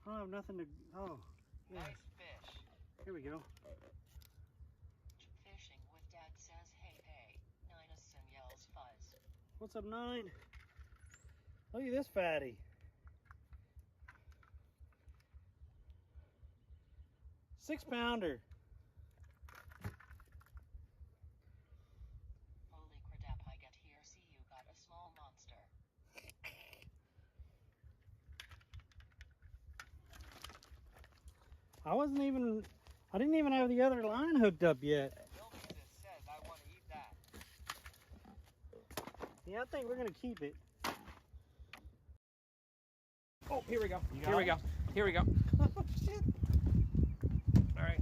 I don't have nothing to. Oh, yeah. Nice fish. Here we go. Fishing with Dad says hey hey. Ninison yells fuzz. What's up, Nine? Look at this fatty. 6-pounder. Holy crap, I get here. See, you got a small monster. I didn't even have the other line hooked up yet. Philbus says I want to eat that. Yeah, I think we're gonna keep it. Oh, here we go. Here we go. Here we go. Oh shit. All right.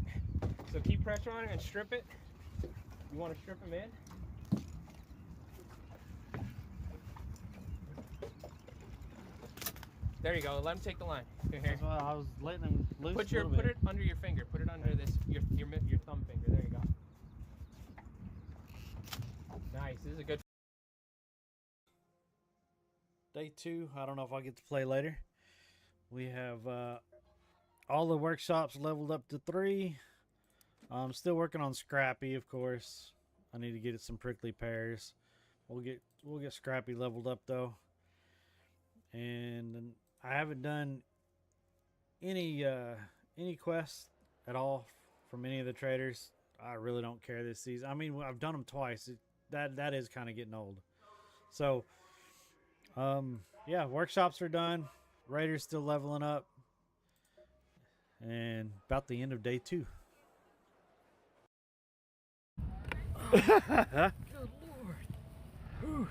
So keep pressure on it and strip it. You want to strip them in? There you go. Let him take the line. Here. That's why I was letting him loose. Put a little it bit. under your finger. Put it under this your thumb finger. There you go. Nice. This is a good. Day 2. I don't know if I'll get to play later. We have all the workshops leveled up to 3. I'm still working on Scrappy, of course. I need to get it some prickly pears. We'll get Scrappy leveled up though. And I haven't done any quests at all from any of the traders. I really don't care this season. I mean, I've done them twice. That is kind of getting old. So, yeah, workshops are done. Raiders still leveling up. And about the end of day 2. Good Lord. Whew.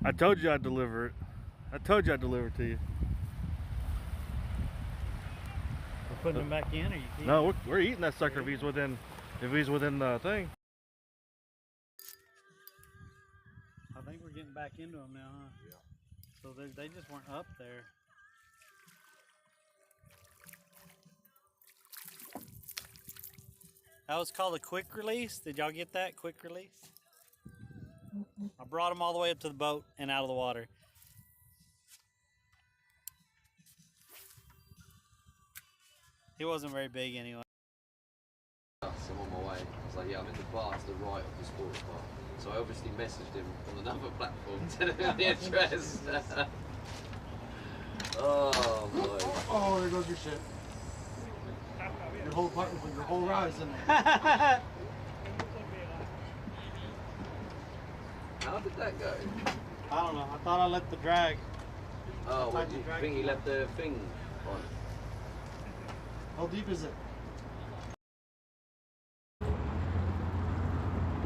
I told you I'd deliver it. I told you I'd deliver it to you. We're putting them back in, or you keep? No, we're eating that sucker if he's within the thing. I think we're getting back into them now, huh? Yeah. So they just weren't up there. That was called a quick release. Did y'all get that? Quick release? I brought them all the way up to the boat and out of the water. He wasn't very big anyway. So I'm on my way. I was like, yeah, I'm in the bar to the right of the sports bar. So I obviously messaged him on another platform, telling him the address. Oh, boy. Oh, there goes your shit. Your whole partner, your whole ride is in there. How did that go? I don't know. I thought I let the drag. Oh, what, do you think he left the thing on? How deep is it?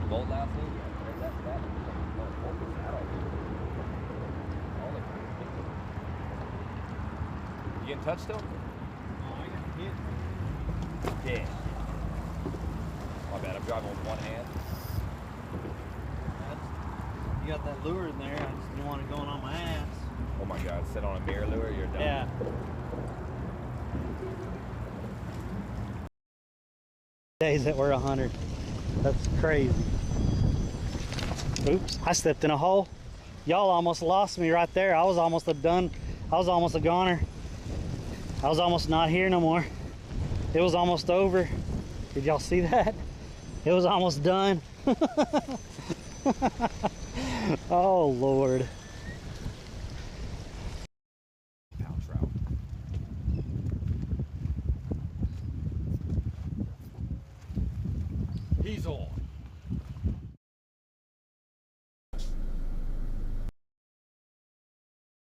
Bolt out thing? You getting touched still? Oh, I got hit. Yeah. My bad. I'm driving with one hand. You got that lure in there. I just didn't want it going on my ass. Oh my God! Sit on a mirror lure. You're done. Yeah. Days that were 100. That's crazy. Oops, I stepped in a hole. Y'all almost lost me right there. I was almost a done. I was almost a goner. I was almost not here no more. It was almost over. Did y'all see that? It was almost done. Oh Lord. Trout. He's on.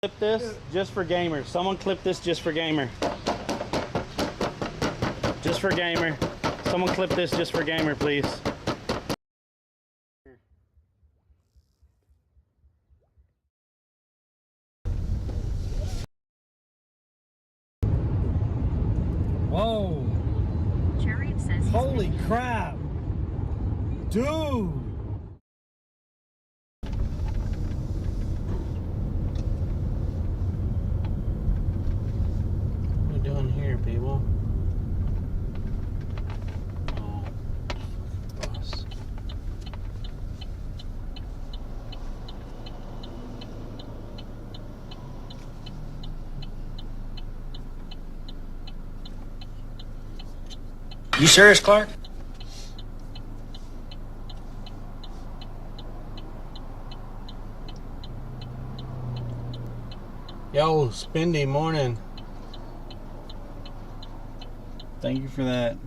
Clip this just for gamer. Someone clip this just for gamer. Just for gamer. Someone clip this just for gamer, please. Whoa. Chariot says Holy crap. Dude. What are we doing here, people? Oh, bus. You serious, Clark? Yo, Spindy, morning. Thank you for that.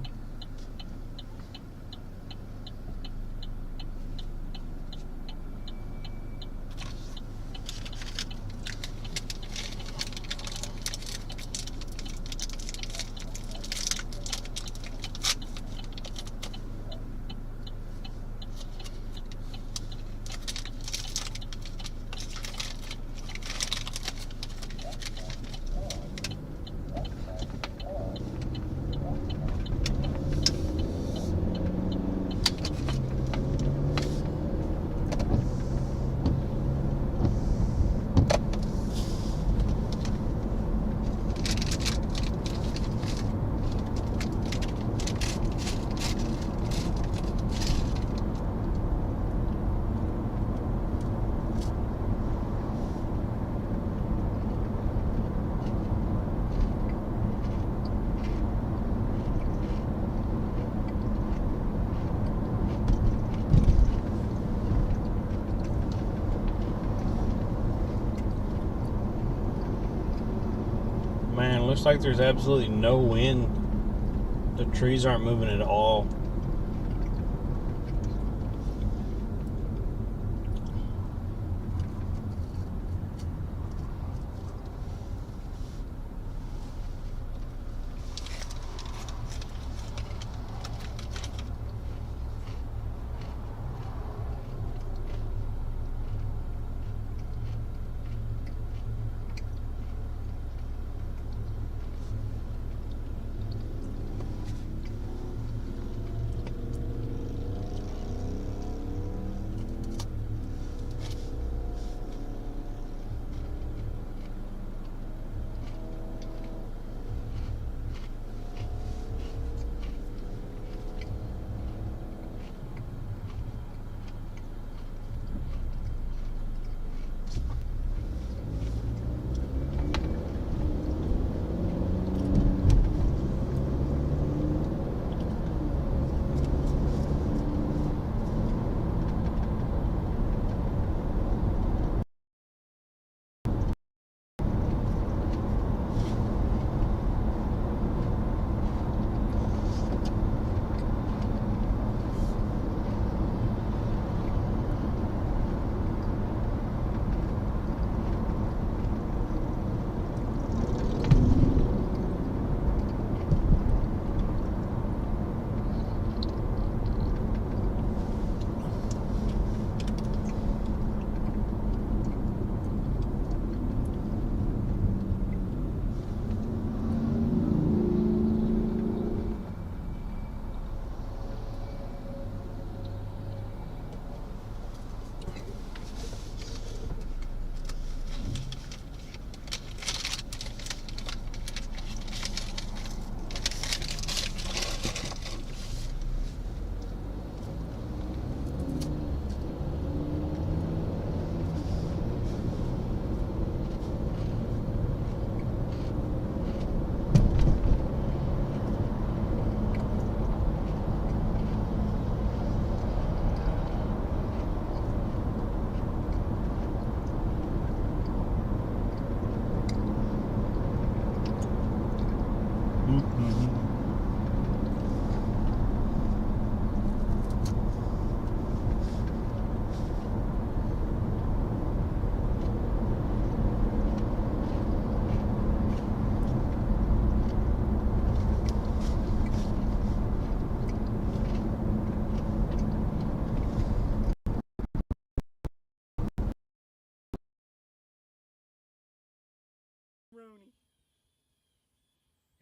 Man, it looks like there's absolutely no wind. The trees aren't moving at all.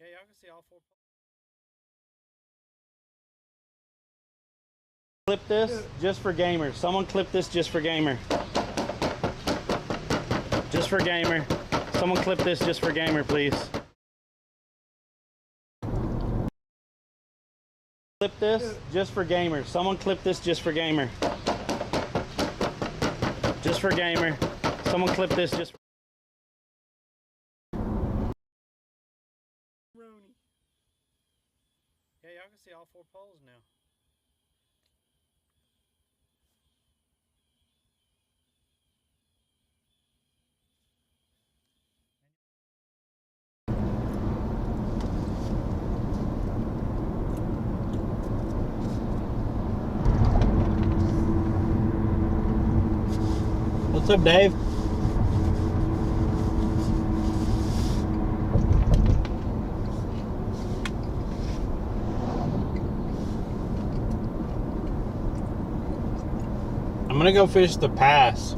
Yeah, y'all can see all four. Clip this just for gamer. Someone clip this just for gamer. Just for gamer. Someone clip this just for gamer, please. Clip this just for gamer. Someone clip this just for gamer. Just for gamer. Someone clip this just for Yeah, y'all can see all 4 poles now. What's up, Dave? I'm gonna go fish the pass.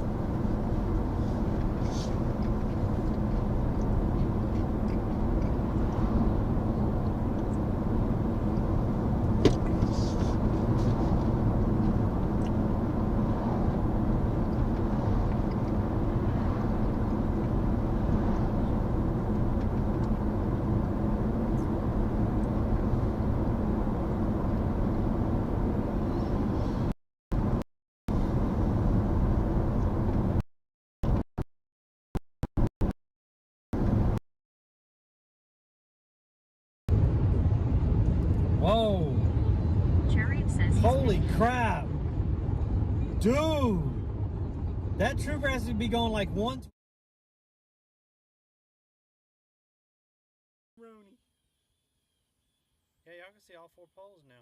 Whoa! Chariot says he's Holy crap! Dude! That trooper has to be going like 1. Rooney. Yeah, y'all can see all 4 poles now.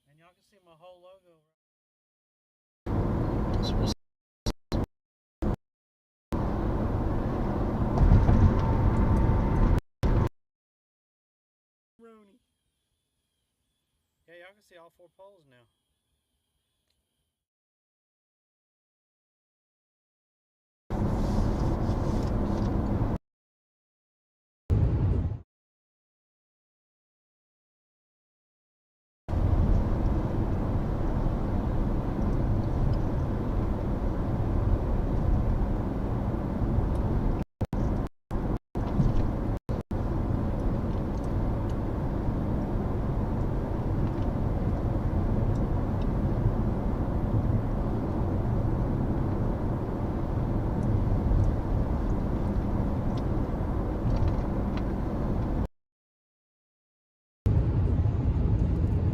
And y'all can see my whole logo. Rooney. Yeah, y'all can see all 4 poles now.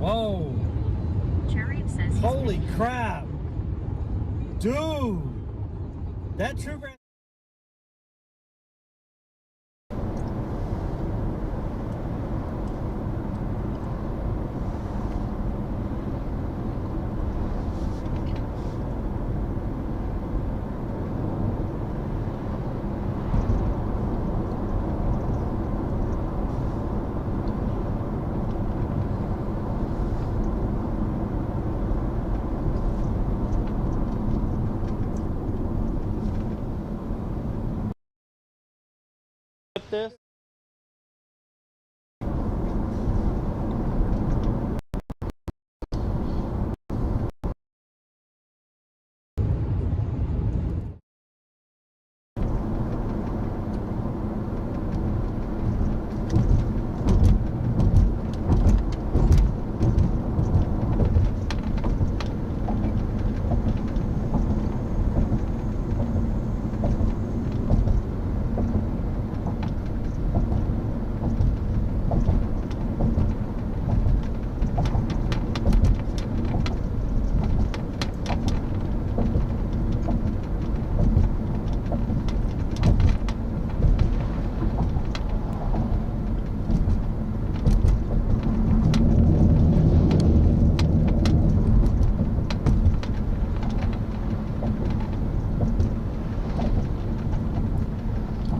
Whoa! Chariot says he's Holy crap! Dude! That trooper. This.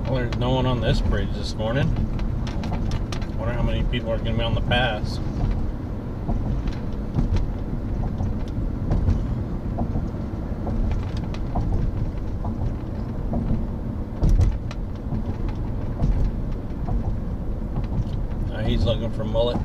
Well, there's no one on this bridge this morning. Wonder how many people are going to be on the pass. He's looking for mullet.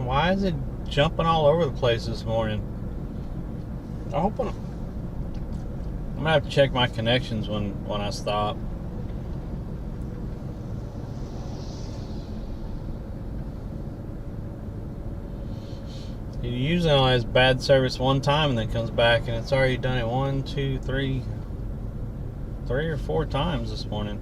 Man, why is it jumping all over the place this morning? I hope I'm gonna have to check my connections when I stop. He usually only has bad service one time and then comes back, and it's already done it 1, 2, 3 or 4 times this morning.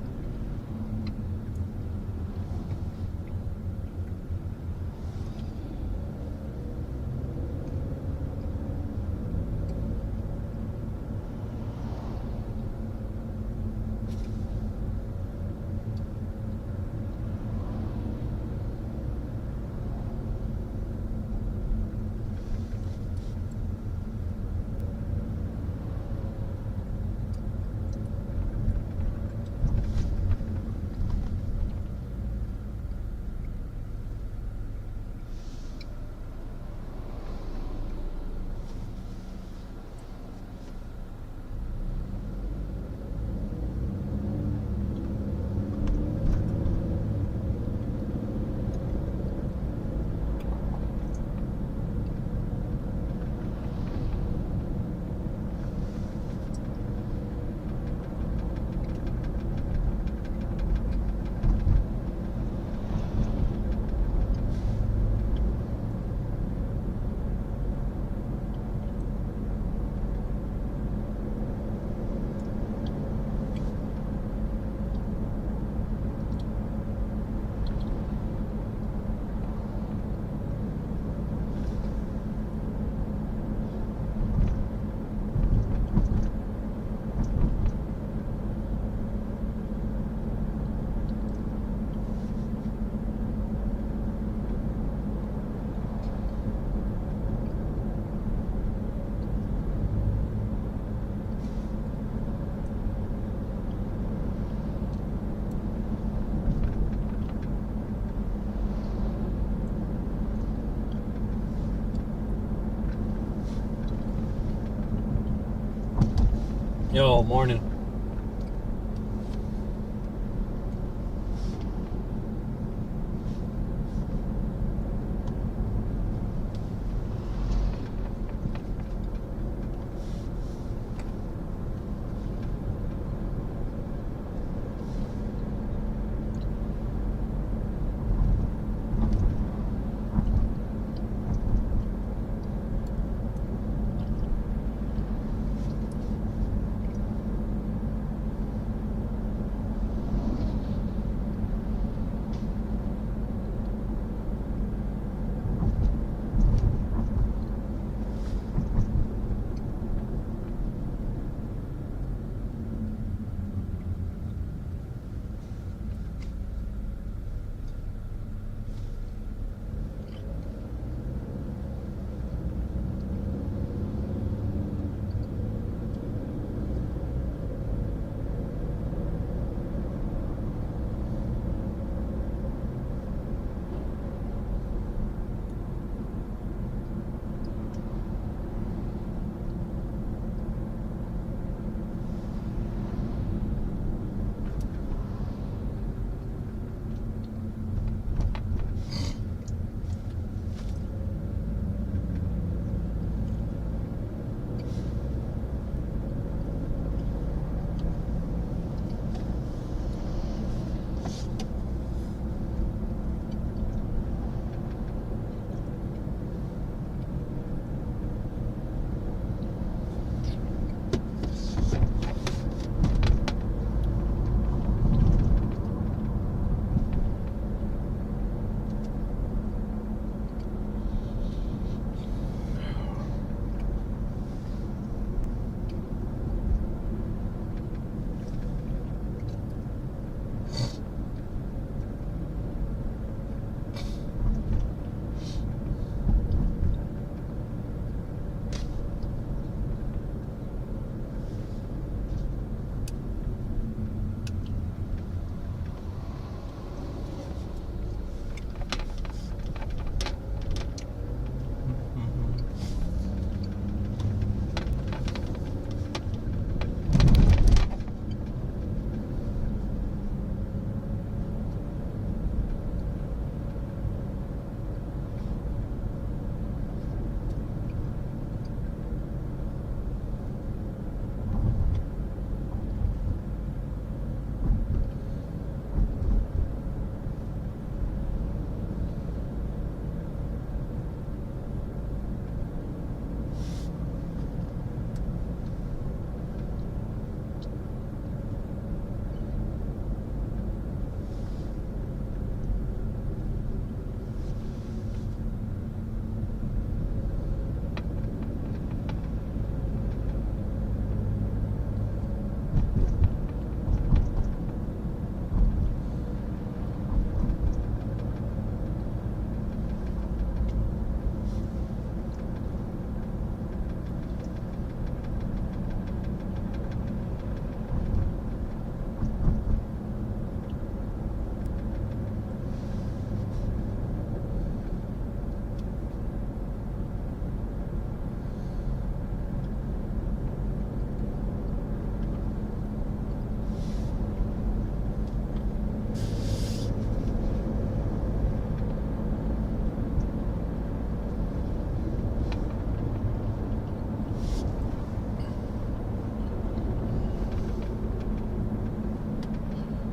Yo, morning.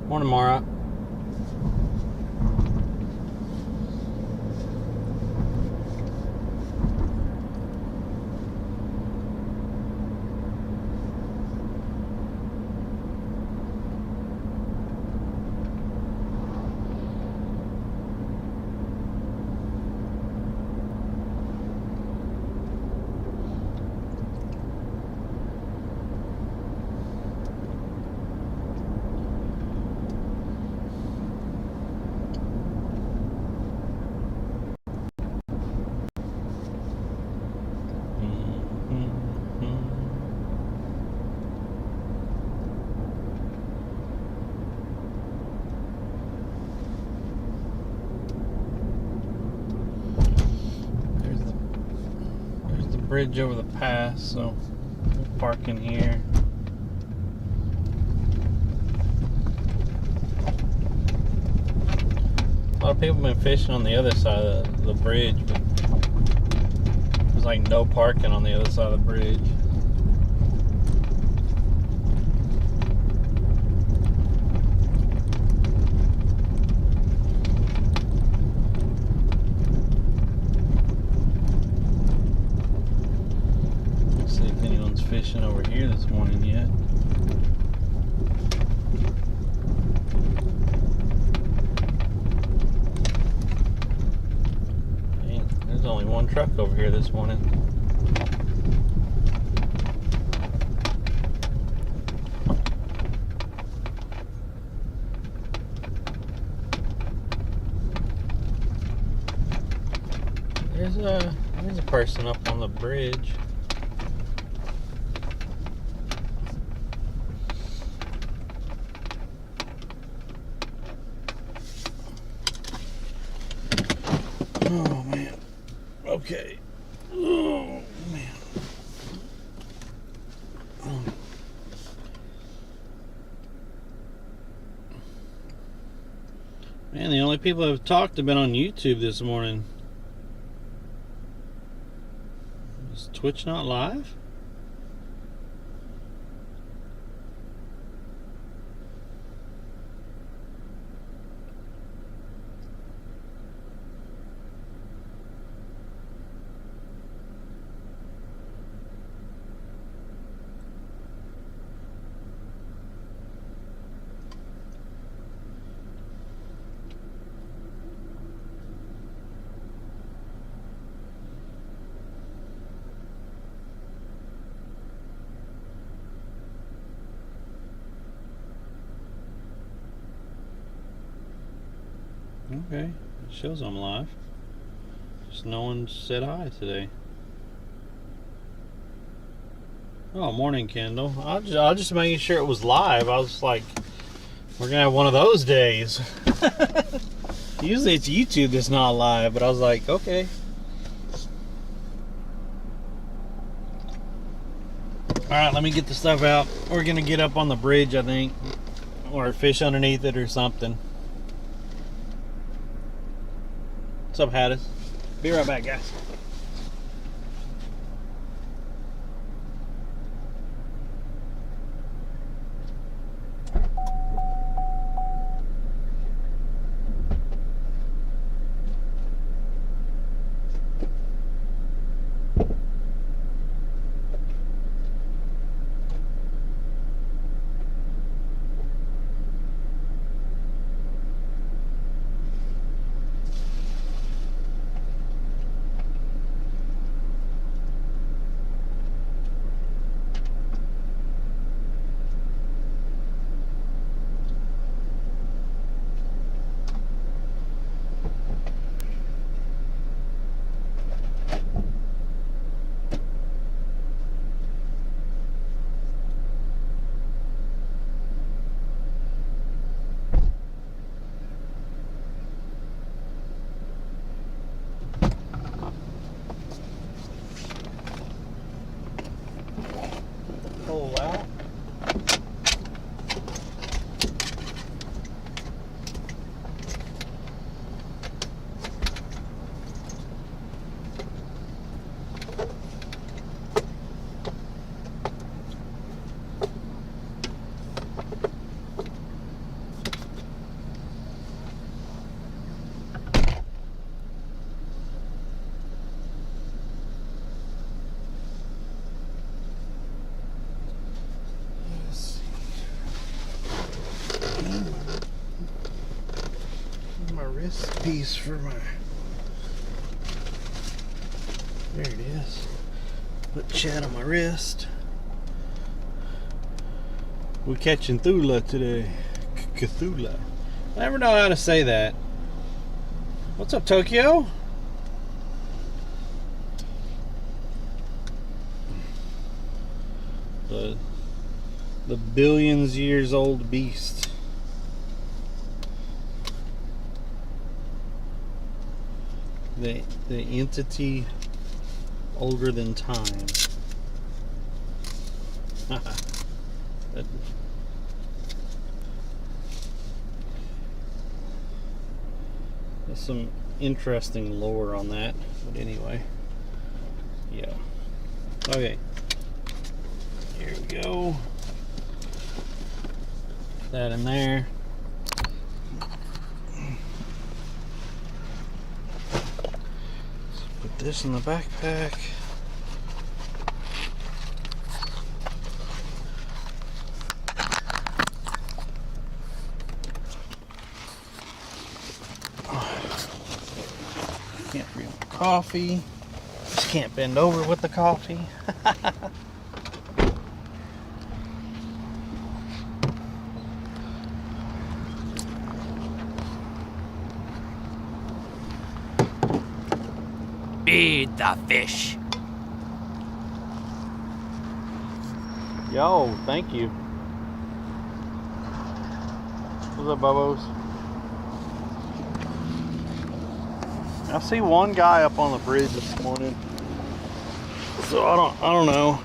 Morning, Mara. There's the bridge over the pass, so we'll park in here. A lot of people have been fishing on the other side of the bridge, but there's like no parking on the other side of the bridge. Let's see if anyone's fishing over here this morning yet. There's only one truck over here this morning. There's a person up on the bridge. Oh man. Okay. Oh man. Man, the only people I've talked have been on YouTube this morning. Is Twitch not live? Okay, it shows I'm live. Just no one said hi today. Oh, morning, Kendall. I was just making sure it was live. I was like, we're gonna have one of those days. Usually it's YouTube that's not live, but I was like, okay. Alright, let me get the stuff out. We're gonna get up on the bridge, I think, or fish underneath it or something. What's up, Haddis? Be right back, guys. wrist piece for my. There it is. Put Chad on my wrist. We're catching Thula today. Cthulhu. I never know how to say that. What's up, Tokyo? The billions years old beast. The entity older than time. There's some interesting lore on that, but anyway, yeah. Okay, here we go. Put that in there. Put this in the backpack. Can't bring my coffee. Just can't bend over with the coffee. Feed the fish. Yo, thank you. What's up, Bubos? I see one guy up on the bridge this morning. So I don't know.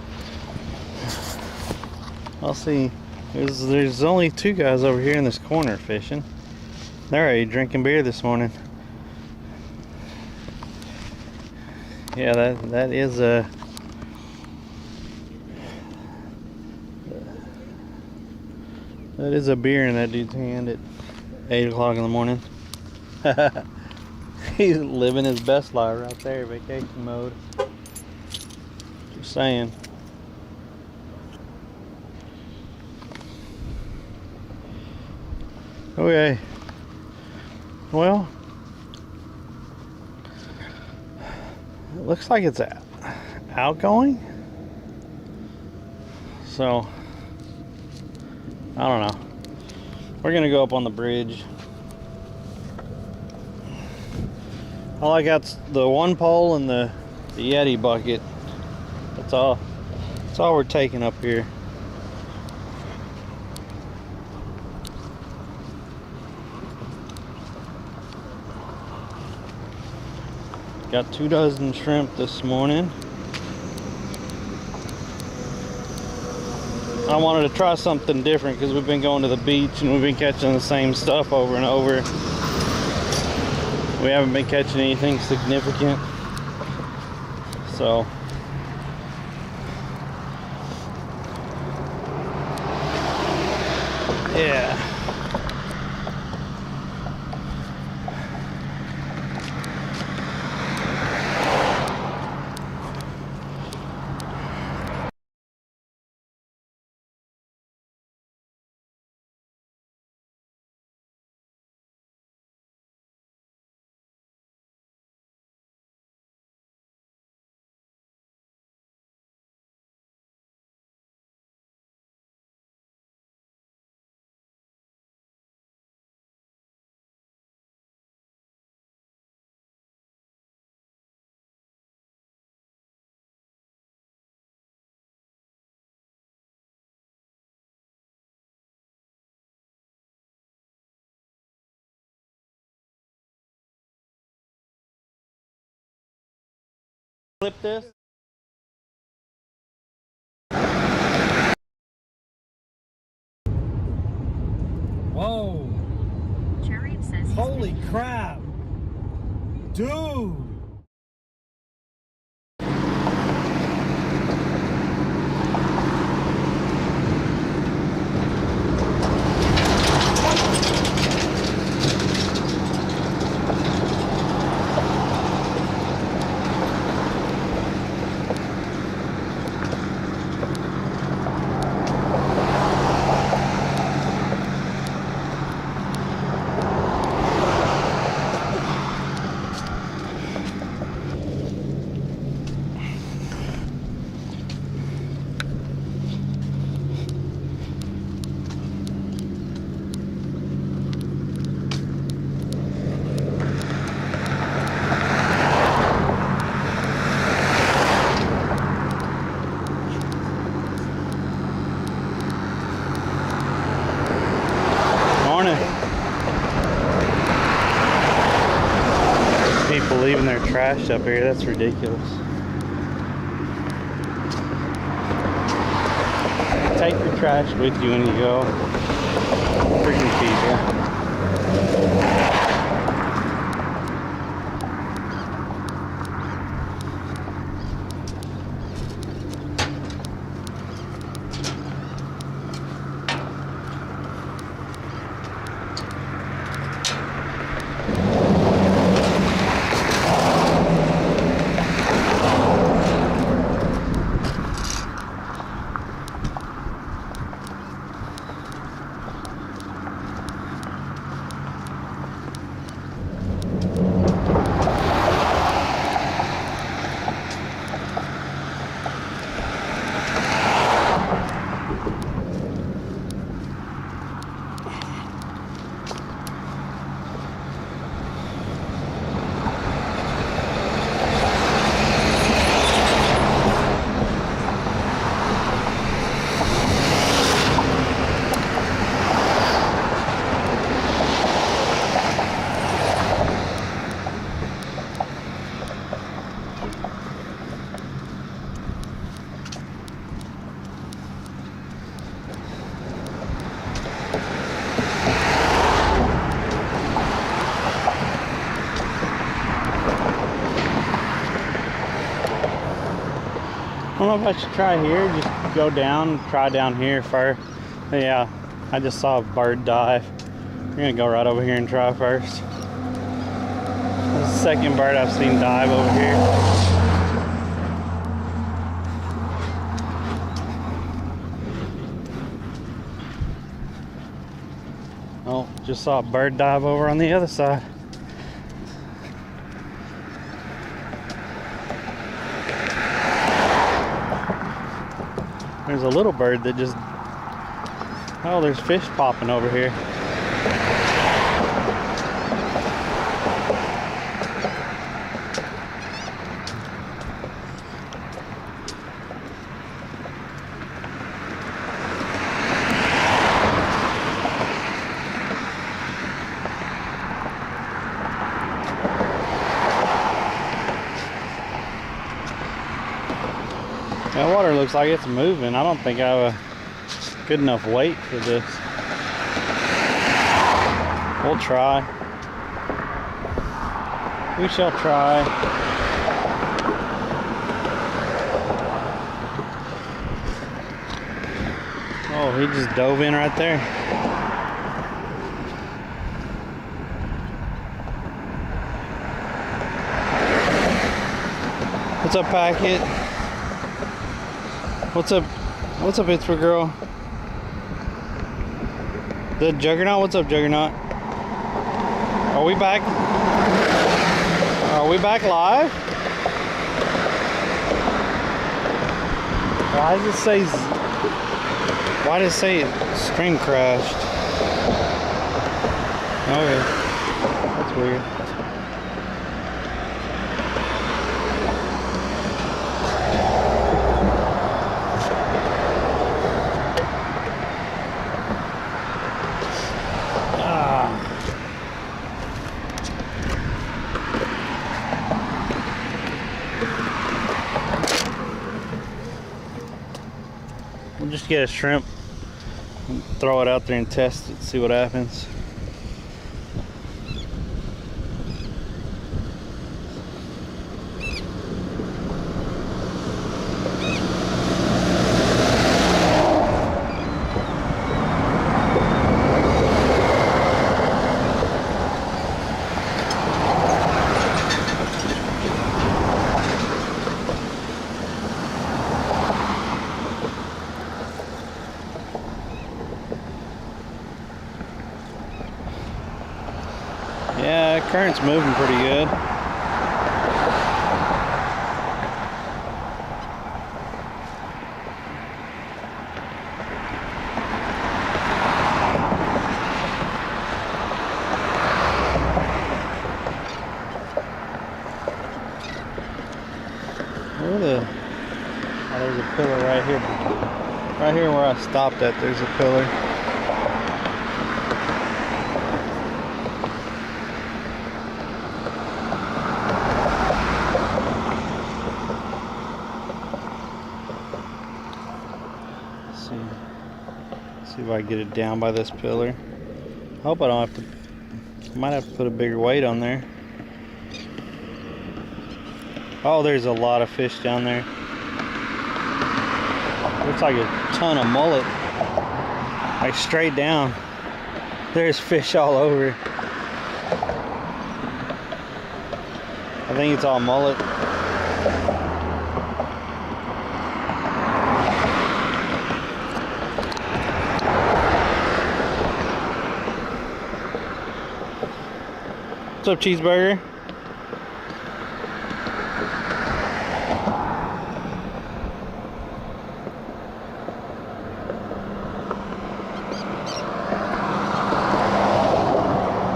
I'll see. There's only 2 guys over here in this corner fishing. They're already drinking beer this morning. Yeah, that is a beer in that dude's hand at 8 o'clock in the morning. He's living his best life right there, vacation mode. Just saying. Okay. Well, it looks like it's outgoing. So, I don't know. We're gonna go up on the bridge. All I got's the one pole and the Yeti bucket. That's all we're taking up here. Got 2 dozen shrimp this morning. I wanted to try something different because we've been going to the beach and we've been catching the same stuff over and over. We haven't been catching anything significant. So yeah. Clip this. Whoa! Chariot says he's Holy been- crap! Dude! leaving their trash up here. That's ridiculous. Take your trash with you when you go. Freaking people. I don't know if I should try here, just go down, try down here first. But yeah, I just saw a bird dive. We're gonna go right over here and try first. This is the second bird I've seen dive over here. Oh, just saw a bird dive over on the other side. There's a little bird that just... Oh, there's fish popping over here. That water looks like it's moving. I don't think I have a good enough weight for this. We'll try. We shall try. Oh, he just dove in right there. What's up, Packet? What's up? What's up, Pittsburgh girl? The Juggernaut? What's up, Juggernaut? Are we back? Are we back live? Why does it say? Why does it say stream crashed? Okay, that's weird. We'll just get a shrimp, throw it out there and test it, see what happens. Yeah, the current's moving pretty good. Oh, there's a pillar right here. Right here where I stopped at, there's a pillar. See if I can get it down by this pillar. Hope I don't have to. Might have to put a bigger weight on there. Oh, there's a lot of fish down there. Looks like a ton of mullet. Like straight down. There's fish all over. I think it's all mullet. What's up, Cheeseburger?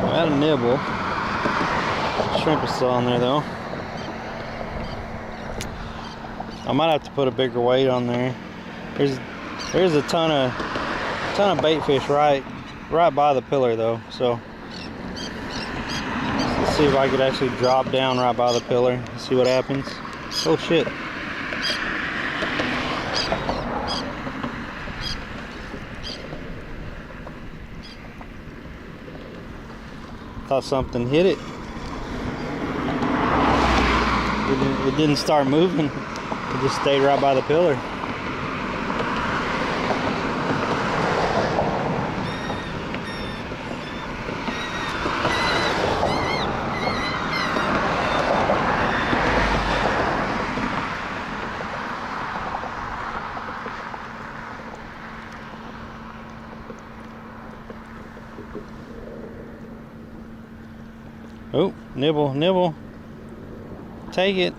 Got a nibble. Shrimp is still on there though. I might have to put a bigger weight on there. There's a ton of bait fish right by the pillar though. So let's see if I could actually drop down right by the pillar and see what happens. Oh shit. Thought something hit it. It didn't start moving. It just stayed right by the pillar. Oh, nibble, nibble. Take it.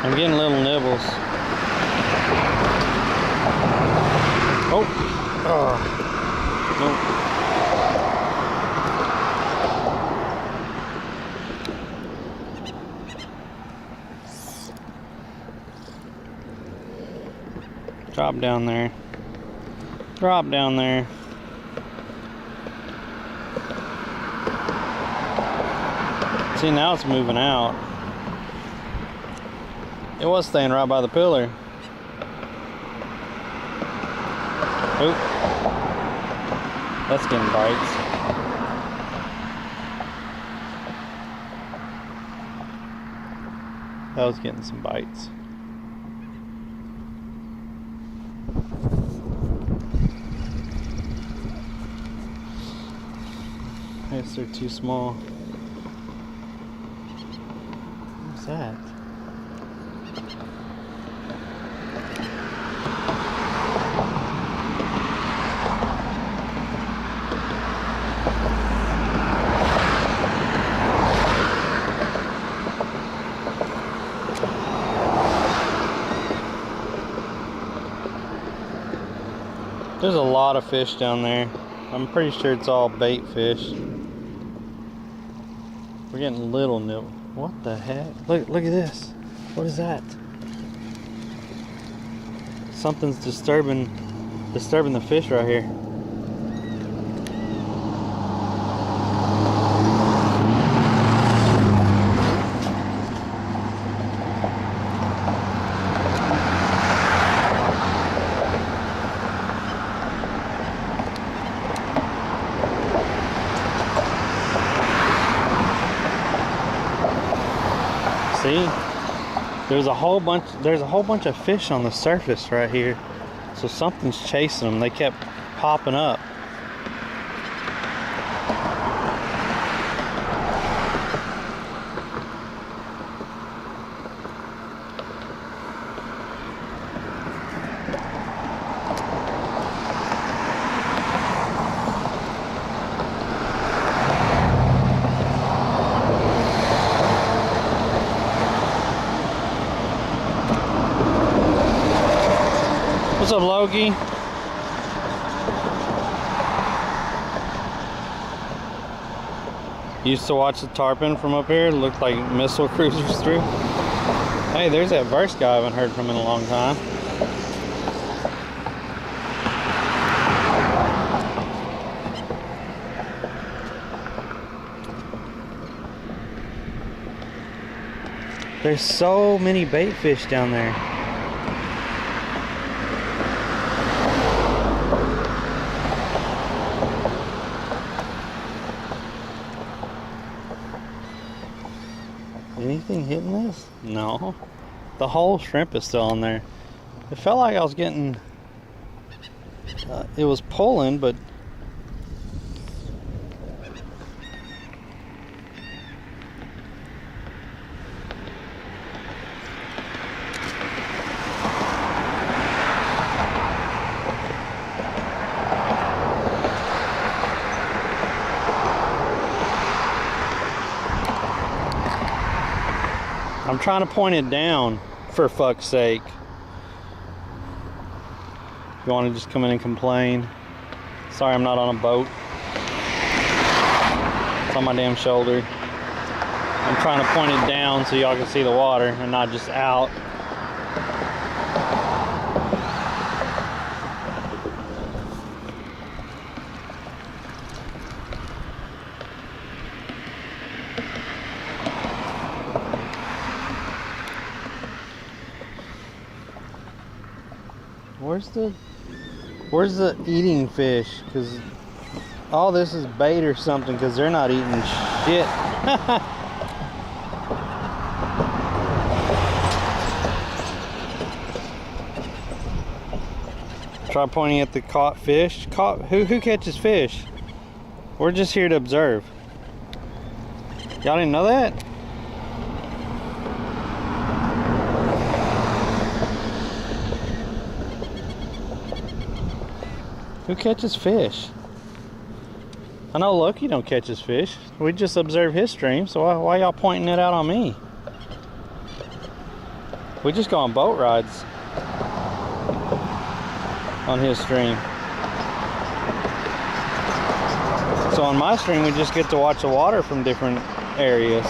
I'm getting little nibbles. Oh. Nope. Drop down there. Drop down there. See, now it's moving out. It was staying right by the pillar. Oop. That's getting bites. That was getting some bites. I guess they're too small. What's that? There's a lot of fish down there. I'm pretty sure it's all bait fish. We're getting little nibble. What the heck? Look at this. What is that? Something's disturbing the fish right here. See, there's a whole bunch of fish on the surface right here. So something's chasing them. They kept popping up. What's up, Loki? Used to watch the tarpon from up here. It looked like missile cruisers through. Hey, there's that verse guy I haven't heard from in a long time. There's so many bait fish down there. Anything hitting this? No. The whole shrimp is still on there. It felt like I was getting... it was pulling, but... I'm trying to point it down, for fuck's sake. You want to just come in and complain? Sorry I'm not on a boat. It's on my damn shoulder. I'm trying to point it down so y'all can see the water and not just out. Where's the eating fish? Because all this is bait or something, because they're not eating shit. Try pointing at the caught fish. Who catches fish? We're just here to observe. Y'all didn't know that? Who catches fish? I know Loki don't catch his fish. We just observe his stream, so why y'all pointing it out on me? We just go on boat rides on his stream. So on my stream, we just get to watch the water from different areas.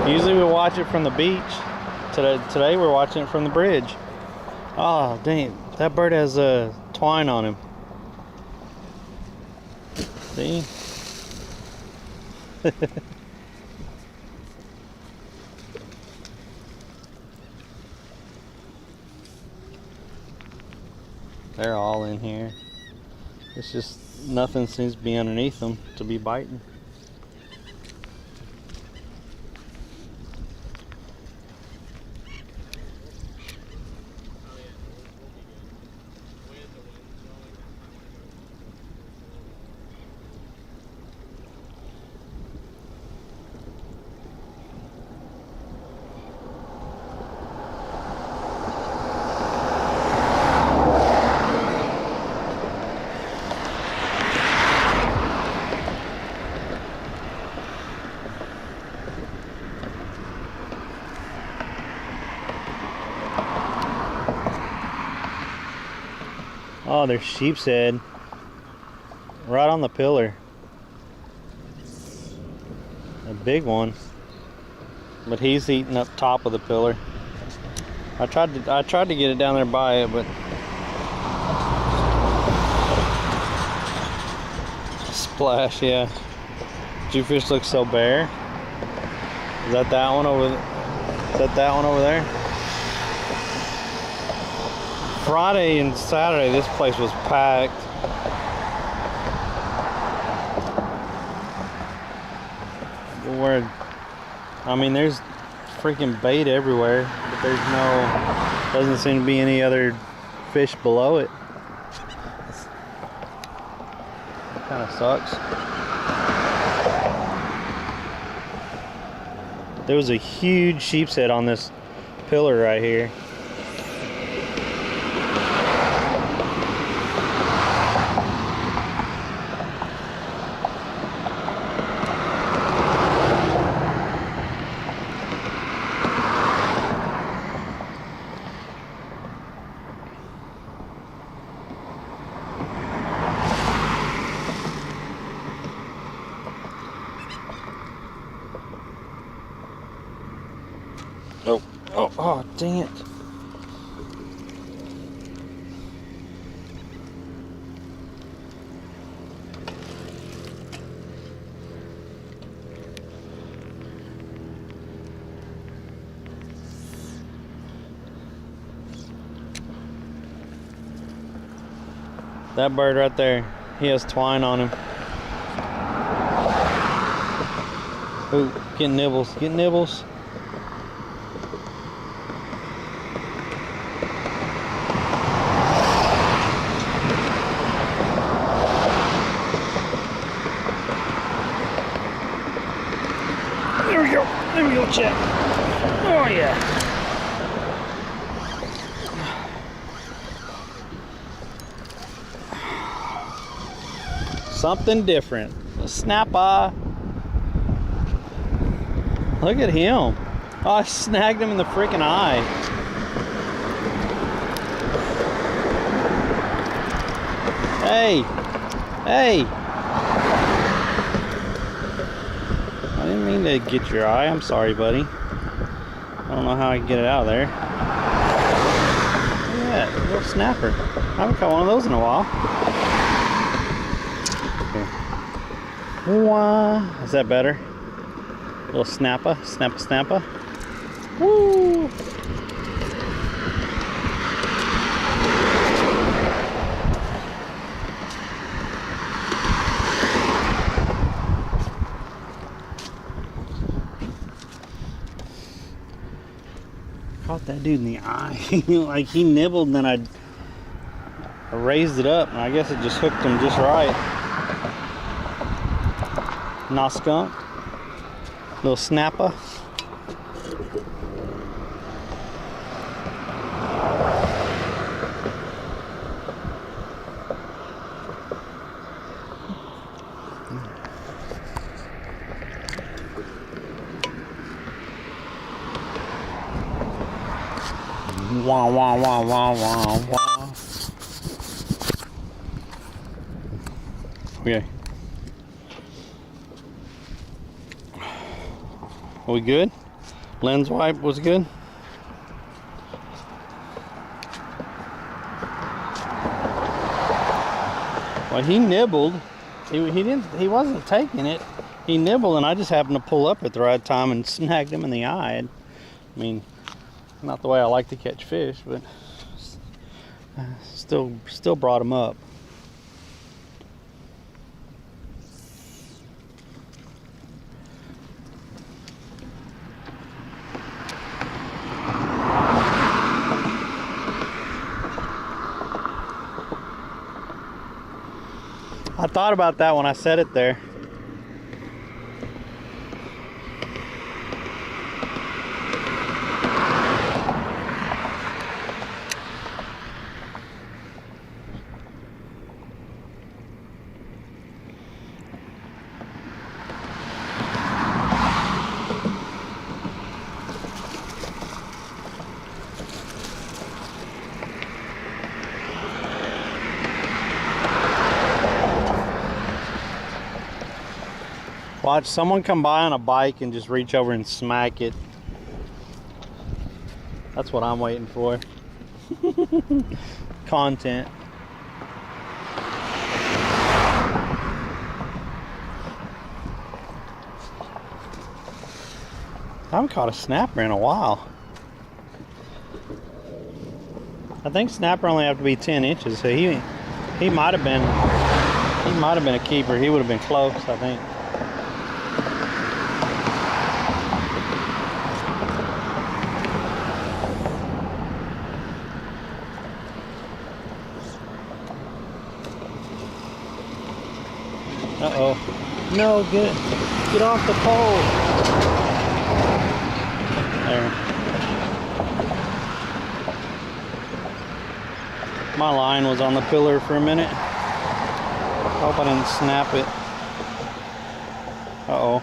Usually we watch it from the beach. Today we're watching it from the bridge. Oh, dang. That bird has a twine on him. See? They're all in here. It's just nothing seems to be underneath them to be biting. Oh, there's sheep's head right on the pillar. A big one, but he's eating up top of the pillar. I tried to get it down there by it, but splash. Yeah, Jewfish looks so bare. Is that one over? Is that one over there? Friday and Saturday, this place was packed. I mean, there's freaking bait everywhere, but doesn't seem to be any other fish below it. That kind of sucks. There was a huge sheep's head on this pillar right here. Oh, dang it. That bird right there, he has twine on him. Ooh, getting nibbles, getting nibbles. There we go, Chet. Oh yeah. Something different. A snapper. Look at him. Oh, I snagged him in the freaking eye. Hey. Hey. I didn't mean to get your eye. I'm sorry, buddy. I don't know how I can get it out of there. Look at that. A little snapper. I haven't caught one of those in a while. Wah. Is that better? A little snapper, snapper. Woo! Caught that dude in the eye. Like he nibbled and then I raised it up and I guess it just hooked him just right. Nah, skunk. Little snapper. Wah, wah, wah, wah, wah, wah. Okay. Are we good? Lens wipe was good? Well, he nibbled. He wasn't taking it. He nibbled and I just happened to pull up at the right time and snagged him in the eye. I mean, not the way I like to catch fish, but still brought him up. I thought about that when I said it there. Watch someone come by on a bike and just reach over and smack it. That's what I'm waiting for. Content. I haven't caught a snapper in a while. I think snapper only have to be 10 inches, so he might have been a keeper. He would have been close, I think. Uh-oh. No, get off the pole. There. My line was on the pillar for a minute. Hope I didn't snap it. Uh-oh.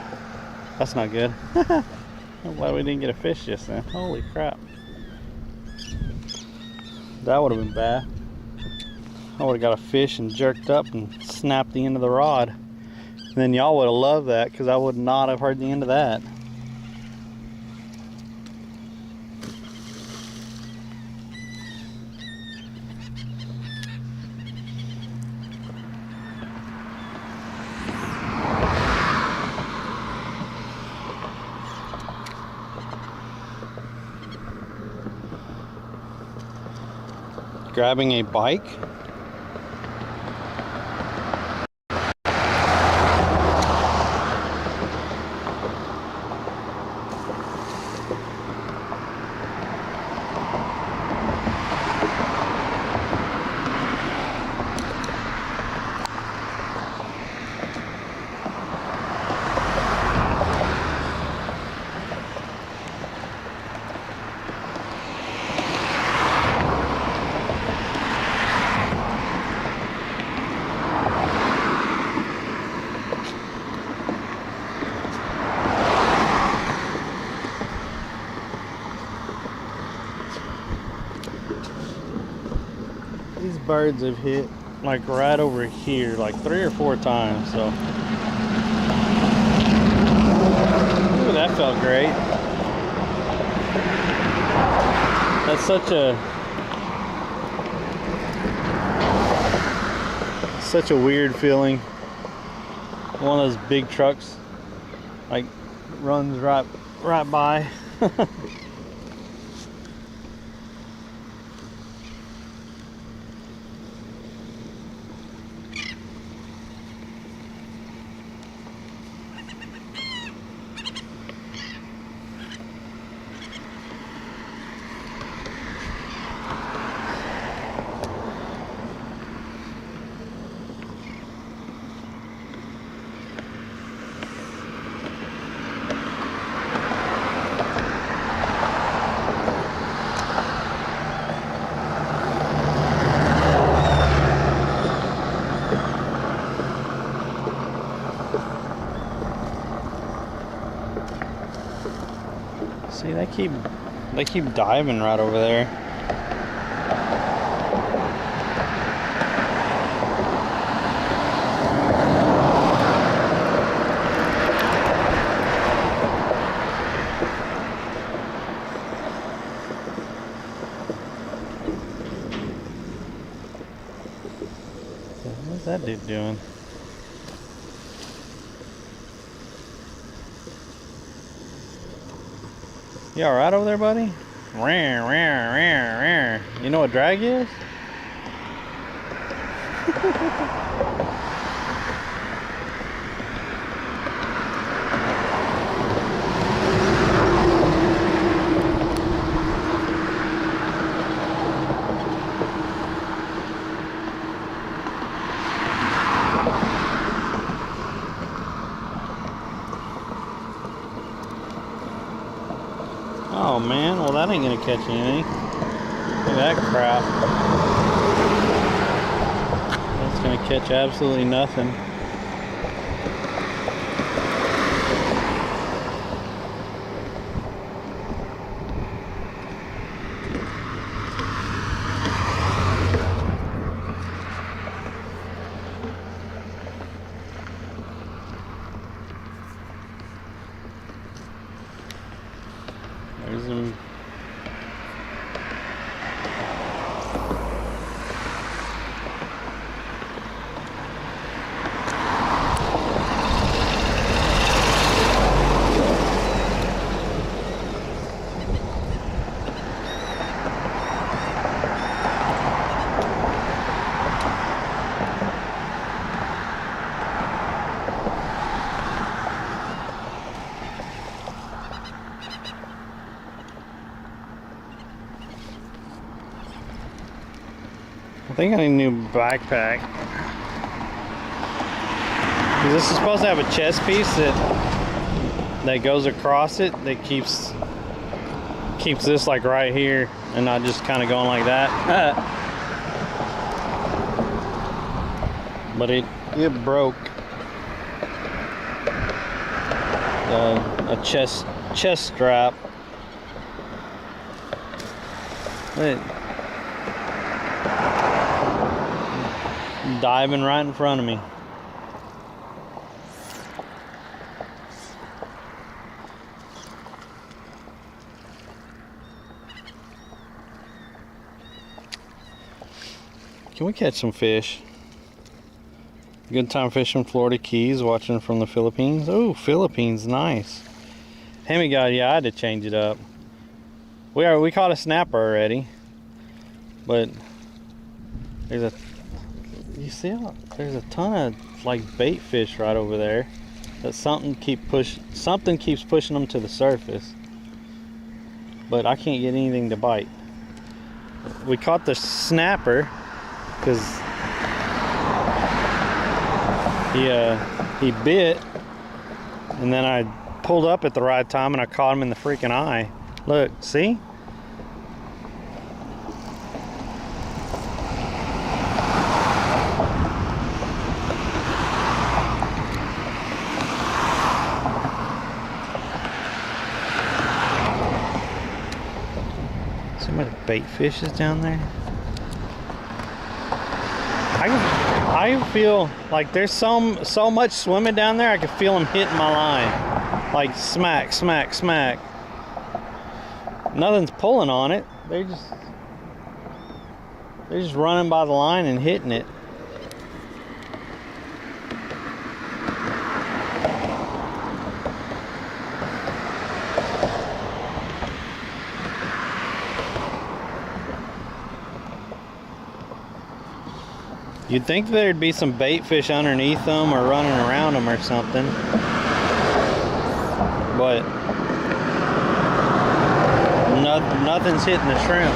That's not good. I'm glad we didn't get a fish just then. Holy crap. That would have been bad. I would have got a fish and jerked up and snapped the end of the rod. And then y'all would have loved that because I would not have heard the end of that. Grabbing a bike. birds have hit like right over here, like 3 or 4 times. So, ooh, that felt great. That's such a weird feeling. One of those big trucks like runs right by. See, they keep diving right over there. What's that dude doing? You alright over there, buddy? You know what drag is? Oh man, well that ain't gonna catch anything. Look at that crap. That's gonna catch absolutely nothing. There's them. I think I need a new backpack. This is supposed to have a chest piece that goes across it that keeps this like right here and not just kind of going like that. But it broke. A chest strap. Diving right in front of me. Can we catch some fish? Good time fishing Florida Keys, watching from the Philippines. Oh, Philippines, nice. Hemi God, yeah, I had to change it up. We caught a snapper already, but there's you see there's a ton of like bait fish right over there. That something keeps pushing them to the surface, but I can't get anything to bite. We caught the snapper because he bit, and then I pulled up at the right time and I caught him in the freaking eye. Look, see? See how many bait fish is down there? I feel like there's so much swimming down there. I can feel them hitting my line, like smack, smack, smack. Nothing's pulling on it. They're just running by the line and hitting it. You'd think there'd be some bait fish underneath them or running around them or something, but nothing's hitting the shrimp.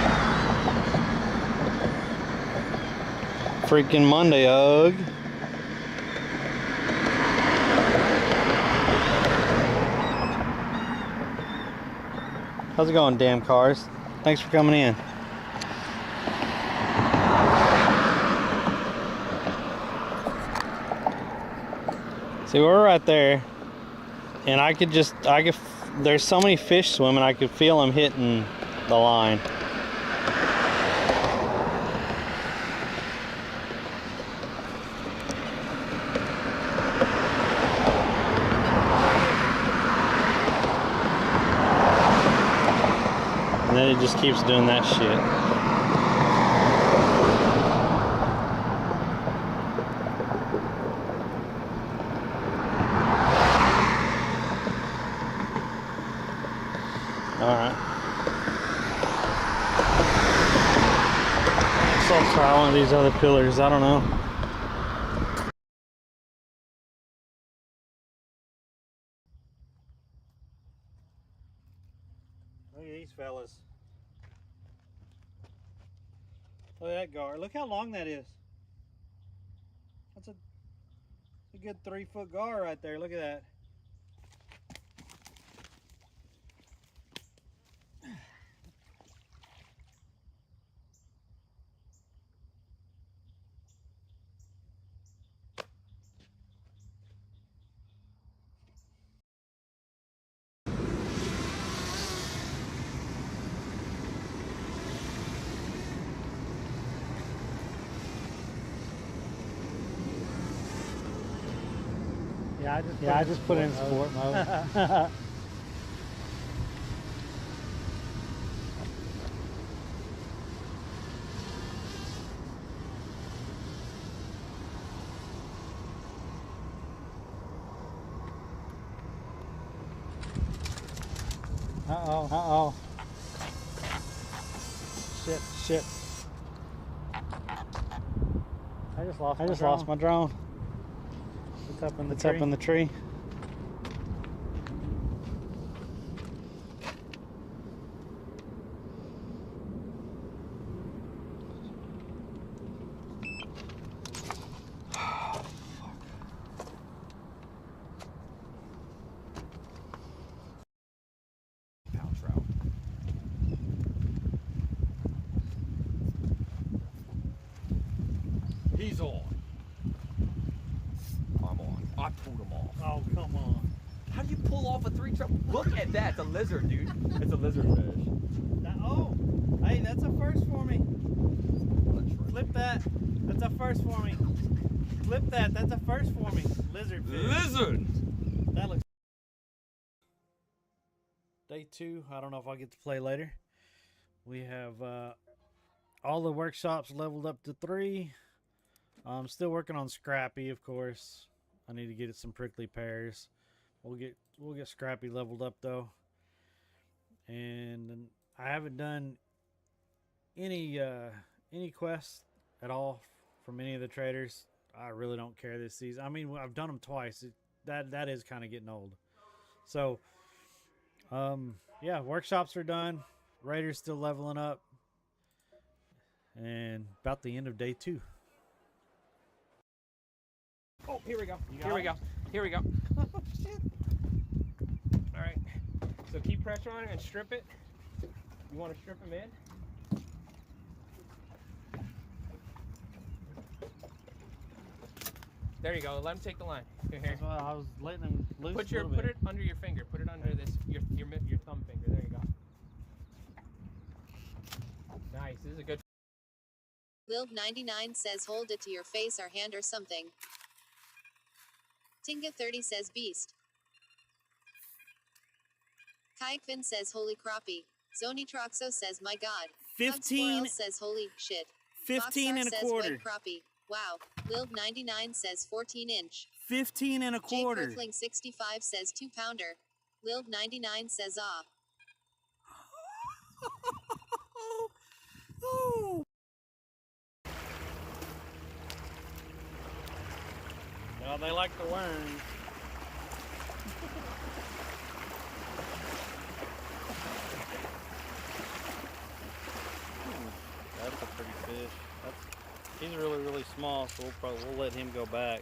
Freaking Monday hug. How's it going, damn cars? Thanks for coming in. See, we're right there, and there's so many fish swimming, I could feel them hitting the line. And then it just keeps doing that shit. Alright. So I'll try one of these other pillars, I don't know. Look at these fellas. Look at that gar. Look how long that is. That's a good 3-foot gar right there. Look at that. Yeah, I just put it in sport mode. Uh-oh. Shit. I just lost my drone. It's up in the tree. He's on. I'm on. I pulled him off. Oh, come on. How do you pull off a 3-trouble? Look at that. It's a lizard, dude. It's a lizard fish. Hey, that's a first for me. Flip that. That's a first for me. Flip that. That's a first for me. Lizard fish. Lizard! That looks... Day 2. I don't know if I'll get to play later. We have all the workshops leveled up to 3. I'm still working on Scrappy, of course. I need to get it some prickly pears. We'll get Scrappy leveled up though. And I haven't done any quests at all from any of the traders. I really don't care this season. I mean, I've done them twice. That is kind of getting old. So, yeah, workshops are done. Raiders still leveling up. And about the end of day 2. Oh, here we go. Here we go. Oh, shit. All right. So keep pressure on it and strip it. You want to strip them in? There you go. Let him take the line. Here. Well, I was letting him loose. Put it under your finger. Put it under this your thumb finger. There you go. Nice. This is a good. Lil99 says hold it to your face or hand or something. Tinga30 says beast. Kaikvin says holy crappie. Zonitroxo says my god. 15 says holy shit. 15 Boxar and a says quarter. white crappie. Wow. Lil99 says 14 inch. 15 and a quarter. Jake Kirkling 65 says 2 pounder. Lil99 says ah. Oh. Well, they like the worms. That's a pretty fish. He's really small, so we'll let him go back.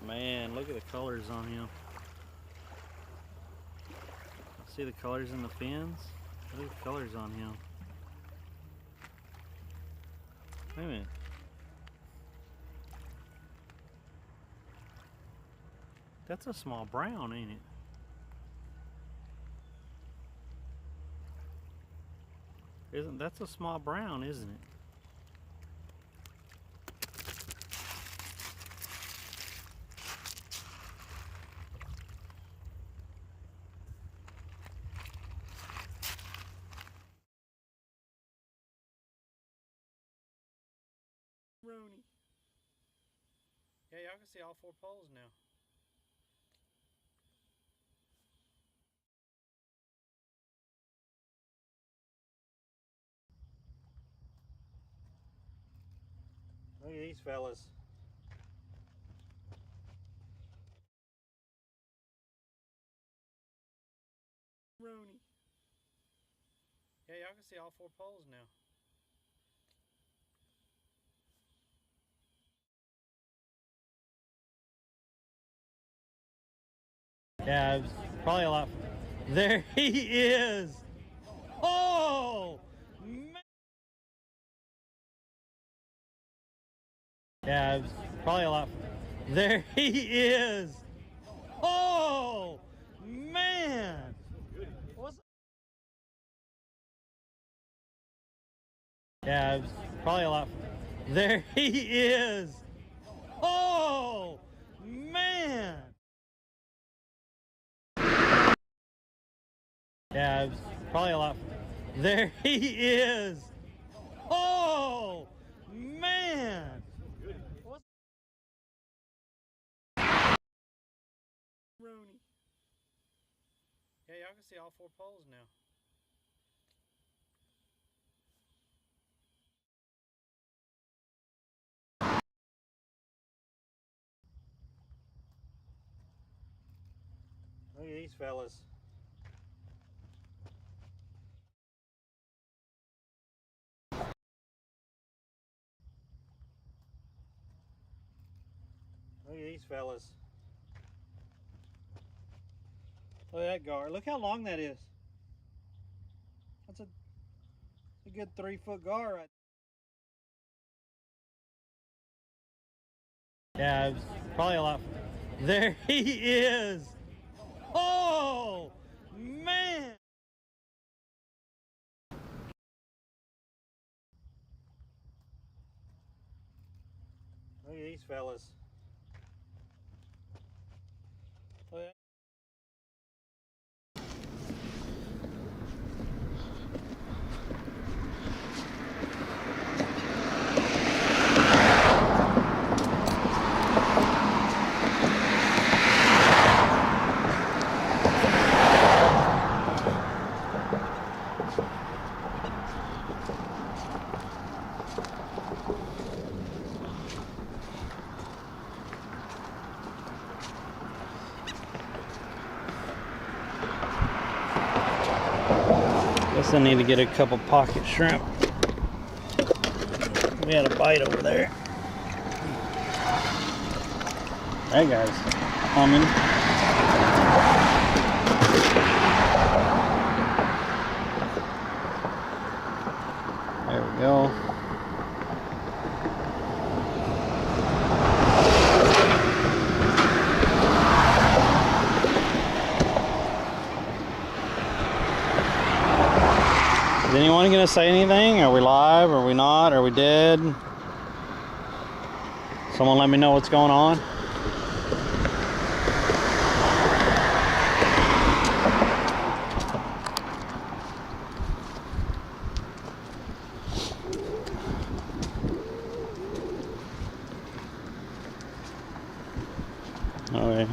Man, look at the colors on him. See the colors in the fins? Look at the colors on him. Wait a minute. That's a small brown, ain't it? That's a small brown, isn't it? Rooney. Yeah, y'all can see all 4 poles now. Look at these fellas. Rooney. Yeah, y'all can see all 4 poles now. Yeah, it's probably a lot. There he is. Oh, man. Yeah, it's probably a lot. There he is. Oh, man. Yeah, it's probably a lot. There he is. Oh, man. Yeah, it's probably a lot. There he is. Oh, man. Rooney. Yeah, y'all can see all 4 poles now. Look at these fellas. Look at these fellas. Look at that gar. Look how long that is. That's a good 3-foot gar right there. Yeah, it's probably a lot. There he is. Oh, man. Look at these fellas. Look at Guess I need to get a couple pocket shrimp. We had a bite over there. That guy's humming. There we go. anyone gonna say anything? Are we live? Are we not? Are we dead? Someone let me know what's going on. Okay.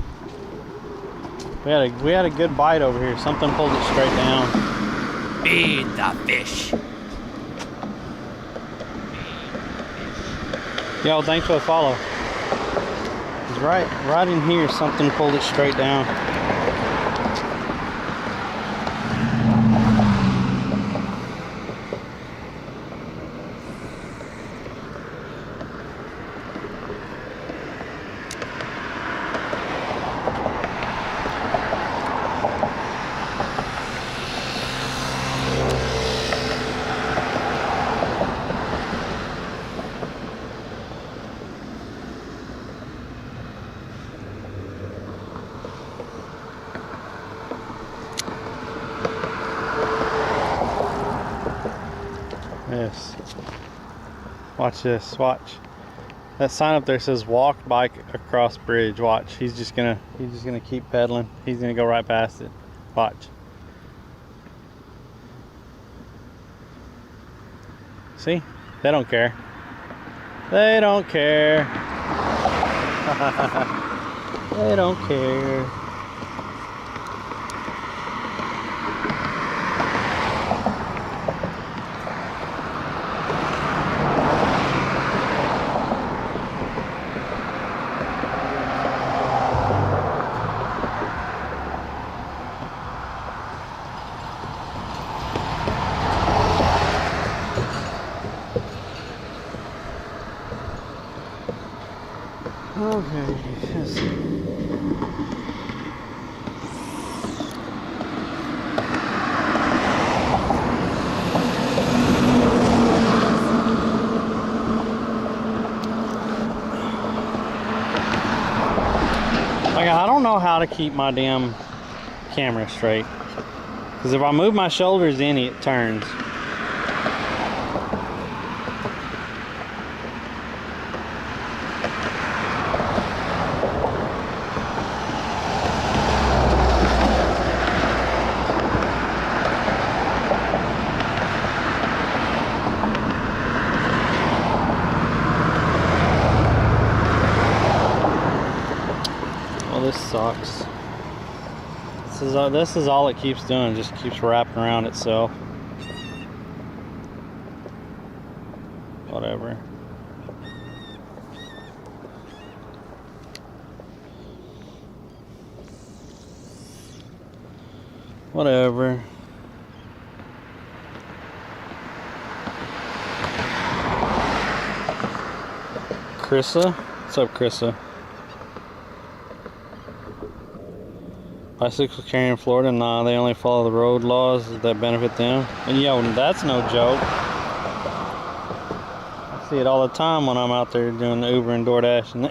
We had a good bite over here. Something pulled it straight down. Feed the fish. Yo, thanks for the follow. It's right in here. Something pulled it straight down. Yes. Watch this. Watch. That sign up there says walk bike across bridge. Watch. He's just gonna keep pedaling. He's gonna go right past it. Watch. See? They don't care. They don't care. They don't care. Okay, let's see. Like, I don't know how to keep my damn camera straight. Because if I move my shoulders in, it turns. This sucks. This is all it keeps doing. It just keeps wrapping around itself. Whatever. Whatever. Chrissa? What's up, Chrissa? Bicycles carrying in Florida? Nah, they only follow the road laws that benefit them. And yo, that's no joke. I see it all the time when I'm out there doing the Uber and DoorDash. And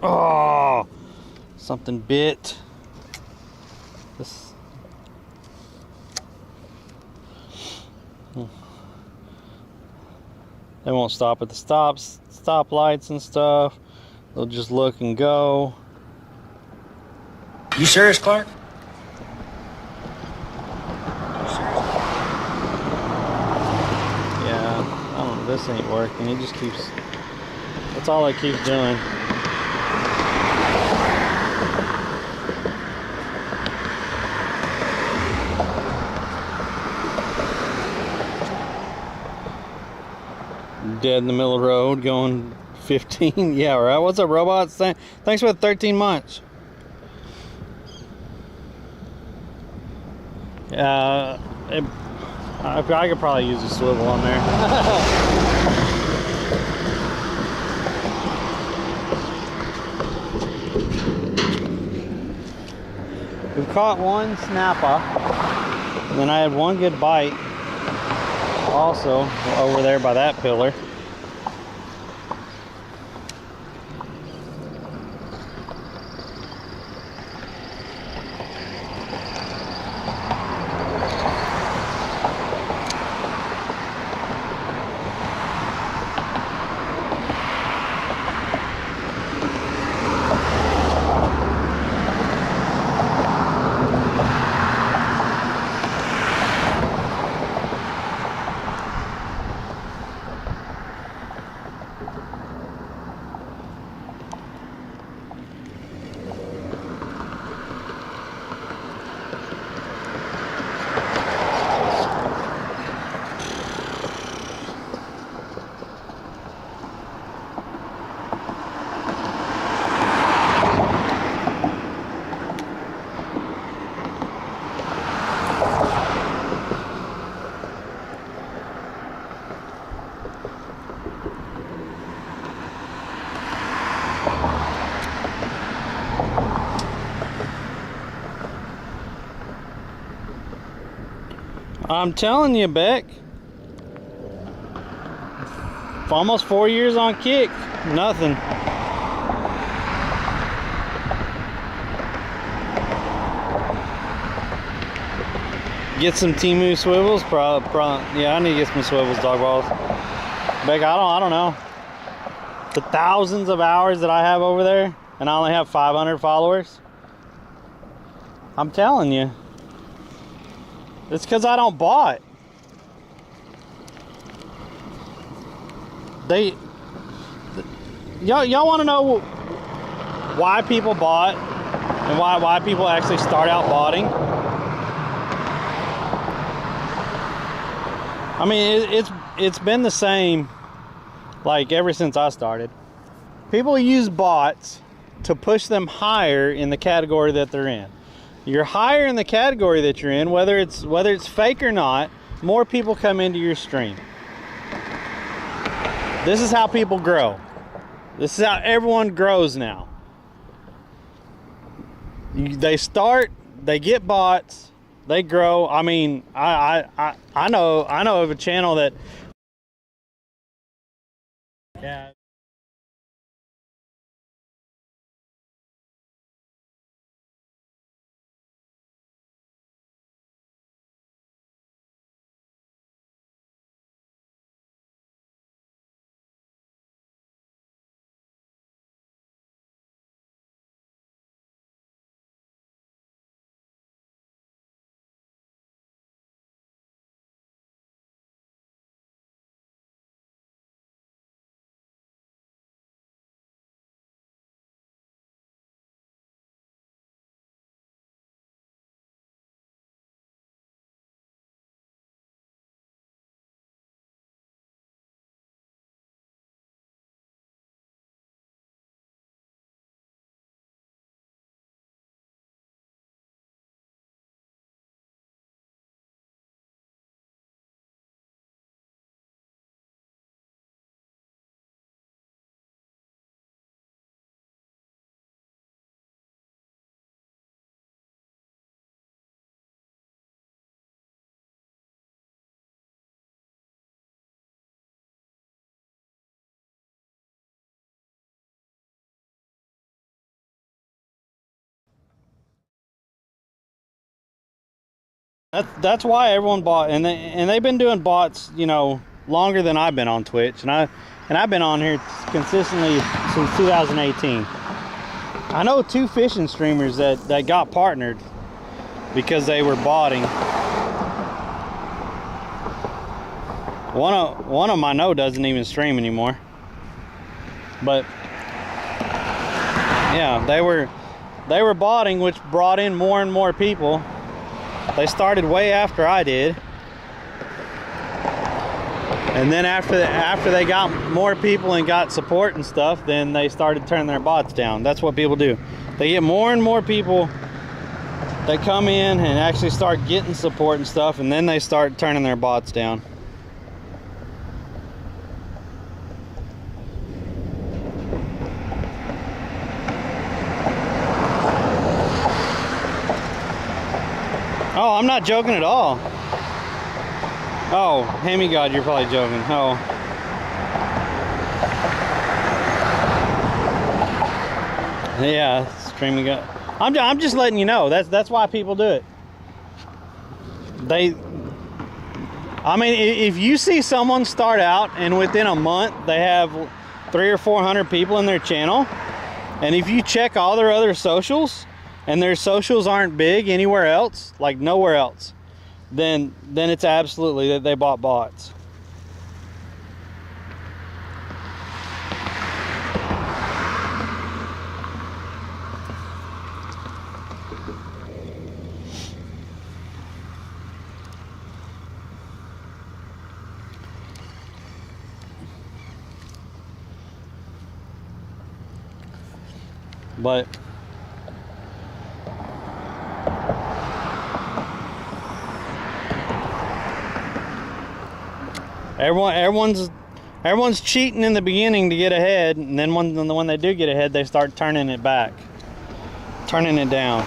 oh, something bit. This. They won't stop at the stoplights and stuff. They'll just look and go. You serious, Clark? Yeah, I don't know, this ain't working. It just keeps, that's all it keeps doing. Dead in the middle of the road going 15. Yeah, right. What's up, robots? Thanks for the 13 months. I could probably use a swivel on there. We've caught one snapper, and then I had one good bite also over there by that pillar. I'm telling you, Beck. For almost 4 years on Kick, nothing. Get some Temu swivels, yeah, I need to get some swivels, dog balls. Beck, I don't know. The thousands of hours that I have over there, and I only have 500 followers. I'm telling you. It's because I don't bot. Y'all want to know why people bot and why people actually start out botting? I mean, it's been the same like ever since I started. People use bots to push them higher in the category that they're in. You're higher in the category that you're in, whether it's fake or not, more people come into your stream. This is how people grow. This is how everyone grows now. They start, they get bots, they grow. I mean, I know of a channel that that's why everyone bought, and they've been doing bots, you know, longer than I've been on Twitch, and I've been on here consistently since 2018. I know 2 fishing streamers that got partnered because they were botting. One of them I know doesn't even stream anymore. But yeah, they were botting, which brought in more and more people. They started way after I did. And then after they got more people and got support and stuff, then they started turning their bots down. That's what people do. They get more and more people that come in and actually start getting support and stuff, and then they start turning their bots down. Oh, I'm not joking at all. Oh, Hemi-God, you're probably joking. Oh. Yeah, streaming God. I'm just letting you know. That's why people do it. I mean, if you see someone start out and within a month they have 300 or 400 people in their channel, and if you check all their other socials and their socials aren't big anywhere else, like nowhere else, then it's absolutely that they bought bots. But everyone's cheating in the beginning to get ahead, and then when they do get ahead, they start turning it back, turning it down.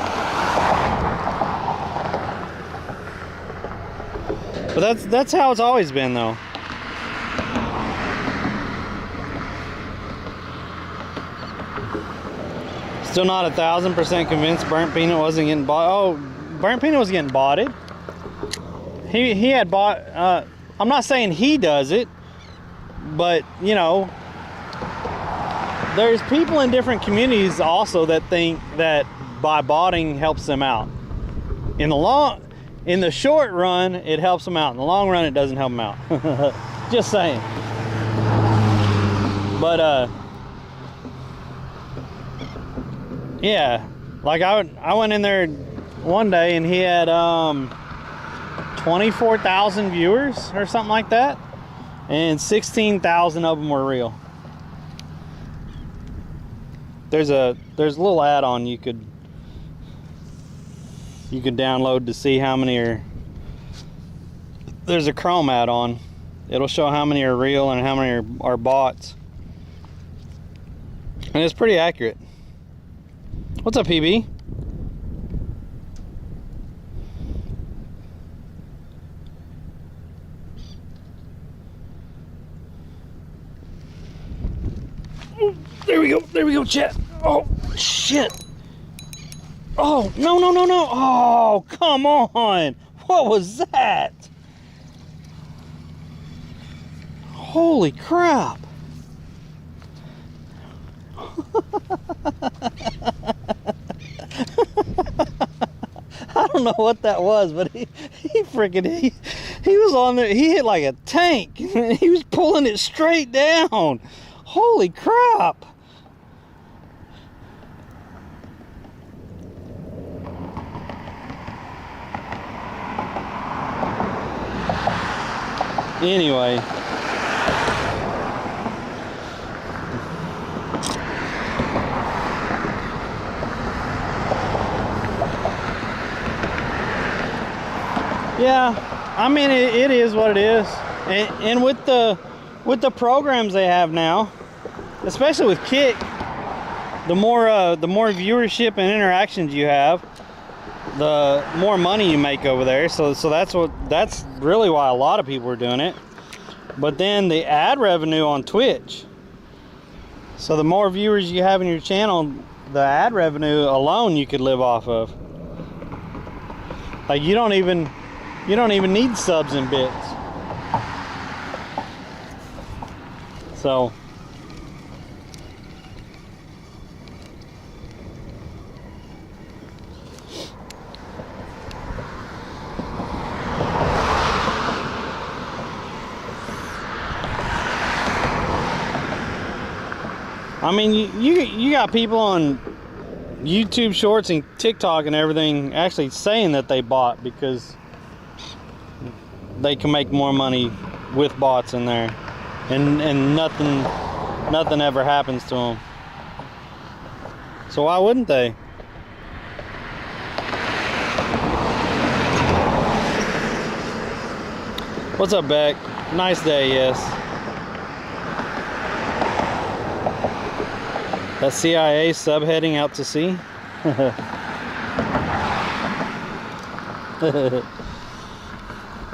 But that's how it's always been, though. Still not 1,000% convinced Burnt Peanut wasn't getting bought. Oh, Burnt Peanut was getting botted. He had bought. I'm not saying he does it, but you know, there's people in different communities also that think that by botting helps them out. In the short run, it helps them out. In the long run, it doesn't help them out. Just saying. But yeah, like I went in there one day and he had 24,000 viewers or something like that, and 16,000 of them were real. There's a little add-on you could download to see how many are. There's a Chrome add-on. It'll show how many are real and how many are bots, and it's pretty accurate. What's up, PB? Oh, there we go, chat. Oh, shit. Oh, no. Oh, come on. What was that? Holy crap. I don't know what that was, but he was on there. He hit like a tank. He was pulling it straight down. Holy crap. Anyway, yeah, I mean it is what it is, and with the programs they have now, especially with Kick, the more viewership and interactions you have, the more money you make over there. So that's really why a lot of people are doing it. But then the ad revenue on Twitch. So the more viewers you have in your channel, the ad revenue alone you could live off of. Like you don't even need subs and bits. So I mean, you got people on YouTube Shorts and TikTok and everything actually saying that they bought because they can make more money with bots in there, and nothing ever happens to them. So why wouldn't they? What's up, Beck? Nice day, yes. That CIA subheading out to sea.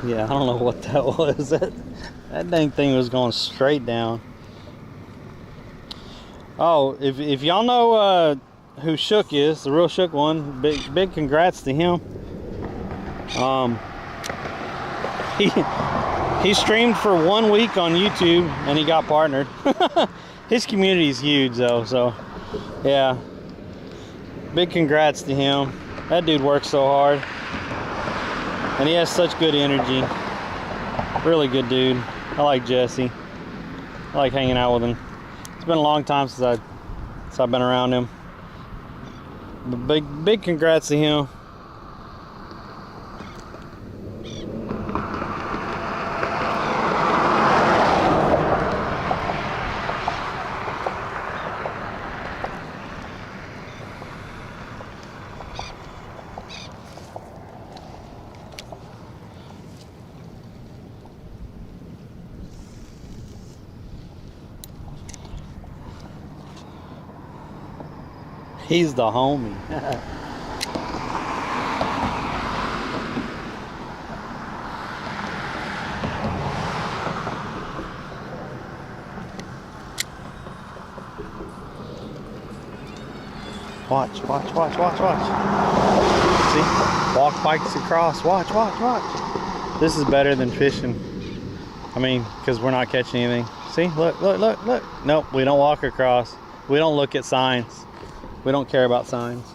Yeah, I don't know what that was. That dang thing was going straight down. Oh, if y'all know who Shook is, the real Shook one, big congrats to him. He streamed for 1 week on YouTube and he got partnered. His community is huge though, so yeah. Big congrats to him. That dude works so hard. And he has such good energy. Really good dude. I like Jesse. I like hanging out with him. It's been a long time since I've been around him. But big congrats to him. He's the homie. Watch, watch, watch, watch, watch. See? Walk bikes across. Watch, watch, watch. This is better than fishing. I mean, because we're not catching anything. See? Look, look, look, look. Nope, we don't walk across. We don't look at signs. We don't care about signs.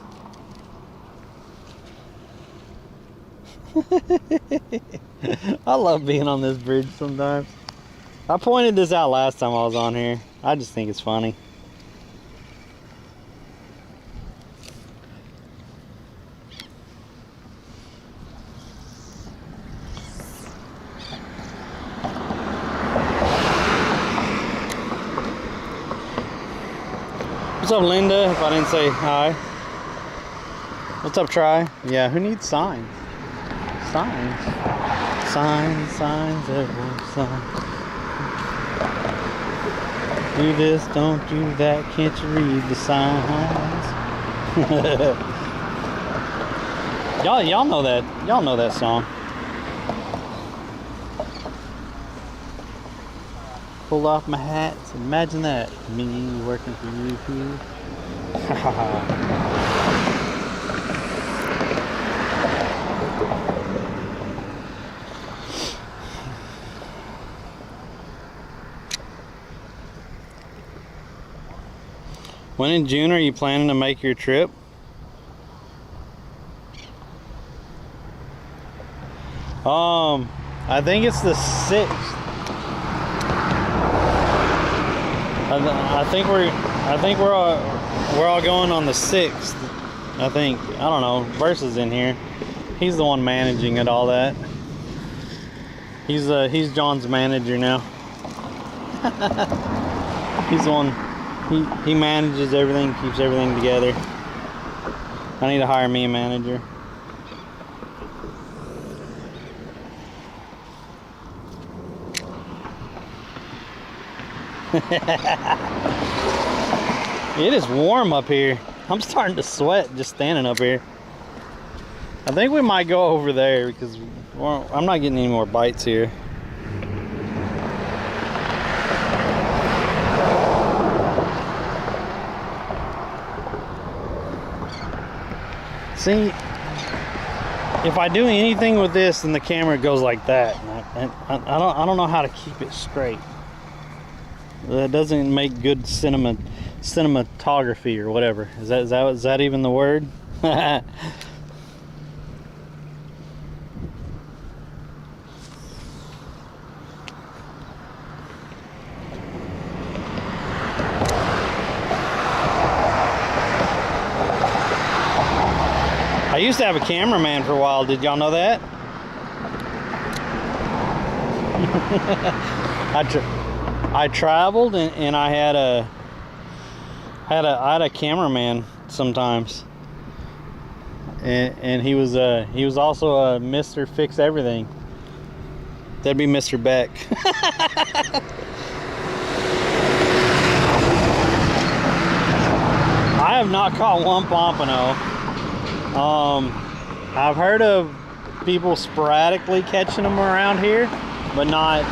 I love being on this bridge sometimes. I pointed this out last time I was on here. I just think it's funny. What's up, Linda? If I didn't say hi. What's up, Try? Yeah, who needs signs? Signs. Signs, signs, everyone signs. Do this, don't do that, can't you read the signs? y'all know that. Y'all know that song. Pull off my hat, imagine that. Me working for you. When in June are you planning to make your trip? I think it's the 6th. I think we're all going on the 6th. I think. I don't know. Versus in here. He's the one managing it, all that. He's John's manager now. He's the one. He manages everything, keeps everything together. I need to hire me a manager. It is warm up here. I'm starting to sweat just standing up here. I think we might go over there because I'm not getting any more bites here. See, if I do anything with this, then the camera goes like that. And I don't know how to keep it straight. That doesn't make good cinematography or whatever. Is that even the word? I used to have a cameraman for a while. Did y'all know that? I traveled and I had a cameraman sometimes, and he was also a Mr. Fix Everything. That'd be Mr. Beck. I have not caught one pompano. I've heard of people sporadically catching them around here, but not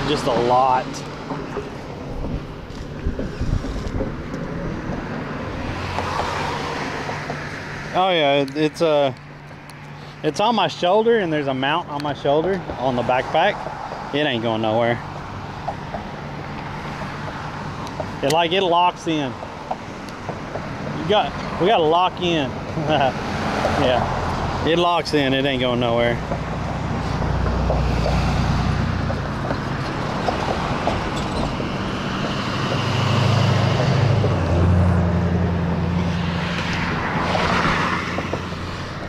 just a lot. Oh yeah, it's on my shoulder, and there's a mount on my shoulder on the backpack. It ain't going nowhere. It locks in. We gotta lock in. Yeah, it locks in. It ain't going nowhere.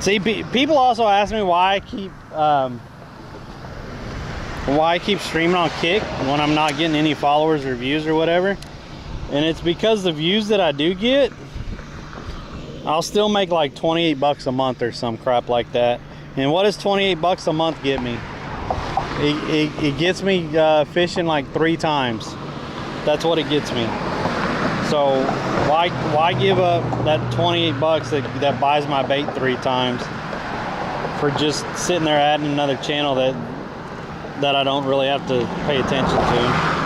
See, people also ask me why I keep streaming on Kick when I'm not getting any followers or views or whatever, and it's because the views that I do get, I'll still make like 28 bucks a month or some crap like that. And what does 28 bucks a month get me? It gets me fishing like 3 times. That's what it gets me. So why give up that 28 bucks that buys my bait 3 times for just sitting there adding another channel that I don't really have to pay attention to?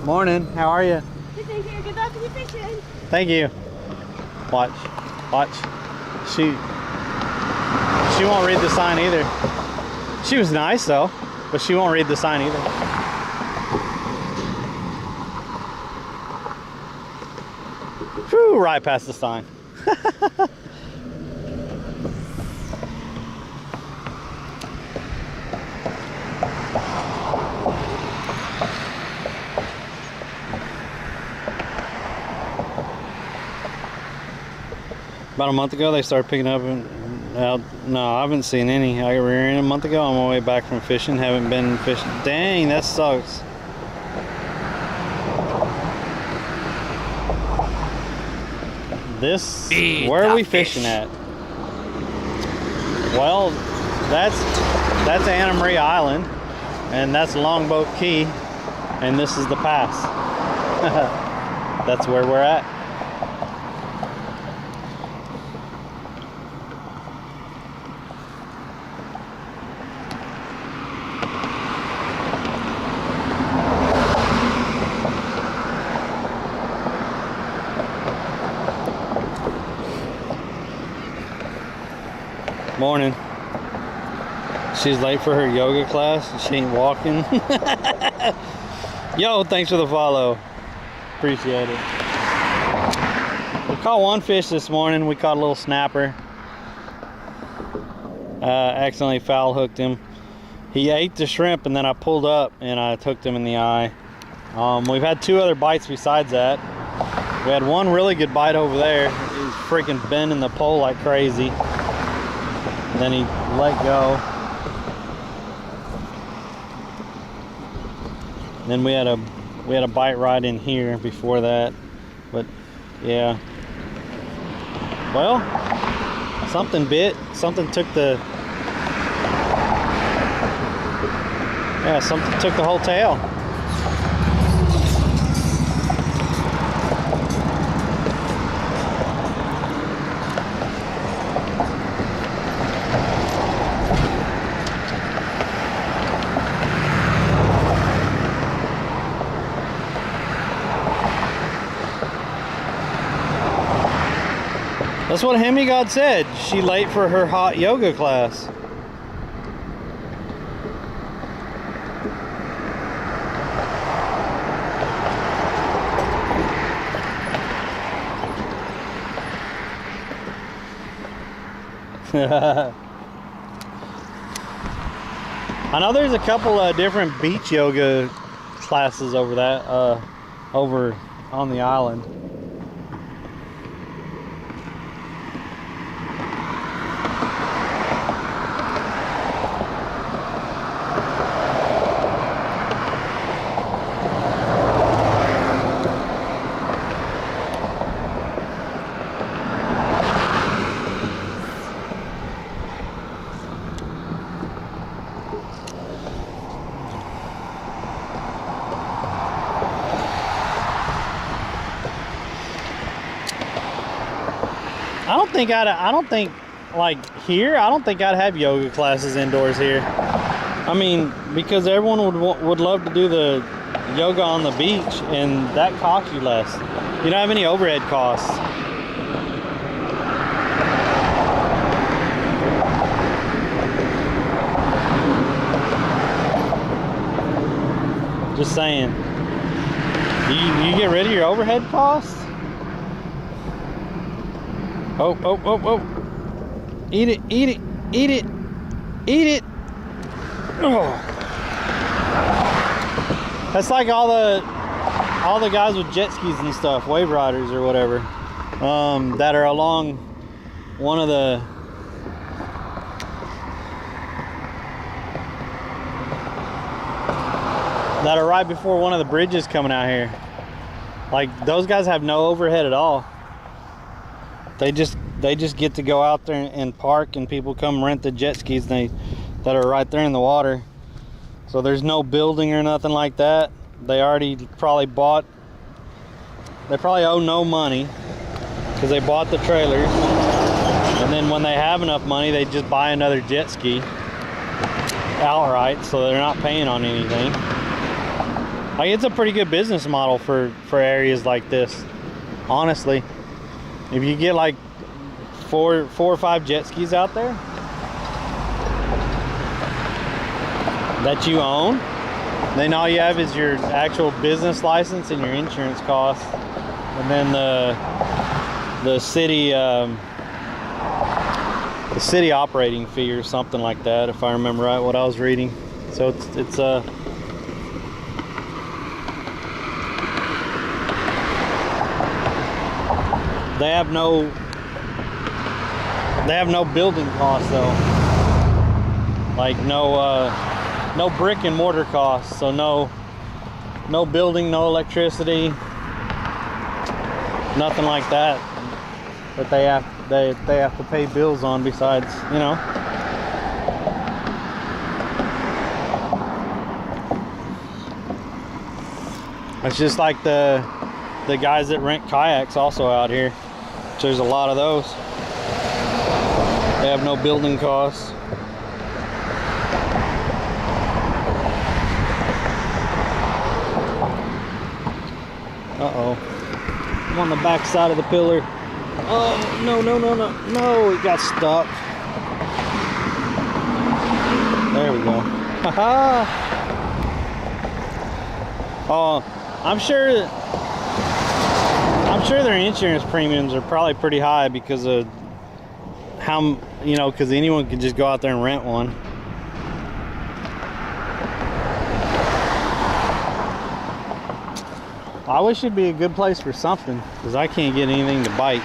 Morning. How are you? Thank you. Good luck with your fishing. Thank you. Watch. Watch. She won't read the sign either. She was nice though, but she won't read the sign either. Whew, right past the sign. About a month ago, they started picking up. No, I haven't seen any. I rear in a month ago on my way back from fishing. Haven't been fishing. Dang, that sucks. This, where are we fishing at? Well, that's Anna Marie Island, and that's Longboat Key, and this is the pass. That's where we're at. Morning. She's late for her yoga class. She ain't walking. Yo, thanks for the follow. Appreciate it. We caught one fish this morning. We caught a little snapper. Accidentally foul hooked him. He ate the shrimp and then I pulled up and I hooked him in the eye. We've had 2 other bites besides that. We had one really good bite over there. He was freaking bending the pole like crazy. Then he let go. Then we had a bite right in here before that, but yeah. Well, something bit. Something took the. Yeah, something took the whole tail. That's what Hemi God said. She late for her hot yoga class. I know there's a couple of different beach yoga classes over that, over on the island. I don't think like here, I don't think I'd have yoga classes indoors here. I mean, because everyone would love to do the yoga on the beach and that costs you less. You don't have any overhead costs. Just saying. You get rid of your overhead costs? Oh, oh, oh, oh. Eat it, eat it, eat it, eat it. Oh. That's like all the guys with jet skis and stuff, wave riders or whatever, that are along one of the that are right before one of the bridges coming out here. Like those guys have no overhead at all. They just get to go out there and park, and people come rent the jet skis that are right there in the water. So there's no building or nothing like that. They already probably bought. They probably owe no money because they bought the trailers, and then when they have enough money, they just buy another jet ski outright, so they're not paying on anything. Like, it's a pretty good business model for areas like this, honestly. If you get like four or five jet skis out there that you own, then all you have is your actual business license and your insurance costs, and then the city operating fee or something like that, if I remember right what I was reading. So it's they have no building costs though, like no brick and mortar costs, so no building, no electricity, nothing like that they have to pay bills on besides, you know. It's just like the guys that rent kayaks also out here, which there's a lot of those. They have no building costs. Uh-oh. I'm on the back side of the pillar. Oh, no, it got stuck. There we go. Haha. Oh, I'm sure their insurance premiums are probably pretty high because of how, you know, because anyone can just go out there and rent one. I wish it'd be a good place for something, because I can't get anything to bite.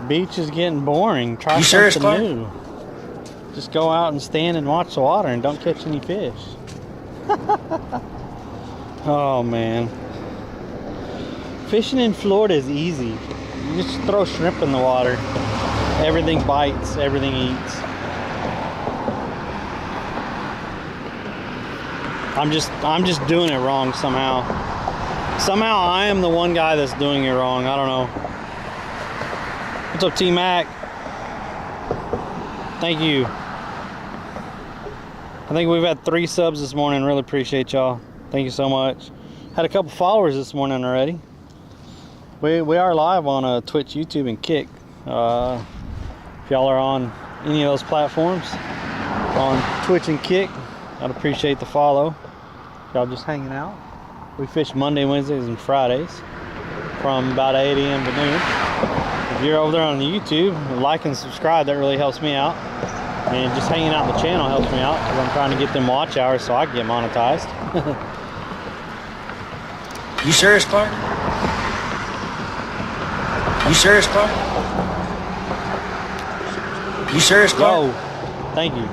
Beach is getting boring. Try something new. Just go out and stand and watch the water and don't catch any fish. Oh man. Fishing in Florida is easy. You just throw shrimp in the water. Everything bites, everything eats. I'm just doing it wrong somehow. Somehow I am the one guy that's doing it wrong. I don't know. What's up, T-Mac? Thank you. I think we've had 3 subs this morning. Really appreciate y'all. Thank you so much. Had a couple followers this morning already. We are live on Twitch, YouTube, and Kick. If y'all are on any of those platforms, on Twitch and Kick, I'd appreciate the follow. Y'all just hanging out. We fish Monday, Wednesdays, and Fridays from about 8 a.m. to noon. If you're over there on YouTube, like and subscribe. That really helps me out. And just hanging out on the channel helps me out, because I'm trying to get them watch hours so I can get monetized. You serious, Clark? You serious, Clark? You serious, Clark? Whoa. Thank you.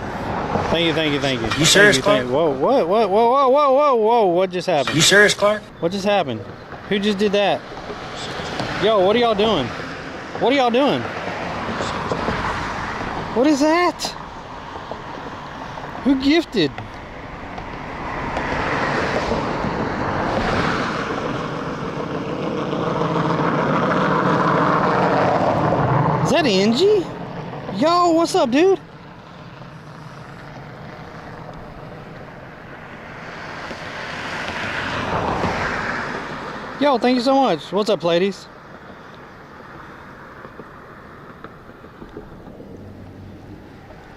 Thank you. You serious, Clark? Whoa, whoa, what just happened? You serious, Clark? What just happened? Who just did that? Yo, what are y'all doing? What are y'all doing? What is that? Who gifted? Is that Angie? Yo, what's up, dude? Yo, thank you so much. What's up, ladies?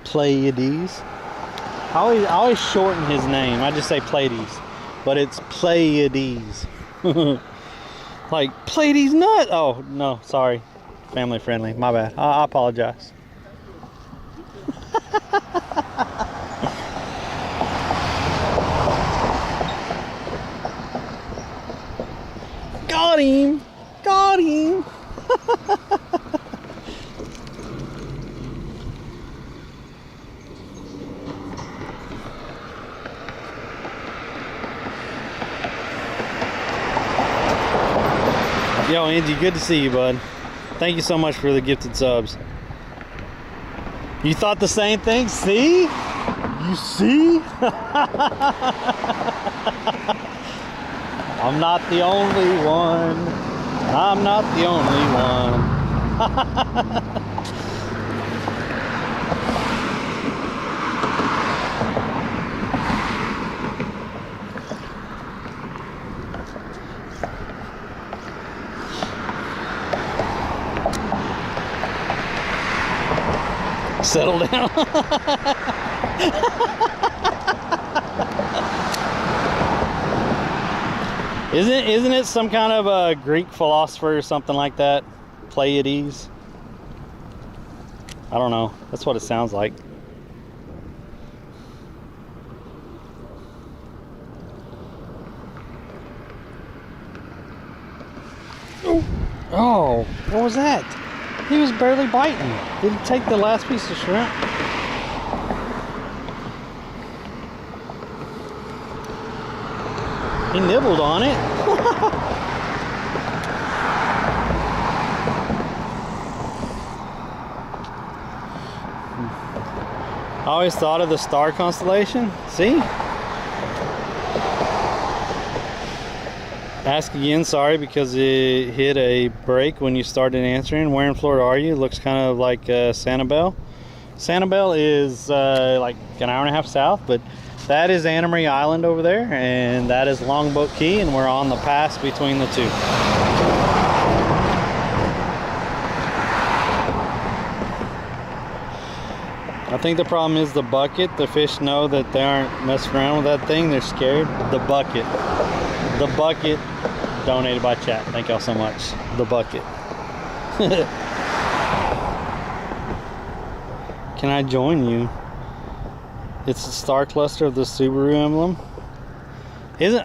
Pleiades. I always shorten his name. I just say Pleiades, but it's Pleiades. Like Pleiades nut. Oh no, sorry. Family friendly. My bad. I apologize. Got him. Got him. Yo, Angie, good to see you, bud. Thank you so much for the gifted subs. You thought the same thing? See? You see? I'm not the only one. I'm not the only one. Settle down. Isn't it some kind of a Greek philosopher or something like that? Pleiades? I don't know. That's what it sounds like. Oh, what was that? He was barely biting. Did he take the last piece of shrimp? He nibbled on it. I always thought of the star constellation. See? Ask again, sorry, because it hit a break when you started answering. Where in Florida are you? Looks kind of like Sanibel. Sanibel is like an hour and a half south, but that is Anna Marie Island over there, and that is Longboat Key, and we're on the pass between the two. I think the problem is the bucket. The fish know that they aren't messing around with that thing. They're scared. The bucket. The bucket, donated by chat. Thank y'all so much. The bucket. Can I join you? It's the star cluster of the Subaru emblem.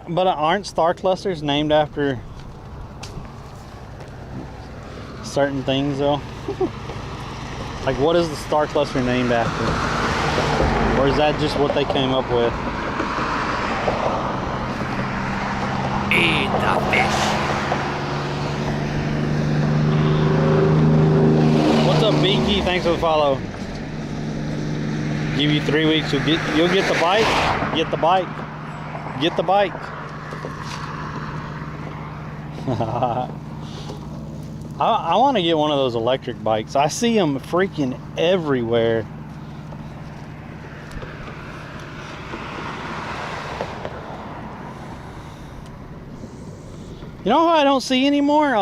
But aren't star clusters named after certain things though? Like, what is the star cluster named after? Or is that just what they came up with? Eat the fish. What's up, Beaky? Thanks for the follow. Give you 3 weeks. You'll get the bike. Get the bike. Get the bike. I want to get one of those electric bikes. I see them freaking everywhere. You know who I don't see anymore?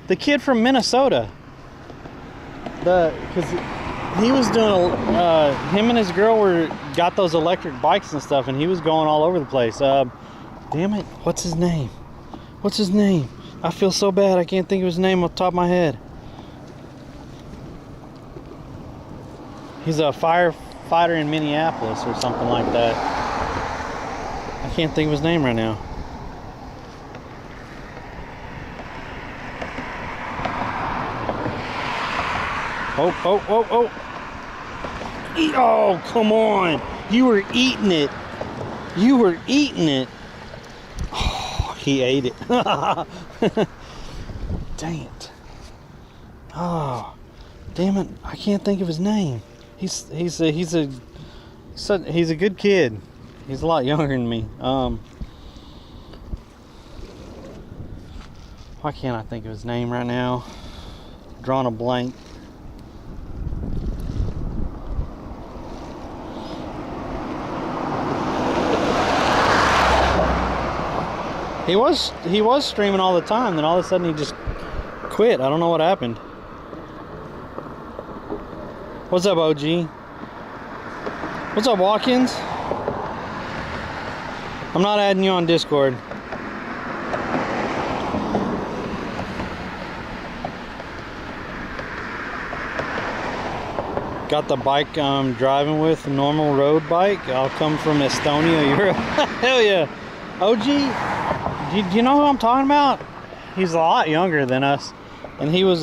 The kid from Minnesota. Because he was doing, him and his girl got those electric bikes and stuff, and he was going all over the place. Damn it, what's his name? What's his name? I feel so bad, I can't think of his name off the top of my head. He's a firefighter in Minneapolis or something like that. I can't think of his name right now. Oh. Oh, come on. You were eating it. You were eating it. Oh, he ate it. Dang it. Oh, damn it. I can't think of his name. He's a good kid. He's a lot younger than me. Why can't I think of his name right now? Drawing a blank. He was streaming all the time, then all of a sudden he just quit. I don't know what happened. What's up, OG? What's up, Watkins? I'm not adding you on Discord. Got the bike I'm driving with, a normal road bike. I'll come from Estonia, Europe. Hell yeah. OG, do you know who I'm talking about? He's a lot younger than us. And he was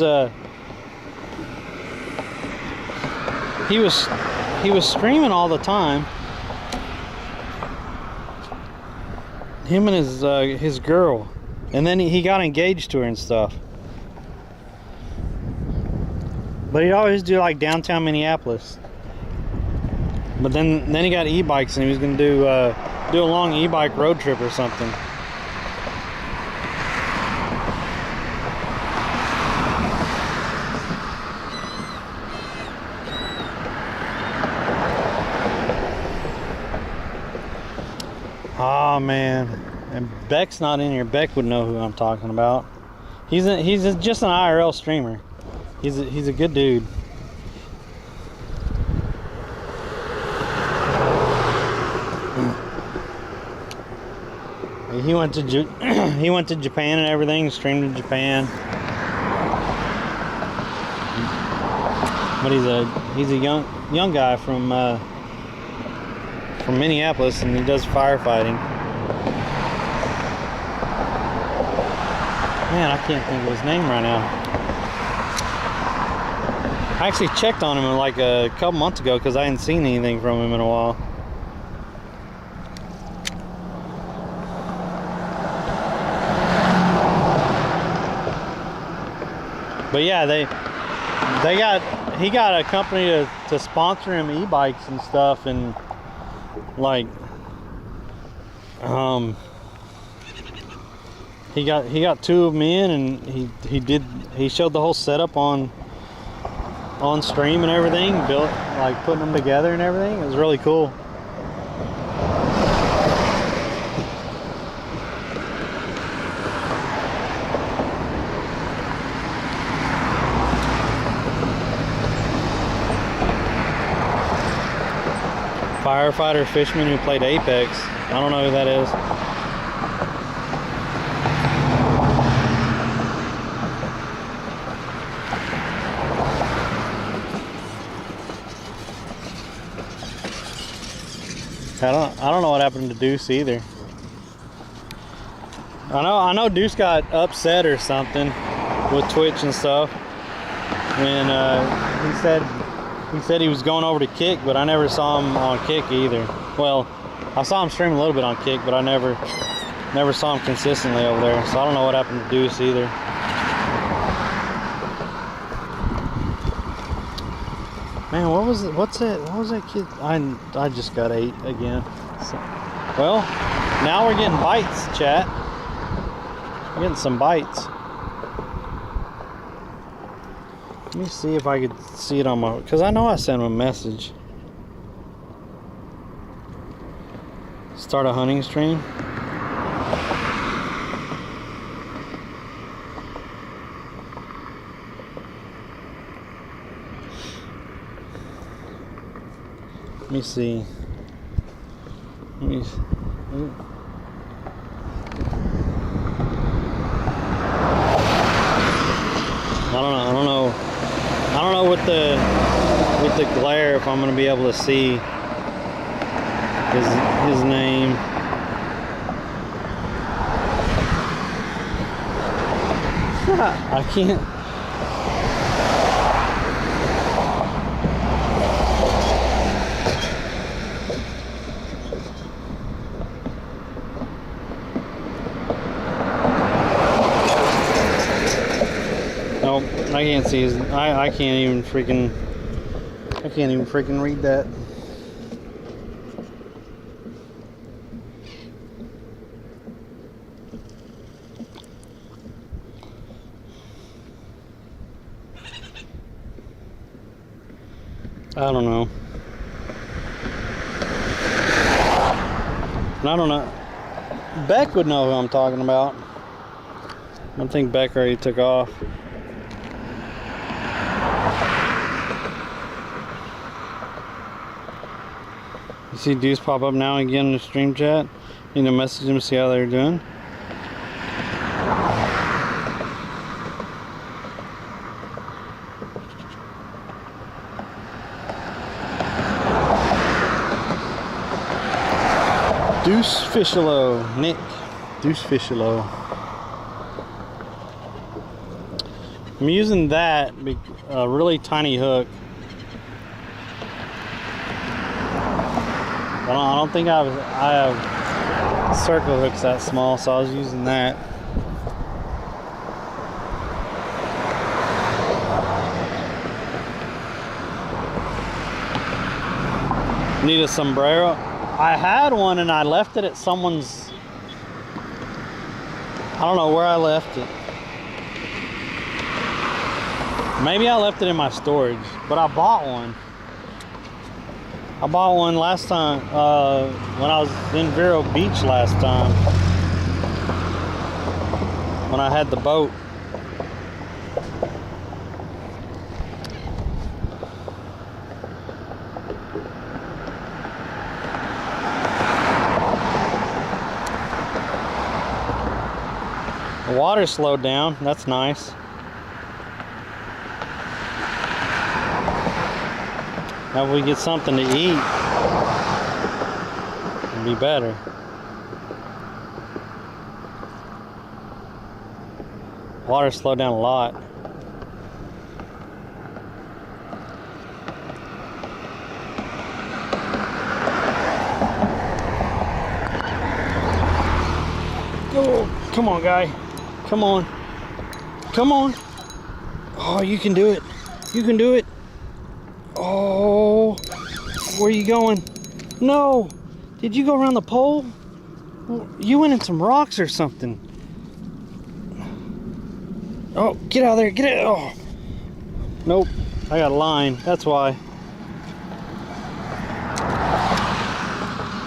streaming all the time. Him and his girl. And then he got engaged to her and stuff. But he'd always do like downtown Minneapolis. But then he got e-bikes and he was gonna do a long e-bike road trip or something. Oh man, and Beck's not in here. Beck would know who I'm talking about. He's just an IRL streamer. He's a good dude. He went to Japan and everything. Streamed in Japan. But he's a young guy from Minneapolis, and he does firefighting. Man, I can't think of his name right now. I actually checked on him like a couple months ago because I hadn't seen anything from him in a while. But yeah, he got a company to sponsor him e-bikes and stuff, and like he got 2 of them in, and he showed the whole setup on stream and everything, built like putting them together and everything. It was really cool. Firefighter Fishman who played Apex. I don't know who that is. I don't know what happened to Deuce either. I know Deuce got upset or something with Twitch and stuff, and he said he was going over to Kick, but I never saw him on Kick either. Well, I saw him stream a little bit on Kick, but I never saw him consistently over there. So I don't know what happened to Deuce either. Man, what was that kid? I just got 8 again. So, well, now we're getting bites, chat. We're getting some bites. Let me see if I could see it on my, because I know I sent him a message. Start a hunting stream. Let me see. I don't know with the glare if I'm gonna be able to see his name. I can't. Nope, I can't see his. I can't even freaking read that. I don't know. I don't know. Beck would know who I'm talking about. I think Beck already took off. You see Deuce pop up now again in the stream chat. You need to message them, see how they're doing. Deuce Fischelo, Nick. Deuce Fischelo. I'm using that, a really tiny hook. I don't think I have circle hooks that small, so I was using that. Need a sombrero. I had one and I left it at someone's. I don't know where I left it. Maybe I left it in my storage, but I bought one. I bought one last time when I was in Vero Beach last time. When I had the boat. The water slowed down. That's nice. Now if we get something to eat, it'd be better. Water slowed down a lot. Oh, come on, guy. Come on. Come on. Oh, you can do it. You can do it. Oh, where are you going? No. Did you go around the pole? You went in some rocks or something. Oh, get out of there. Get it. Oh. Nope. I got a line. That's why.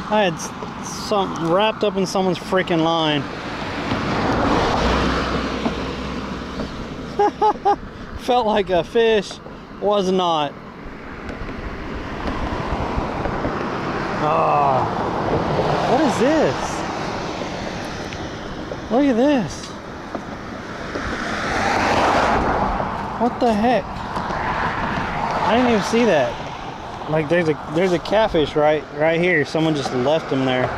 I had something wrapped up in someone's freaking line. Felt like a fish. Was not. Oh, what is this? Look at this. What the heck? I didn't even see that. Like there's a catfish right here. Someone just left him there.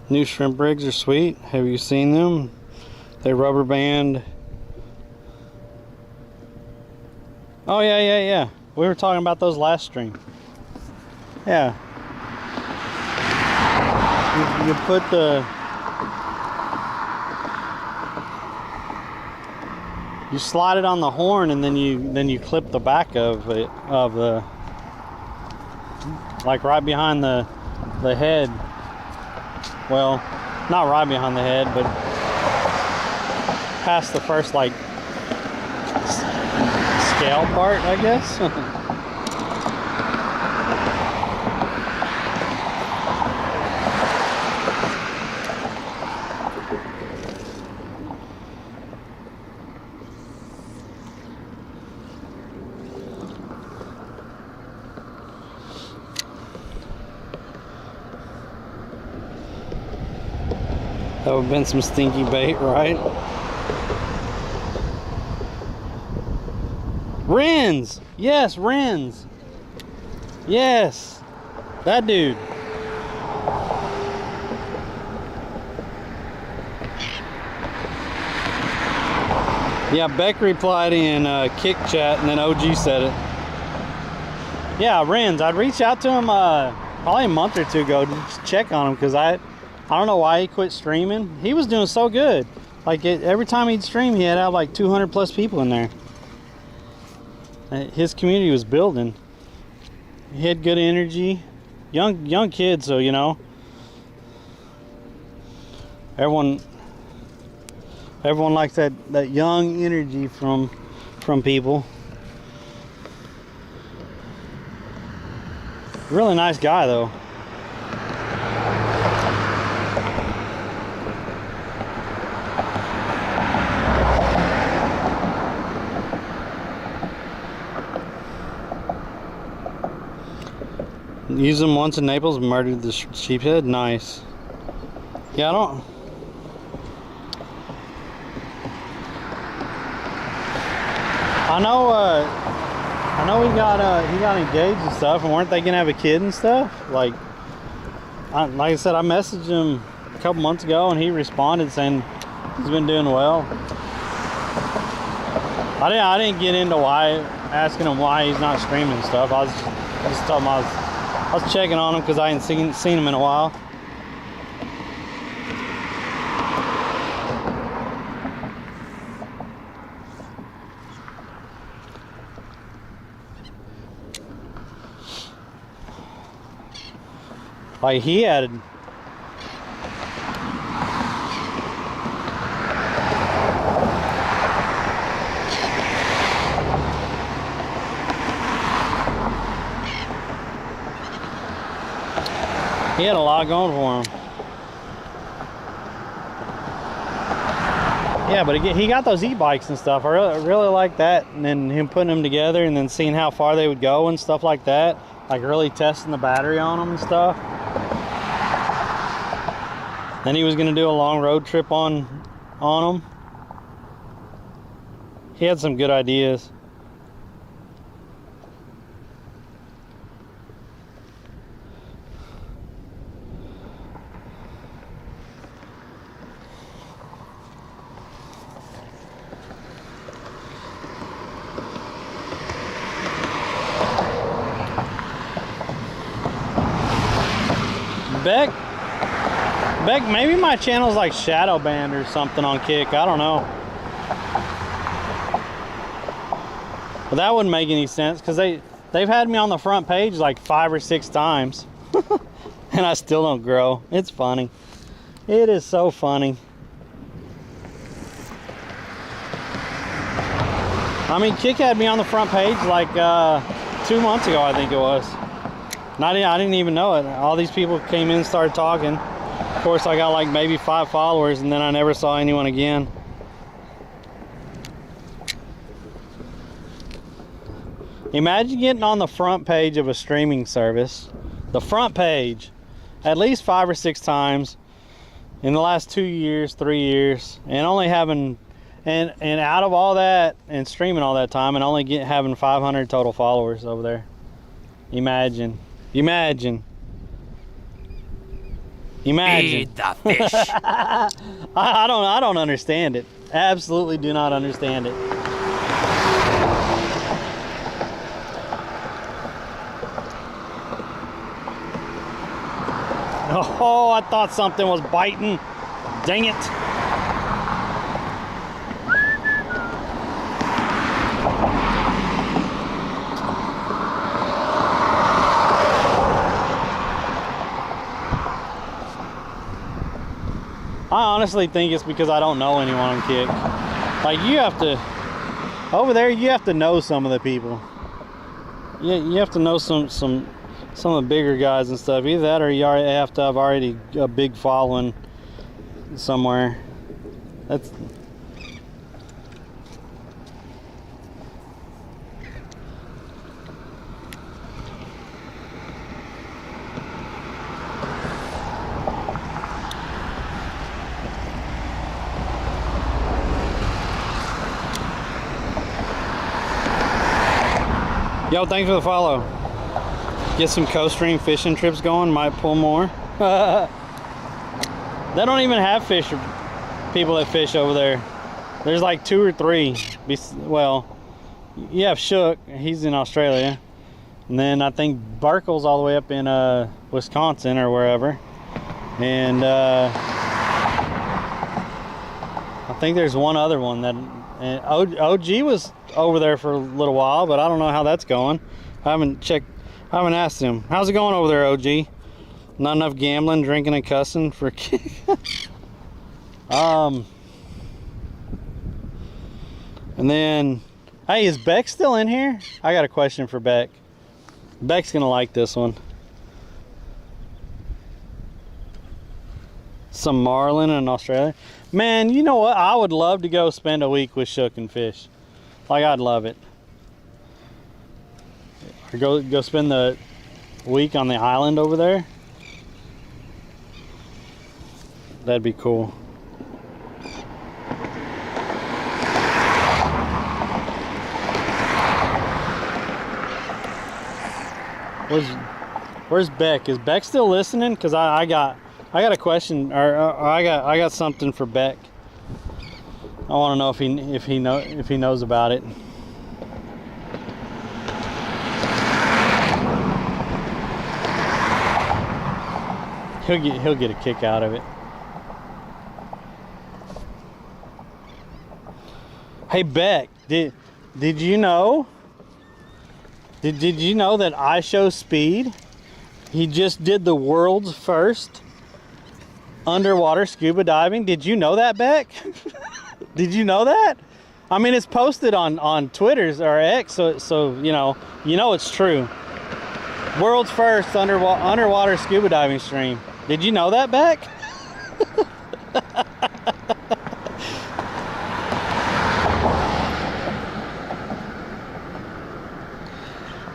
New shrimp rigs are sweet. Have you seen them? They rubber band. Oh yeah. We were talking about those last stream. Yeah. You put the. You slide it on the horn and then you clip the back of it like right behind the head. Well, not right behind the head, but past the first like scale part, I guess. That would have been some stinky bait, right? Renz! Yes, Renz! Yes! That dude. Yeah, Beck replied in Kick Chat and then OG said it. Yeah, Renz. I'd reach out to him probably a month or two ago to just check on him because I don't know why he quit streaming. He was doing so good. Like every time he'd stream, he had like 200 plus people in there. His community was building. He had good energy. Young kid, so you know. Everyone likes that young energy from people. Really nice guy though. Used them once in Naples, murdered the sheephead. Nice. Yeah, I know I know he got engaged and stuff, and weren't they gonna have a kid and stuff? Like I said, I messaged him a couple months ago, and he responded saying he's been doing well. I didn't get into asking him why he's not streaming and stuff. I just told him I was checking on him because I hadn't seen him in a while. Like he had a lot going for him. Yeah, but he got those e-bikes and stuff. I really like that, and then him putting them together and then seeing how far they would go and stuff like that. Like really testing the battery on them and stuff. Then he was gonna do a long road trip on them. He had some good ideas. Beck, maybe my channel's like shadow banned or something on Kick. I don't know. But that wouldn't make any sense because they've had me on the front page like 5 or 6 times. And I still don't grow. It's funny. It is so funny. I mean, Kick had me on the front page like 2 months ago, I think it was. And I didn't even know it. All these people came in and started talking. Of course, I got like maybe 5 followers, and then I never saw anyone again. Imagine getting on the front page of a streaming service, the front page, at least 5 or 6 times in the last 2 years, 3 years, and only having, and out of all that and streaming all that time, and only having 500 total followers over there. Imagine. Feed the fish. I don't understand it. Absolutely do not understand it. Oh, I thought something was biting. Dang it. I honestly think it's because I don't know anyone on Kick. Like, you have to, over there, you have to know some of the people. You have to know some of the bigger guys and stuff. Either that or you already have to have already a big following somewhere. That's... Yo, thanks for the follow. Get some coast-stream fishing trips going, might pull more. They don't even have people that fish over there. There's like 2 or 3. Well, you have Shook, he's in Australia. And then I think Burkle's all the way up in Wisconsin or wherever. And I think there's one other one that, and OG was over there for a little while, but I don't know how that's going. I haven't asked him. How's it going over there, OG? Not enough gambling, drinking, and cussing for and then, hey, is Beck still in here? I got a question for Beck. Beck's gonna like this one. Some marlin in Australia. Man, you know what? I would love to go spend a week with Shook and fish. Like, I'd love it. Or go spend the week on the island over there. That'd be cool. Where's Beck? Is Beck still listening? Cause I got a question, or I got something for Beck. I want to know if he knows about it. He'll get a kick out of it. Hey Beck, did you know? Did you know that IShowSpeed? He just did the world's first underwater scuba diving. Did you know that, Beck? Did you know that? I mean, it's posted on Twitter's or X, so you know it's true. World's first underwater scuba diving stream. Did you know that, Beck?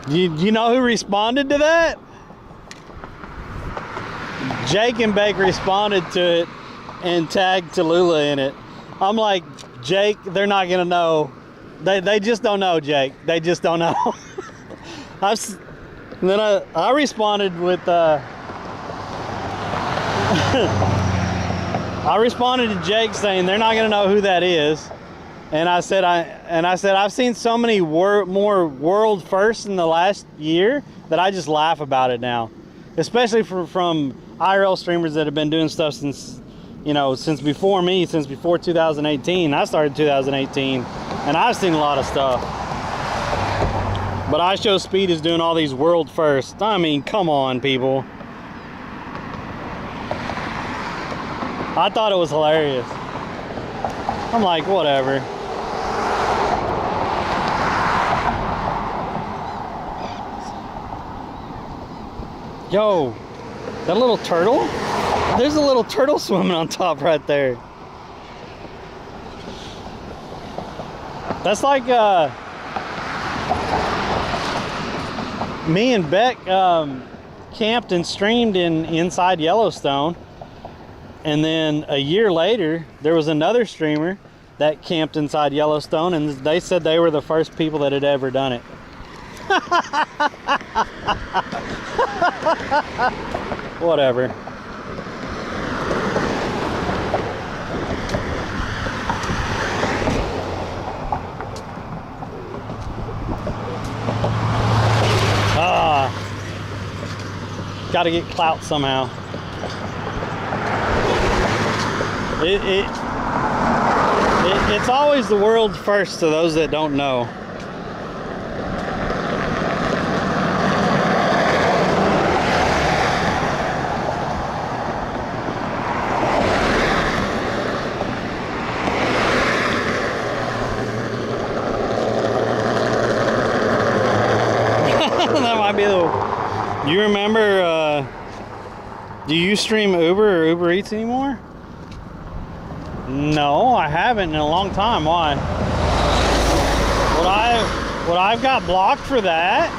You know who responded to that? Jake and Beck responded to it and tagged Tallulah in it. I'm like, Jake, they're not gonna know. They just don't know, Jake. They just don't know. Then I responded with I responded to Jake saying they're not gonna know who that is. And I said I've seen so many more world firsts in the last year that I just laugh about it now, especially from IRL streamers that have been doing stuff since before me, since before 2018. I started 2018, and I've seen a lot of stuff. But IShowSpeed is doing all these world firsts. I mean, come on, people. I thought it was hilarious. I'm like, whatever. Yo, that little turtle? There's a little turtle swimming on top right there. That's like me and Beck camped and streamed inside Yellowstone, and then a year later there was another streamer that camped inside Yellowstone, and they said they were the first people that had ever done it. Whatever. Got to get clout somehow. It's always the world first to those that don't know. That might be the... You remember, do you stream Uber or Uber Eats anymore? No, I haven't in a long time. Why? Would I've got blocked for that?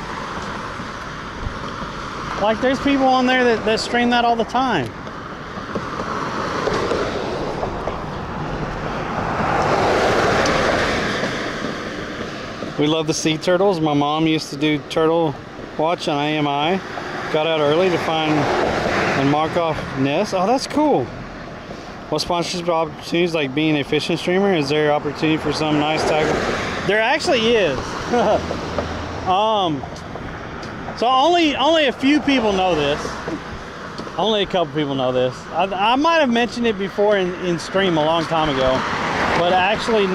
Like, there's people on there that stream that all the time. We love the sea turtles. My mom used to do turtle watch on AMI. Got out early to find and mark off nests. Oh, that's cool. What sponsorship opportunities, like being a fishing streamer? Is there opportunity for some nice tackle? There actually is. So only a few people know this. Only a couple people know this. I might have mentioned it before in stream a long time ago, but actually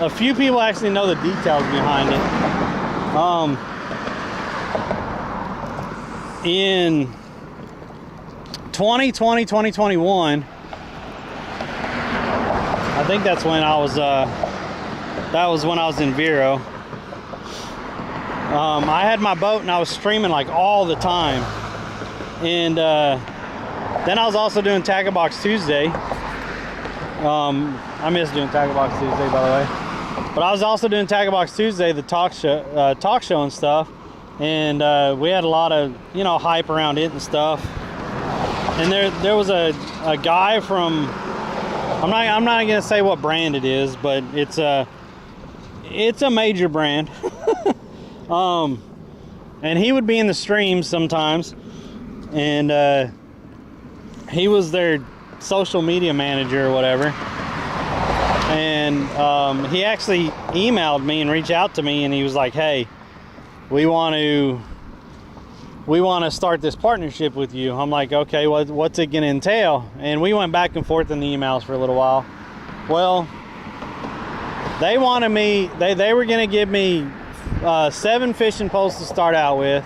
a few people actually know the details behind it. In 2020, 2021, I think that's when I was, that was when I was in Vero. I had my boat and I was streaming like all the time. And then I was also doing Tackle Box Tuesday. I miss doing Tackle Box Tuesday, by the way. But I was also doing Tackle Box Tuesday, the talk show and stuff. And we had a lot of, hype around it and stuff. And there was a guy from, I'm not gonna say what brand it is, but it's a major brand. and he would be in the streams sometimes, and he was their social media manager or whatever. And he actually emailed me and reached out to me, and he was like, "Hey, we want to start this partnership with you." I'm like, "Okay, what's it gonna entail?" And we went back and forth in the emails for a little while. Well, they wanted me, they were gonna give me 7 fishing poles to start out with,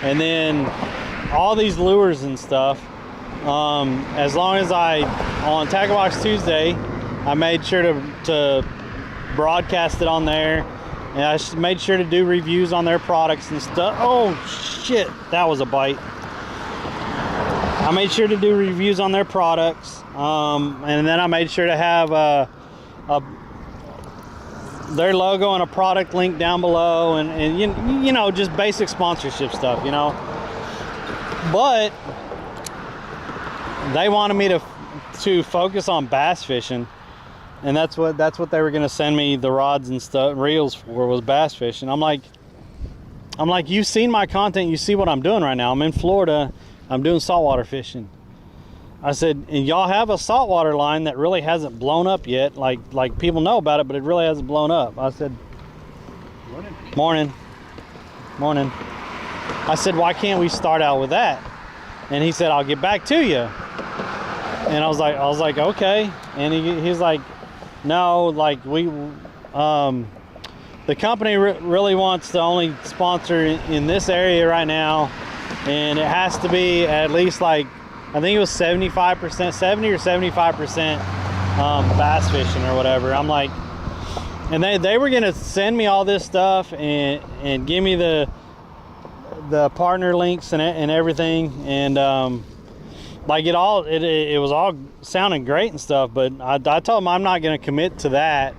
and then all these lures and stuff. As long as on Tackle Box Tuesday, I made sure to broadcast it on there, and I made sure to do reviews on their products and stuff. Oh shit, that was a bite. I made sure to do reviews on their products, and then I made sure to have their logo and a product link down below, and you know, just basic sponsorship stuff, you know. But they wanted me to focus on bass fishing, and that's what they were going to send me the rods and stuff, reels for, was bass fishing. I'm like, you've seen my content, you see what I'm doing right now. I'm in Florida, I'm doing saltwater fishing. I said, and y'all have a saltwater line that really hasn't blown up yet. Like people know about it, but it really hasn't blown up. I said, morning. I said, why can't we start out with that? And he said, I'll get back to you. And I was like, okay. And he's like, no, like the company really wants to only sponsor in this area right now, and it has to be at least like, I think it was 75%, 70 or 75% bass fishing or whatever. I'm like, and they were gonna send me all this stuff and give me the partner links and everything, and like it was all sounding great and stuff, but I told them I'm not gonna commit to that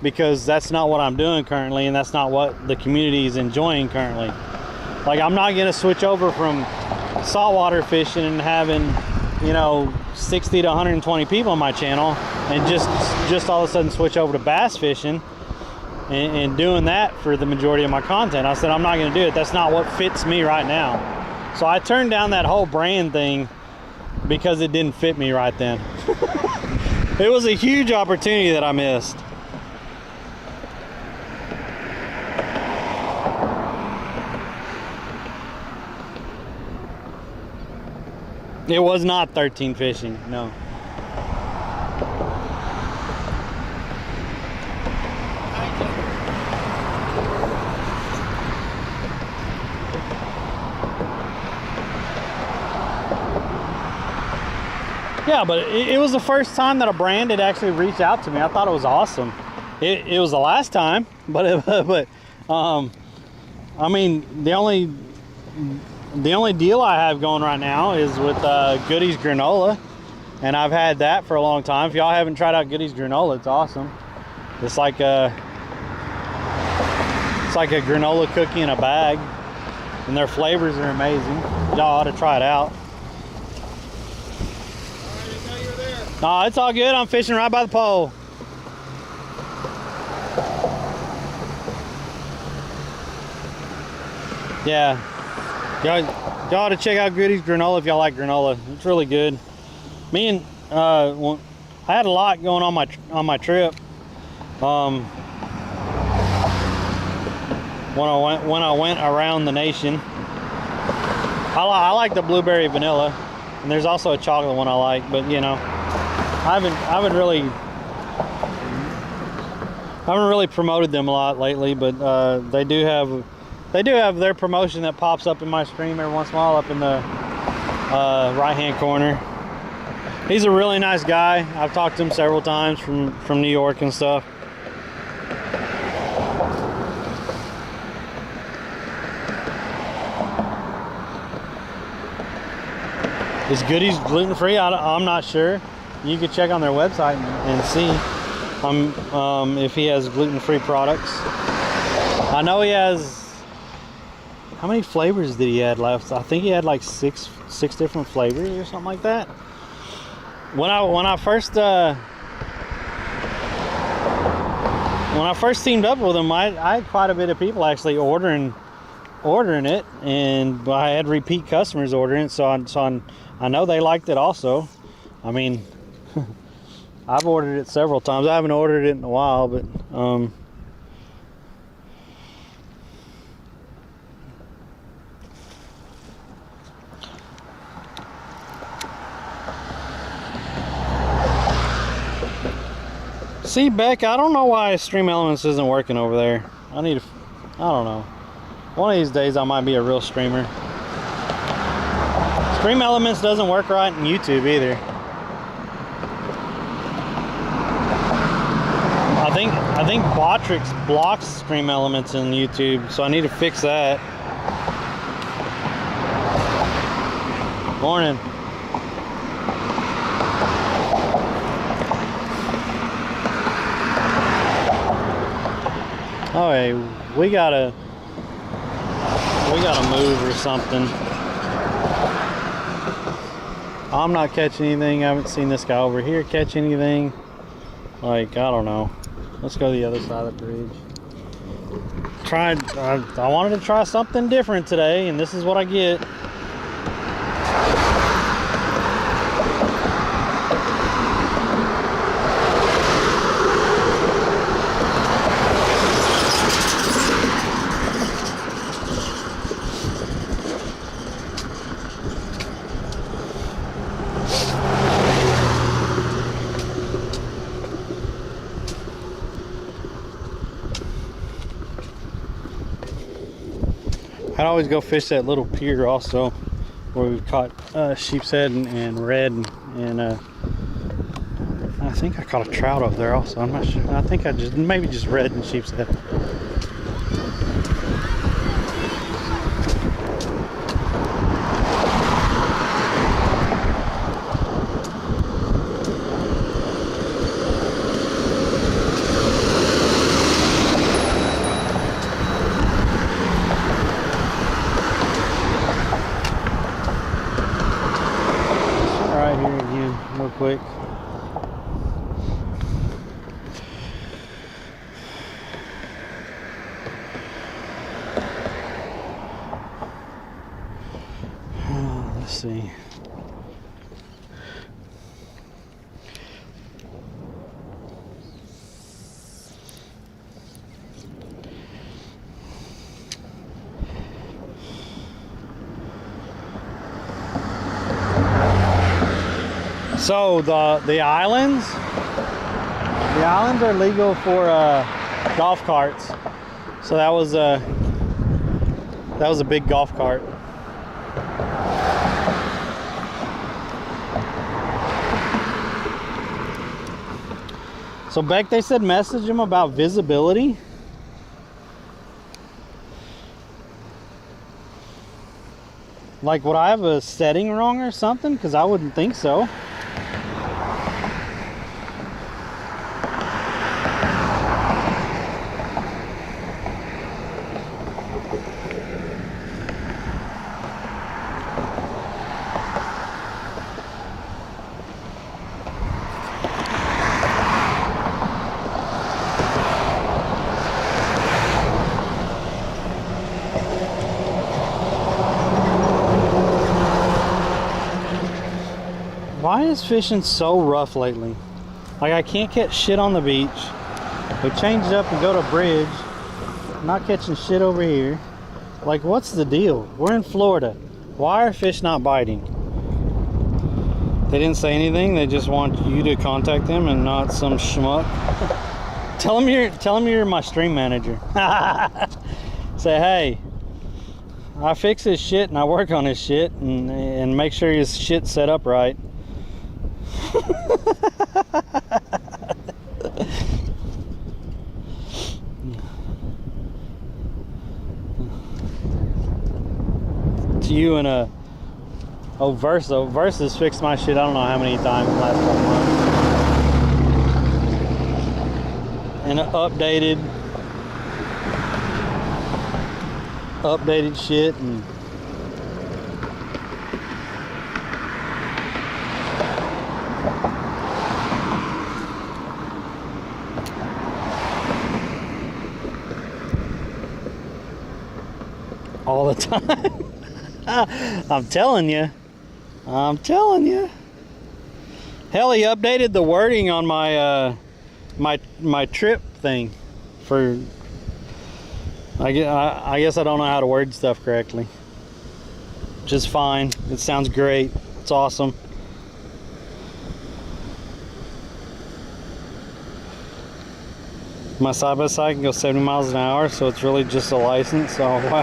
because that's not what I'm doing currently, and that's not what the community is enjoying currently. Like, I'm not gonna switch over from saltwater fishing and having, you know, 60 to 120 people on my channel and just all of a sudden switch over to bass fishing and doing that for the majority of my content. I said, I'm not gonna do it. That's not what fits me right now. So I turned down that whole brand thing because it didn't fit me right then. It was a huge opportunity that I missed. It was not 13 fishing, no. Yeah, but it was the first time that a brand had actually reached out to me. I thought it was awesome. It was the last time, but I mean, the only deal I have going right now is with Goodies granola, and I've had that for a long time. If y'all haven't tried out Goodies granola, it's awesome. It's like a granola cookie in a bag, and their flavors are amazing. Y'all ought to try it out. No, it's all good. I'm fishing right by the pole. Yeah. Y'all ought to check out Goodies granola if y'all like granola. It's really good. Me and I had a lot going on my trip. When I went around the nation. I like the blueberry vanilla, and there's also a chocolate one I like, but you know, I haven't really promoted them a lot lately, but they do have their promotion that pops up in my stream every once in a while up in the right hand corner. He's a really nice guy. I've talked to him several times from New York and stuff. Is Goodies gluten-free? I'm not sure. You could check on their website and see if he has gluten-free products. I know he has. How many flavors did he add left? I think he had like six different flavors or something like that. When I first teamed up with him, I had quite a bit of people actually ordering ordering it, and I had repeat customers ordering it, so I know they liked it also. I mean, I've ordered it several times. I haven't ordered it in a while, but see, Beck, I don't know why Stream Elements isn't working over there. I don't know. One of these days I might be a real streamer. Stream Elements doesn't work right in YouTube either. I think Botrix blocks Stream Elements in YouTube, so I need to fix that. Morning. Oh, hey, we gotta move or something. I'm not catching anything. I haven't seen this guy over here catch anything. Like, I don't know. Let's go to the other side of the bridge. I wanted to try something different today, and this is what I get. I'd always go fish that little pier also, where we've caught sheep's head and red, and I think I caught a trout up there also. I'm not sure. I think I maybe just red and sheep's head. Quick. Let's see. So the islands are legal for golf carts. So that was a big golf cart. So Beck, they said message him about visibility. Like, would I have a setting wrong or something? Because I wouldn't think so. Why is fishing so rough lately? Like, I can't catch shit on the beach. We changed up and go to a bridge. Not catching shit over here. Like, what's the deal? We're in Florida. Why are fish not biting? They didn't say anything. They just want you to contact them and not some schmuck. Tell them you're my stream manager. Say, hey, I fix his shit and I work on his shit and make sure his shit's set up right. To you and Versus fixed my shit I don't know how many times in the last couple months. And updated shit and all all the time. I'm telling you. I'm telling you. Hell, he updated the wording on my my trip thing for. I guess I don't know how to word stuff correctly. Which is fine. It sounds great. It's awesome. My side-by-side can go 70 miles an hour, so it's really just a license. So wow.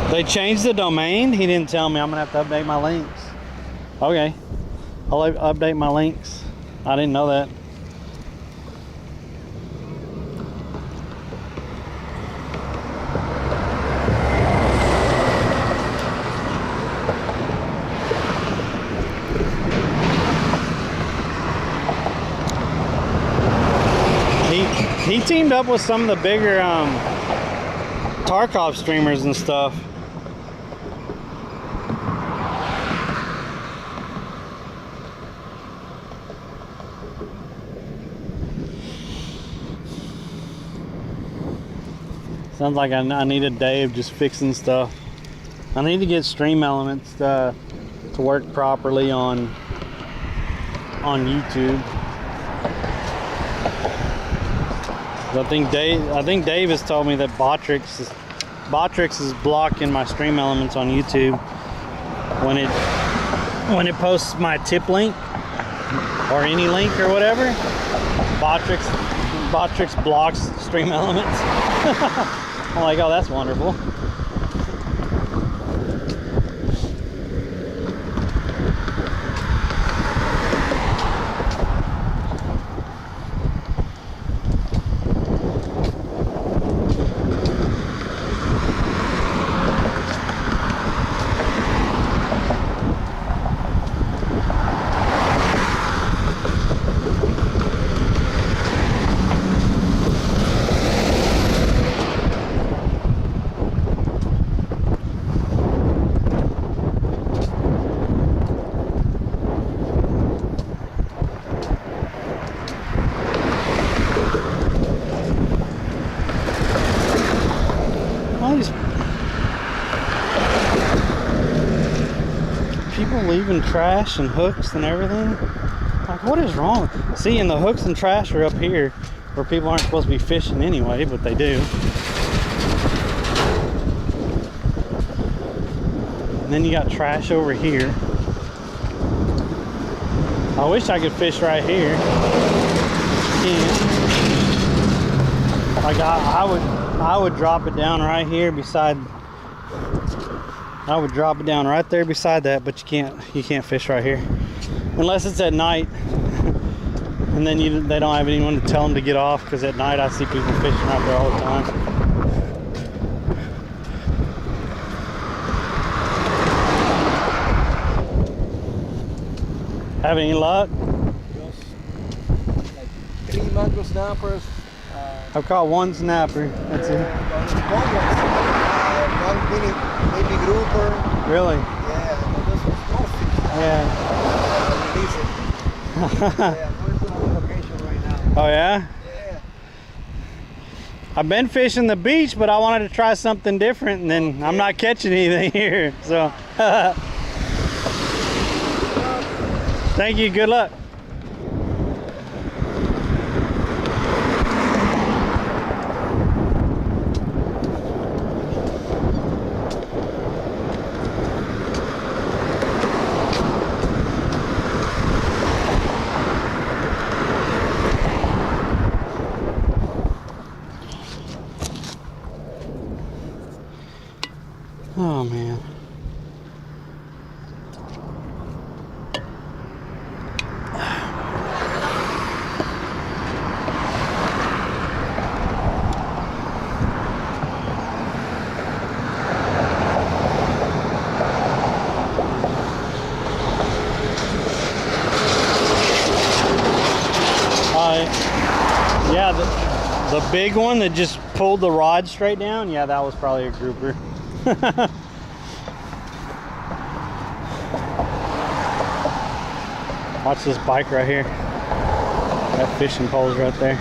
They changed the domain? He didn't tell me. I'm gonna have to update my links. Okay, I'll update my links. I didn't know that. He teamed up with some of the bigger Tarkov streamers and stuff. Sounds like I need a day of just fixing stuff. I need to get Stream Elements to work properly on YouTube. I think Dave has told me that Botrix is blocking my Stream Elements on YouTube when it posts my tip link or any link or whatever. Botrix blocks Stream Elements. I'm like, oh, that's wonderful. Leaving trash and hooks and everything. Like, what is wrong? See, and the hooks and trash are up here where people aren't supposed to be fishing anyway, but they do. And then you got trash over here. I wish I could fish right here. Can't. Like I would drop it down right here beside. I would drop it down right there beside that, but you can't fish right here unless it's at night, and then they don't have anyone to tell them to get off, because at night I see people fishing out there all the time. Have any luck? Just like 3 mango snappers. I've caught one snapper. That's it. 1 minute baby grouper. Really? Yeah, those are small fish. Yeah. Release it. Yeah, I'm going to one location right now. Oh yeah? Yeah. I've been fishing the beach, but I wanted to try something different, and then I'm not catching anything here. So, thank you. Good luck. Oh man. Yeah, the big one that just pulled the rod straight down, yeah, that was probably a grouper. Watch this bike right here. That fishing pole's right there.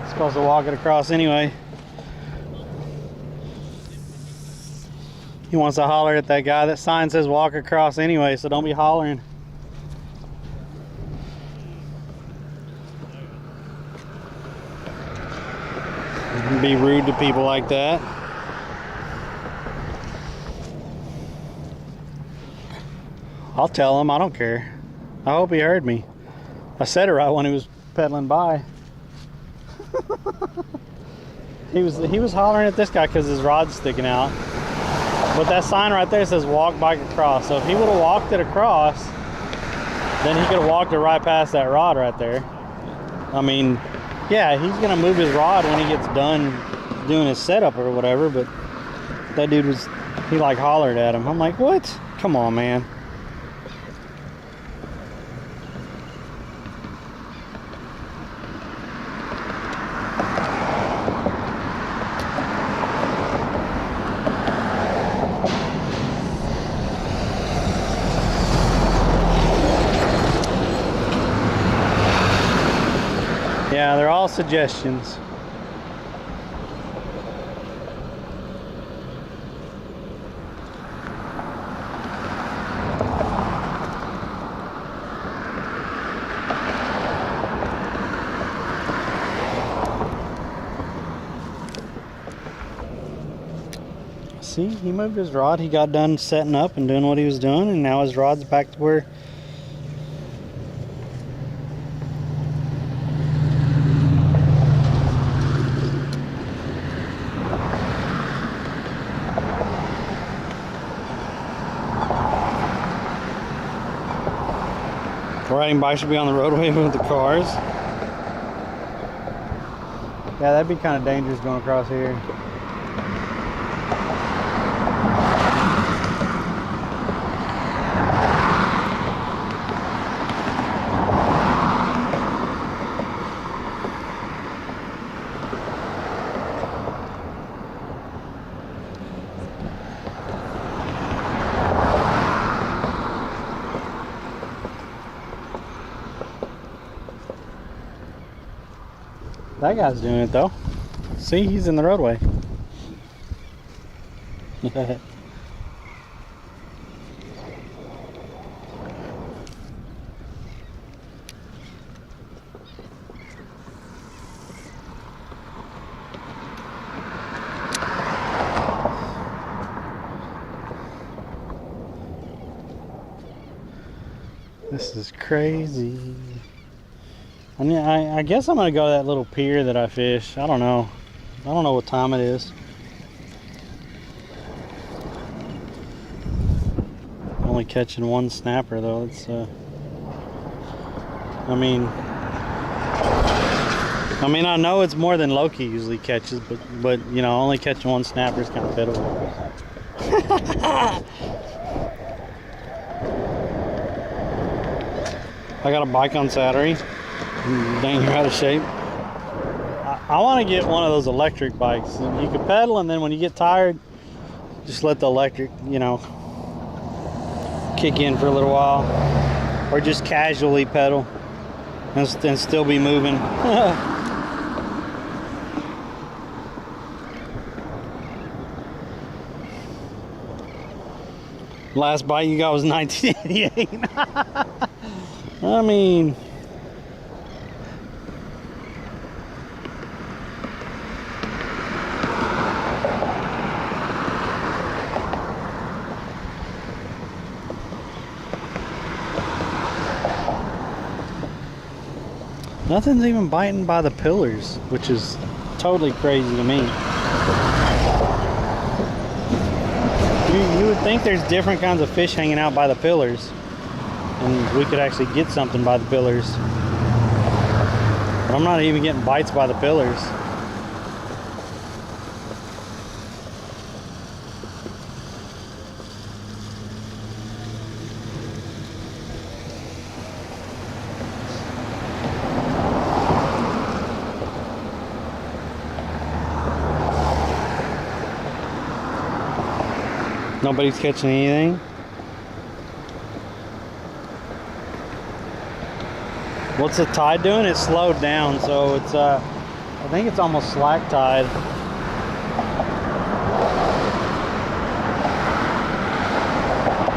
Supposed to walk it across anyway. He wants to holler at that guy. That sign says walk across anyway, so don't be hollering. Be rude to people like that. I'll tell him, I don't care. I hope he heard me. I said it right when he was pedaling by. He was hollering at this guy because his rod's sticking out. But that sign right there says walk bike across. So if he would have walked it across, then he could have walked it right past that rod right there. I mean, yeah, he's gonna move his rod when he gets done doing his setup or whatever, but that dude he like hollered at him. I'm like, what? Come on, man. Yeah, they're all suggestions. See, he moved his rod. He got done setting up and doing what he was doing, and now his rod's back to where riding bikes should be on the roadway with the cars. Yeah, that'd be kind of dangerous going across here. That guy's doing it though. See, he's in the roadway. This is crazy. I mean, I guess I'm gonna go to that little pier that I fish. I don't know. I don't know what time it is. Only catching one snapper though. It's I mean I know it's more than Loki usually catches, but you know, only catching one snapper is kind of pitiful. I got a bike on Saturday. Dang, you're out of shape. I want to get one of those electric bikes. You can pedal, and then when you get tired, just let the electric, you know, kick in for a little while, or just casually pedal and still be moving. Last bite you got was 1988. I mean, nothing's even biting by the pillars, which is totally crazy to me. You would think there's different kinds of fish hanging out by the pillars, and we could actually get something by the pillars. But I'm not even getting bites by the pillars. Nobody's catching anything. What's the tide doing? It's slowed down, so it's I think it's almost slack tide.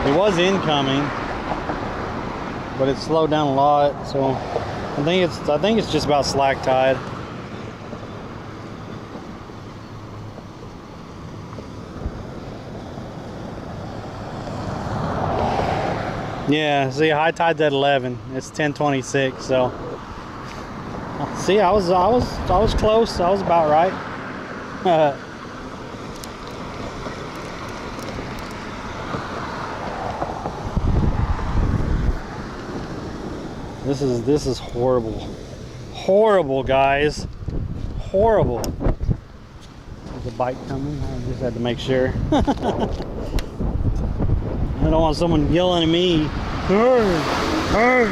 It was incoming, but it slowed down a lot, so I think it's just about slack tide. Yeah, see, high tide's at 11. It's 10:26, so see, I was close. I was about right. This is horrible. Horrible, guys. Horrible. There's a bike coming. I just had to make sure. I don't want someone yelling at me. Hey, hey.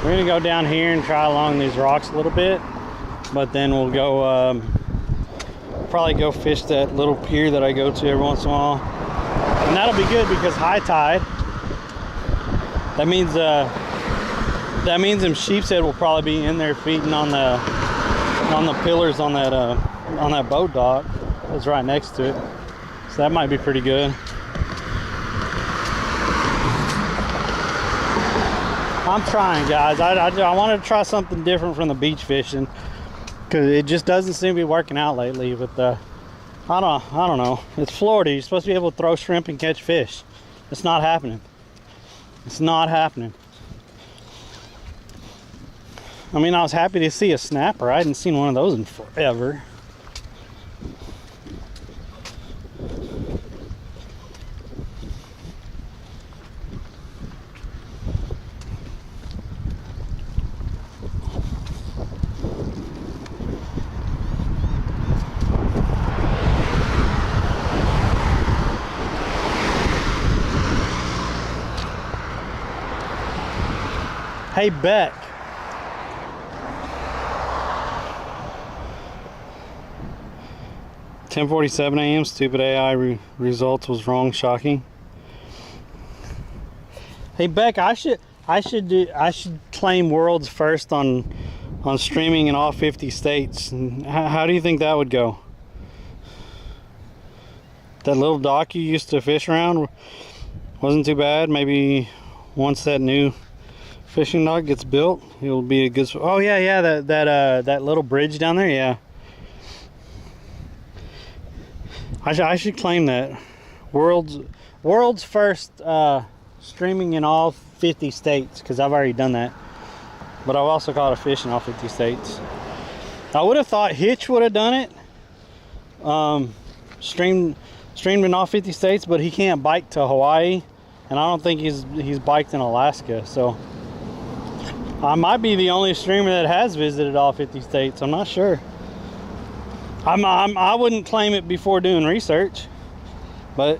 We're gonna go down here and try along these rocks a little bit, but then we'll go probably go fish that little pier that I go to every once in a while, and that'll be good because high tide. That means them sheep's head will probably be in there feeding on the pillars on that boat dock that's right next to it. So that might be pretty good. I'm trying, guys. I wanted to try something different from the beach fishing because it just doesn't seem to be working out lately. With the I don't know. It's Florida. You're supposed to be able to throw shrimp and catch fish. It's not happening. It's not happening. I mean, I was happy to see a snapper. I hadn't seen one of those in forever. Hey, Beck. (10:47 a.m. Stupid AI results was wrong. Shocking. Hey, Beck. I should claim world's first on streaming in all 50 states. How do you think that would go? That little dock you used to fish around wasn't too bad. Maybe once that new fishing dock gets built, it'll be a good. Oh yeah, that little bridge down there. Yeah, I should claim that world's first streaming in all 50 states because I've already done that. But I've also caught a fish in all 50 states. I would have thought Hitch would have done it. Streamed in all 50 states, but he can't bike to Hawaii, and I don't think he's biked in Alaska. So I might be the only streamer that has visited all 50 states. I'm not sure. I wouldn't claim it before doing research, but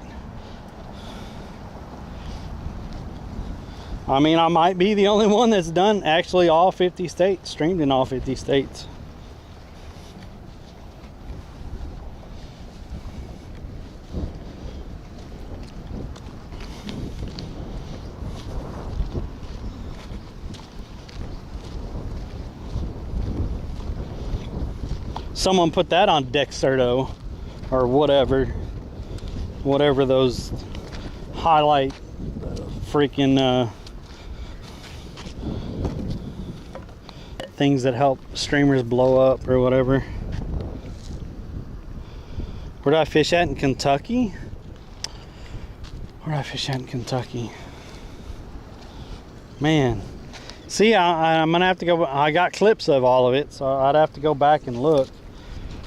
I mean, I might be the only one that's done actually all 50 states, streamed in all 50 states. Someone put that on Dexerto or whatever those highlight freaking things that help streamers blow up or whatever. Where did I fish at in Kentucky? Where did I fish at in Kentucky? Man, see, I'm gonna have to go. I got clips of all of it, so I'd have to go back and look.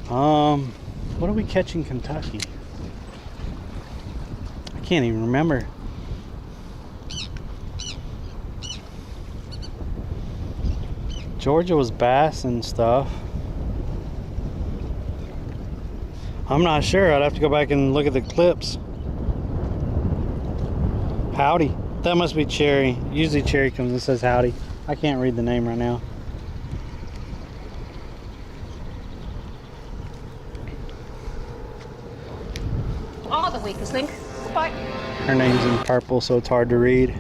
What do we catch in Kentucky? I can't even remember. Georgia was bass and stuff. I'm not sure. I'd have to go back and look at the clips. Howdy. That must be Cherry. Usually Cherry comes and says howdy. I can't read the name right now. Oh, the weakest link. Goodbye. Her name's in purple, so it's hard to read.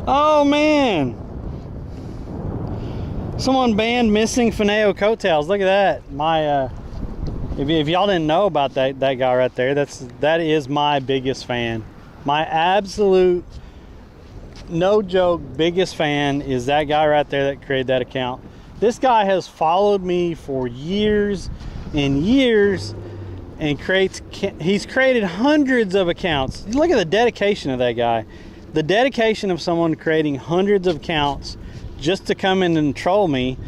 Oh man! Someone banned missing Fineo coattails. Look at that. My if y'all didn't know about that guy right there, that is my biggest fan. My absolute, no joke, biggest fan is that guy right there that created that account. This guy has followed me for years and years, and he's created hundreds of accounts. Look at the dedication of that guy. The dedication of someone creating hundreds of accounts just to come in and troll me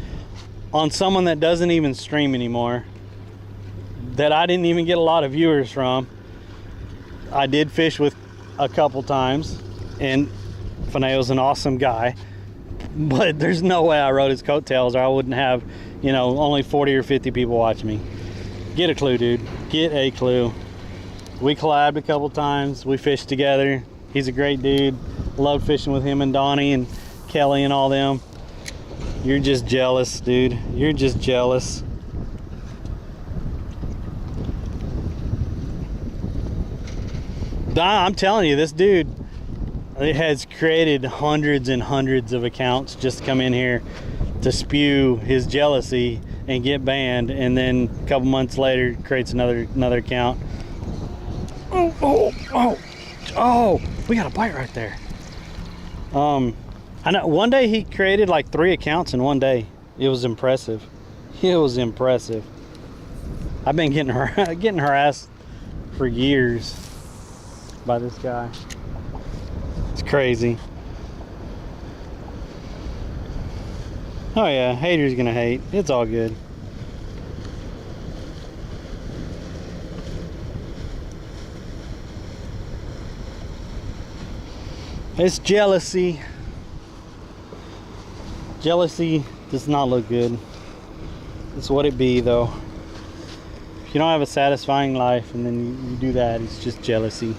on someone that doesn't even stream anymore, that I didn't even get a lot of viewers from. I did fish with a couple times, and Fineo's an awesome guy, but there's no way I rode his coattails or I wouldn't have, you know, only 40 or 50 people watching me. Get a clue, dude. Get a clue. We collabed a couple times. We fished together. He's a great dude. Love fishing with him and Donnie and Kelly and all them. You're just jealous, dude. You're just jealous. I'm telling you, this dude has created hundreds and hundreds of accounts just to come in here to spew his jealousy and get banned, and then a couple months later creates another account. Oh, we got a bite right there. I know one day he created like 3 accounts in one day. It was impressive. It was impressive. I've been getting harassed for years by this guy. It's crazy. Oh yeah, haters gonna hate. It's all good. It's jealousy. Jealousy does not look good. It's what it be though. If you don't have a satisfying life and then you do that, it's just jealousy.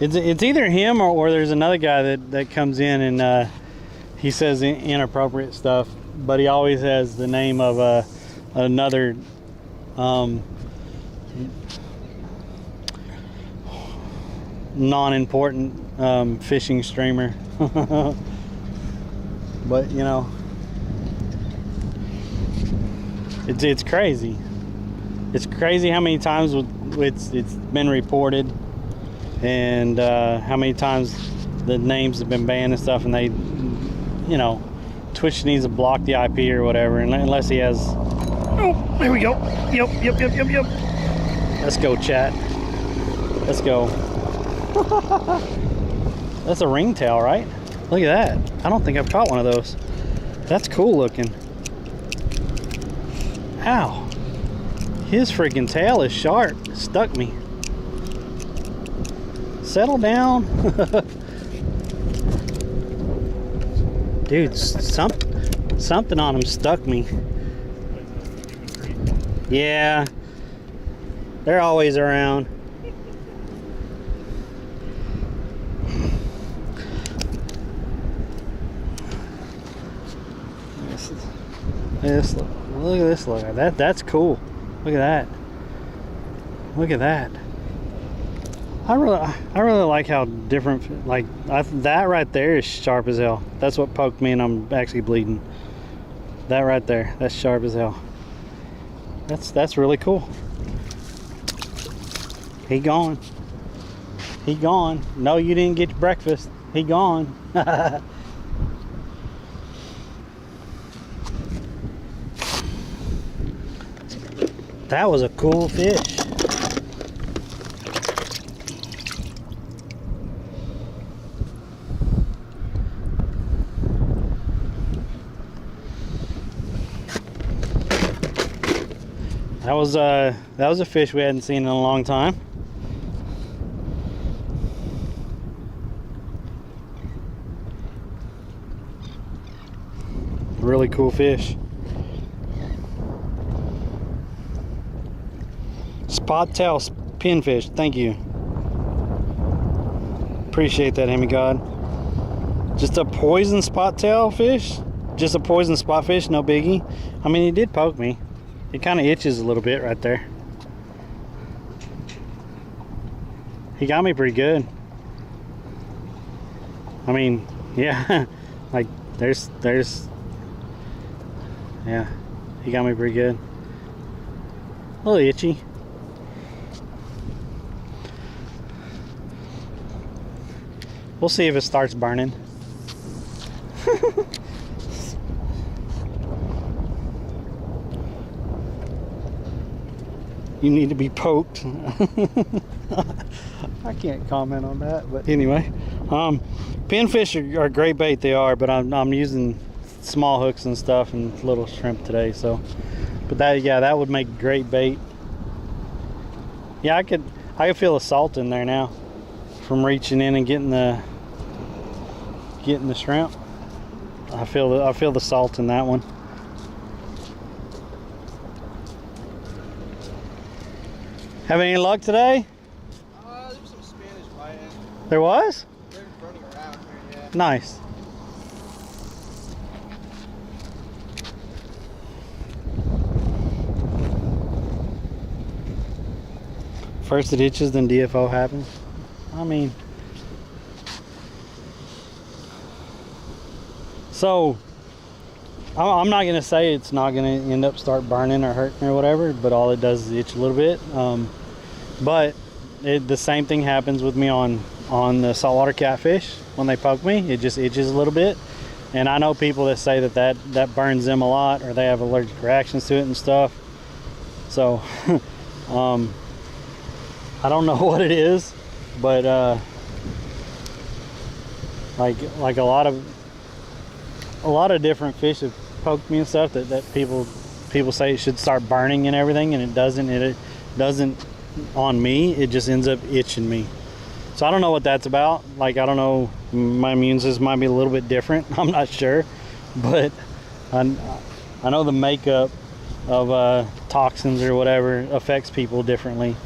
It's either him or there's another guy that comes in and he says inappropriate stuff, but he always has the name of another non-important fishing streamer. But you know, it's crazy. It's crazy how many times it's been reported, and how many times the names have been banned and stuff, and they, you know, Twitch needs to block the IP or whatever, unless he has. Oh, there we go. Yep. Let's go, chat. Let's go. That's a ringtail, right? Look at that. I don't think I've caught one of those. That's cool looking. Ow. His freaking tail is sharp. It stuck me. Settle down. Dude, something on him stuck me. Yeah, they're always around. Look at this. Look at that. That's cool. Look at that. Look at that. I really like how different, like that right there is sharp as hell. That's what poked me and I'm actually bleeding. That right there, that's sharp as hell. That's really cool. He gone. He gone. No, you didn't get your breakfast. He gone. That was a cool fish. That was a fish we hadn't seen in a long time. Really cool fish. Spot tail pinfish, thank you. Appreciate that, Hemi God. Just a poison spot tail fish? Just a poison spot fish, no biggie. I mean, he did poke me. It kind of itches a little bit right there. He got me pretty good. I mean, yeah, like there's, yeah, he got me pretty good. A little itchy. We'll see if it starts burning. You need to be poked. I can't comment on that, but anyway, pinfish are great bait. They are, but I'm using small hooks and stuff and little shrimp today. So, but that would make great bait. Yeah, I could feel the salt in there now from reaching in and getting the shrimp. I feel the salt in that one. Have any luck today? There was some Spanish biting. There was? They're running around here, yeah. Nice. First it itches, then DFO happens. I mean, so I'm not gonna say it's not gonna end up start burning or hurting or whatever, but all it does is itch a little bit. But the same thing happens with me on the saltwater catfish. When they poke me, it just itches a little bit. And I know people that say that burns them a lot, or they have allergic reactions to it and stuff. So I don't know what it is, but like a lot of different fish have poked me and stuff that people say it should start burning and everything, and it doesn't on me. It just ends up itching me. So I don't know what that's about. Like, I don't know, my immune system might be a little bit different. I'm not sure, but I know the makeup of toxins or whatever affects people differently.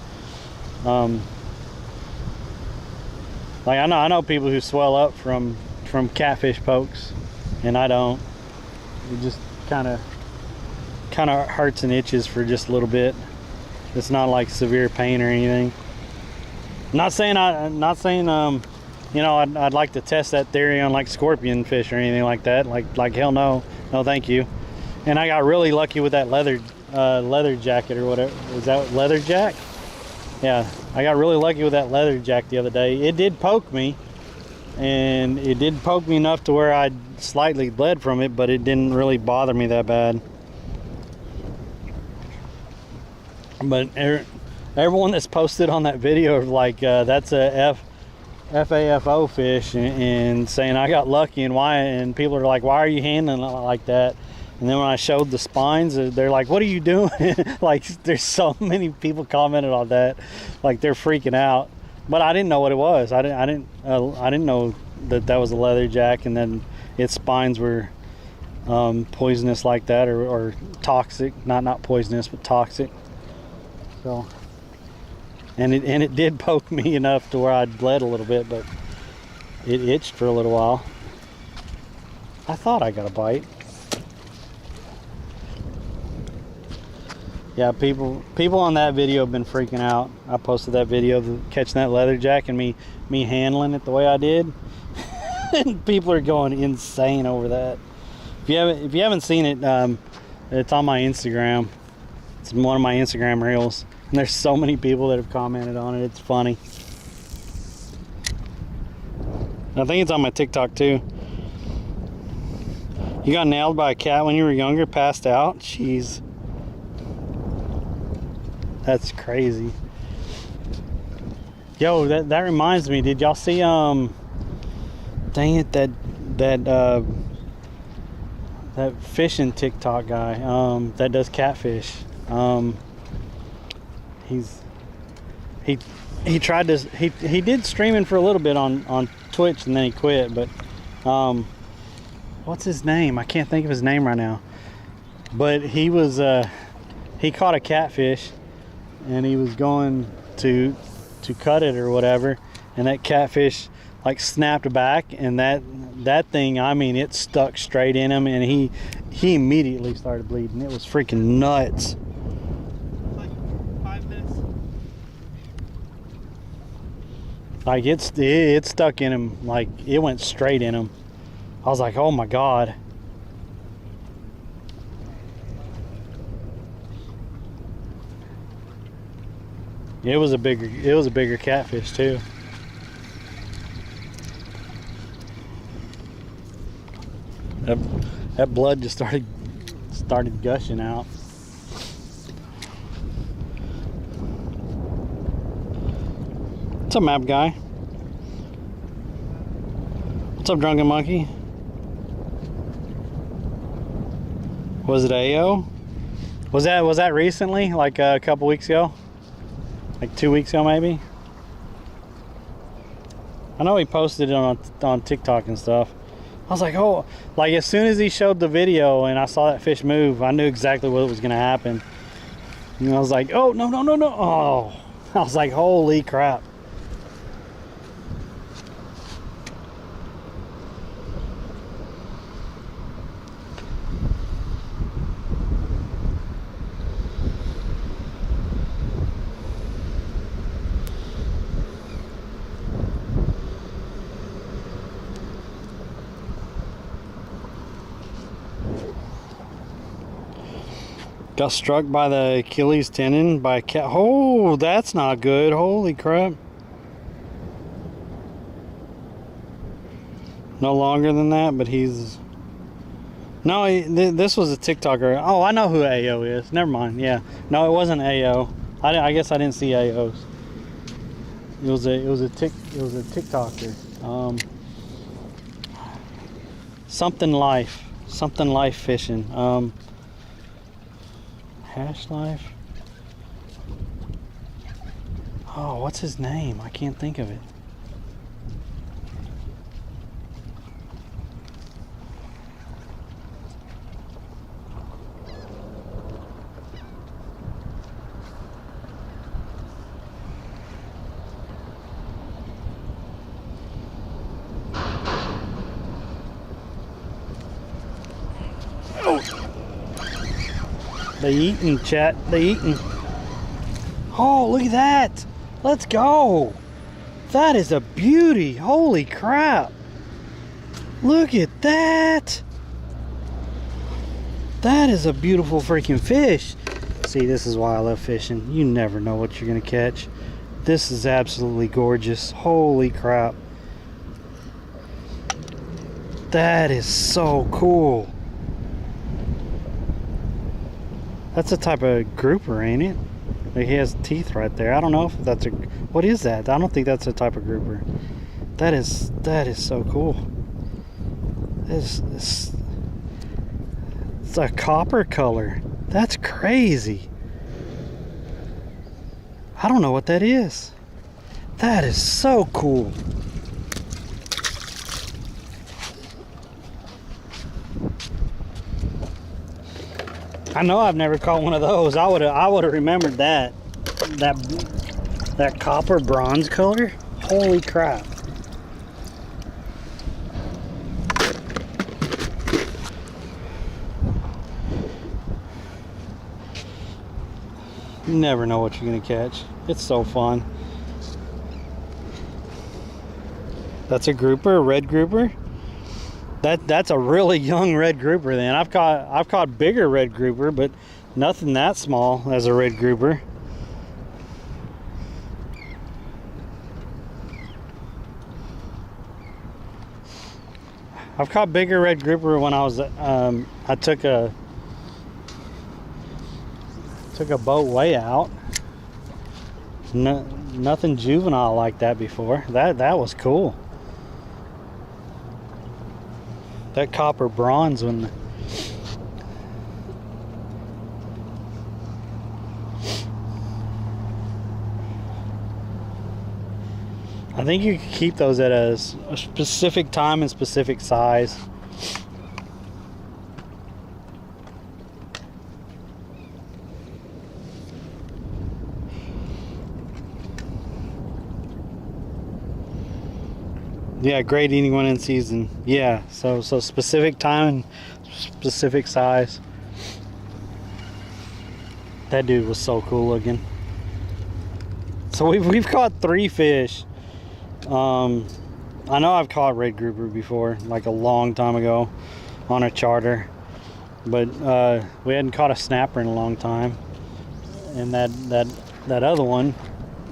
Like I know people who swell up from catfish pokes, and I don't. It just kind of hurts and itches for just a little bit. It's not like severe pain or anything. Not saying you know, I'd like to test that theory on like scorpion fish or anything like that. Like hell no, thank you. And I got really lucky with that leather jacket or whatever. Was that leather jack? Yeah, I got really lucky with that leather jack the other day. It did poke me, and it did poke me enough to where I slightly bled from it, but it didn't really bother me that bad. But everyone that's posted on that video, like that's a FAFO fish, and saying I got lucky, and why, and people are like, why are you handling it like that? And then when I showed the spines, they're like, what are you doing? Like, there's so many people commented on that, like they're freaking out. But I didn't know what it was. I didn't know that was a leather jack, and then its spines were poisonous like that, or toxic. Not poisonous, but toxic. So, and it did poke me enough to where I bled a little bit, but it itched for a little while. I thought I got a bite. Yeah, people on that video have been freaking out. I posted that video of catching that leather jack and me handling it the way I did. And people are going insane over that. If you haven't seen it, it's on my Instagram. It's one of my Instagram reels. And there's so many people that have commented on it. It's funny. I think it's on my TikTok too. You got nailed by a cat when you were younger, passed out? Jeez. That's crazy. Yo, that reminds me, did y'all see dang it, that fishing TikTok guy that does catfish? He tried to, he did streaming for a little bit on Twitch, and then he quit, but what's his name? I can't think of his name right now. But he was he caught a catfish, and he was going to cut it or whatever, and that catfish like snapped back, and that thing, I mean, it stuck straight in him, and he immediately started bleeding. It was freaking nuts. Like 5 minutes. Like it stuck in him, like it went straight in him. I was like, oh my God. It was a bigger catfish too. That blood just started gushing out. What's up, map guy? What's up, drunken monkey? Was it AO? Was that recently? Like a couple weeks ago? Like 2 weeks ago, maybe? I know he posted it on TikTok and stuff. I was like, oh, like as soon as he showed the video and I saw that fish move, I knew exactly what was gonna happen. And I was like, oh, no. Oh, I was like, holy crap. Got struck by the Achilles tendon by a cat. Oh, that's not good. Holy crap. No longer than that, but he's... No, this was a TikToker. Oh, I know who AO is. Never mind. Yeah. No, it wasn't AO. I guess I didn't see AOs. It was a TikToker. Something life fishing. Hash Life. Oh, what's his name? I can't think of it. They eating, chat. They eating. Oh, look at that. Let's go. That is a beauty. Holy crap. Look at that. That is a beautiful freaking fish. See, this is why I love fishing. You never know what you're going to catch. This is absolutely gorgeous. Holy crap. That is so cool. That's a type of grouper, ain't it? Like he has teeth right there. I don't know if that's a... What is that? I don't think that's a type of grouper. That is so cool. It's a copper color. That's crazy. I don't know what that is. That is so cool. I know I've never caught one of those. I would have remembered that copper bronze color. Holy crap. You never know what you're gonna catch. It's so fun. That's a grouper, a red grouper. That's a really young red grouper then. I've caught bigger red grouper, but nothing that small as a red grouper. I've caught bigger red grouper when I was I took a boat way out. Nothing juvenile like that before. That was cool. That copper bronze one. I think you can keep those at a specific time and specific size. Yeah, great eating one in season. Yeah, so specific time and specific size. That dude was so cool looking. So we've caught 3 fish. I know I've caught red grouper before, like a long time ago on a charter, but we hadn't caught a snapper in a long time. And that other one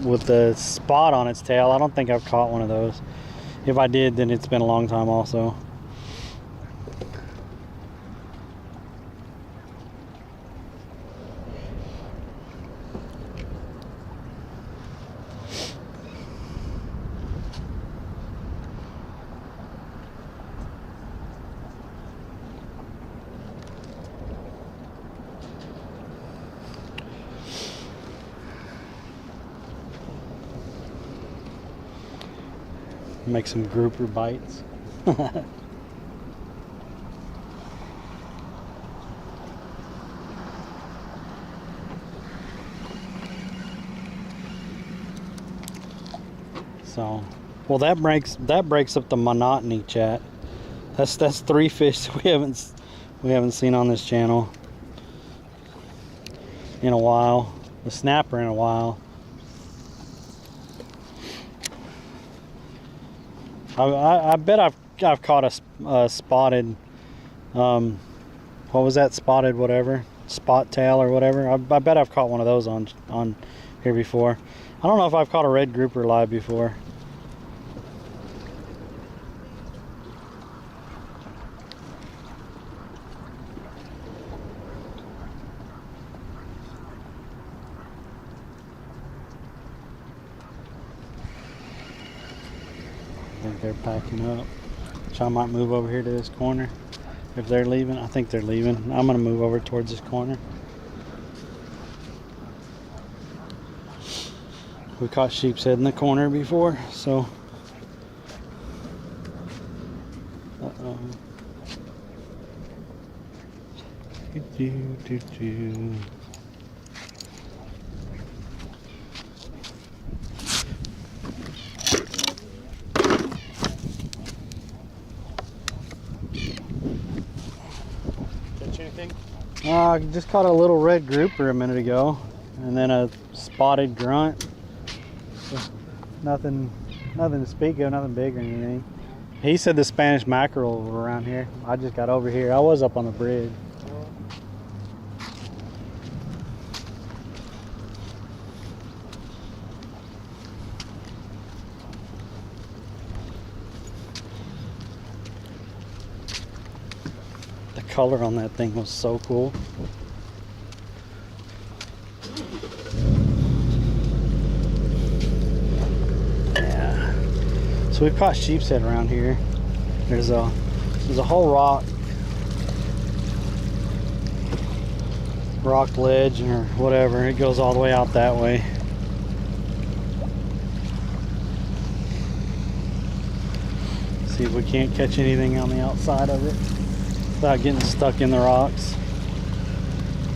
with the spot on its tail, I don't think I've caught one of those. If I did, then it's been a long time also. Make some grouper bites. So, well, that breaks up the monotony, chat. That's 3 fish we haven't seen on this channel in a while. The snapper in a while. I bet I've caught a spotted, what was that, spotted whatever, spot tail or whatever. I bet I've caught one of those on here before. I don't know if I've caught a red grouper live before. I think they're packing up. So I might move over here to this corner if they're leaving. I think they're leaving. I'm gonna move over towards this corner. We caught sheep's head in the corner before, so. Uh-oh. I just caught a little red grouper a minute ago, and then a spotted grunt. So nothing to speak of, nothing big or anything. He said the Spanish mackerel were around here. I just got over here. I was up on the bridge. Color on that thing was so cool. Yeah. So we've caught sheep's head around here. There's a whole rock ledge or whatever. It goes all the way out that way. See if we can't catch anything on the outside of it without getting stuck in the rocks.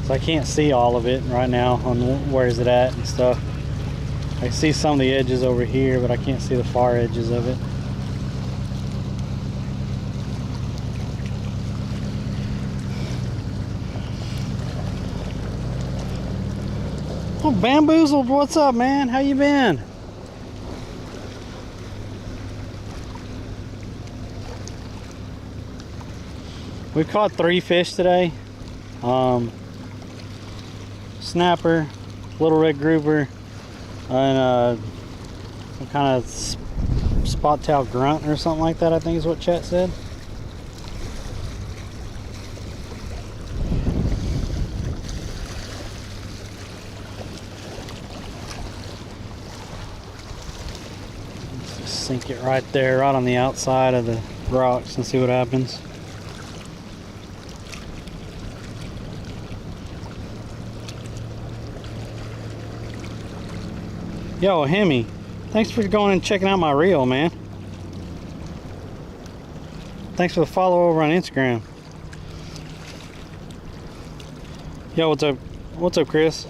So I can't see all of it right now on where is it at and stuff. I see some of the edges over here, but I can't see the far edges of it. Oh, Bamboozled, what's up, man? How you been? We caught 3 fish today. Snapper, little red grouper, and some kind of spot tail grunt or something like that, I think is what chat said. Sink it right there, right on the outside of the rocks and see what happens. Yo, Hemi, thanks for going and checking out my reel, man. Thanks for the follow over on Instagram. Yo, what's up? What's up, Chris?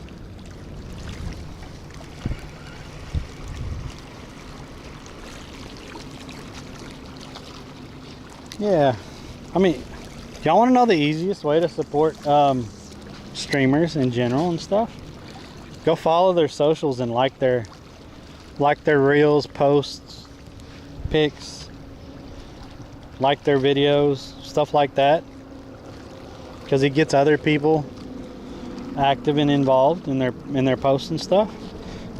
Yeah, I mean, if y'all want to know the easiest way to support streamers in general and stuff, go follow their socials and like their reels, posts, pics, like their videos, stuff like that, because it gets other people active and involved in their posts and stuff.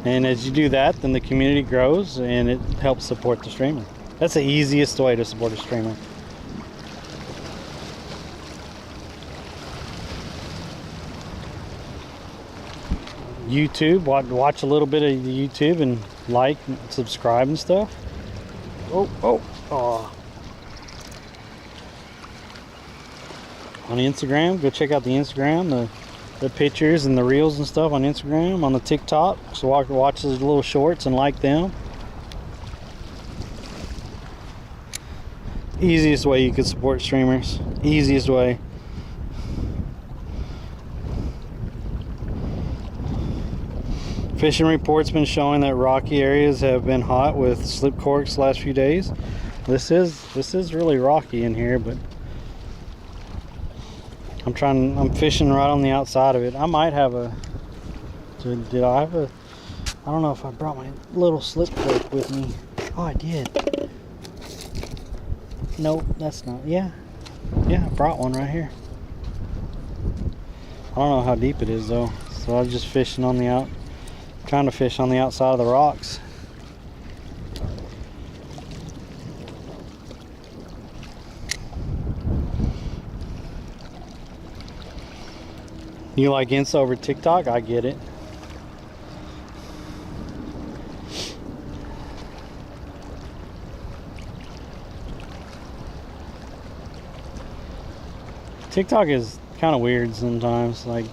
And as you do that, then the community grows and it helps support the streamer. That's the easiest way to support a streamer. YouTube, watch a little bit of the YouTube and like and subscribe and stuff. Oh. On Instagram, go check out the Instagram, the pictures and the reels and stuff on Instagram, on the TikTok. So watch those little shorts and like them. Easiest way you could support streamers. Easiest way. Fishing reports been showing that rocky areas have been hot with slip corks last few days. This is really rocky in here, but I'm fishing right on the outside of it. I might have a, did I have a, I don't know if I brought my little slip cork with me. Oh, I did. Nope, that's not, yeah, I brought one right here. I don't know how deep it is though, so I was just fishing on the trying to fish on the outside of the rocks. You like Insta over TikTok? I get it. TikTok is kind of weird sometimes. Like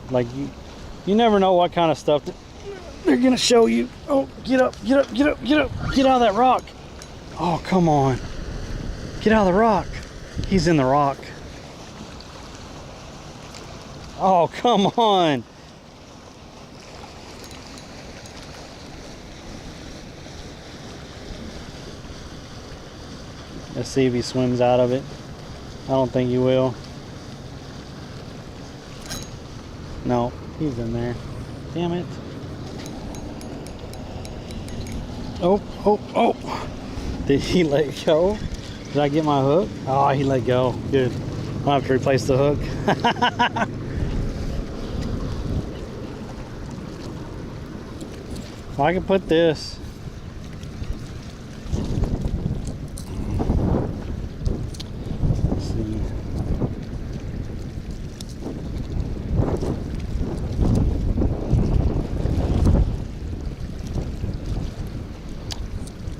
you never know what kind of stuff they're gonna show you. Oh, get up, get out of that rock. Oh, come on, get out of the rock. He's in the rock. Oh, come on. Let's see if he swims out of it. I don't think he will. No, he's in there. Damn it. Oh. Did he let go? Did I get my hook? Oh, he let go. Good. I'll have to replace the hook. Well, I can put this. Let's see.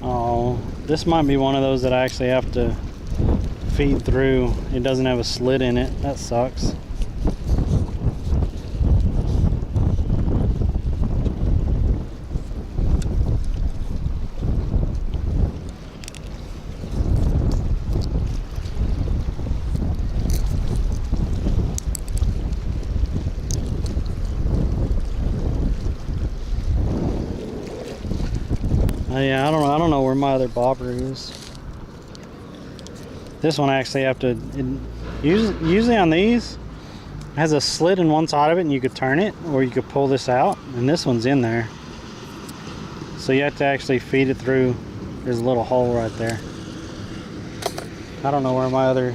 Oh, this might be one of those that I actually have to feed through. It doesn't have a slit in it. That sucks. Yeah, I don't know where my other bobber is. This one I actually have to, usually on these, it has a slit in one side of it and you could turn it, or you could pull this out, and this one's in there. So you have to actually feed it through. There's a little hole right there. I don't know where my other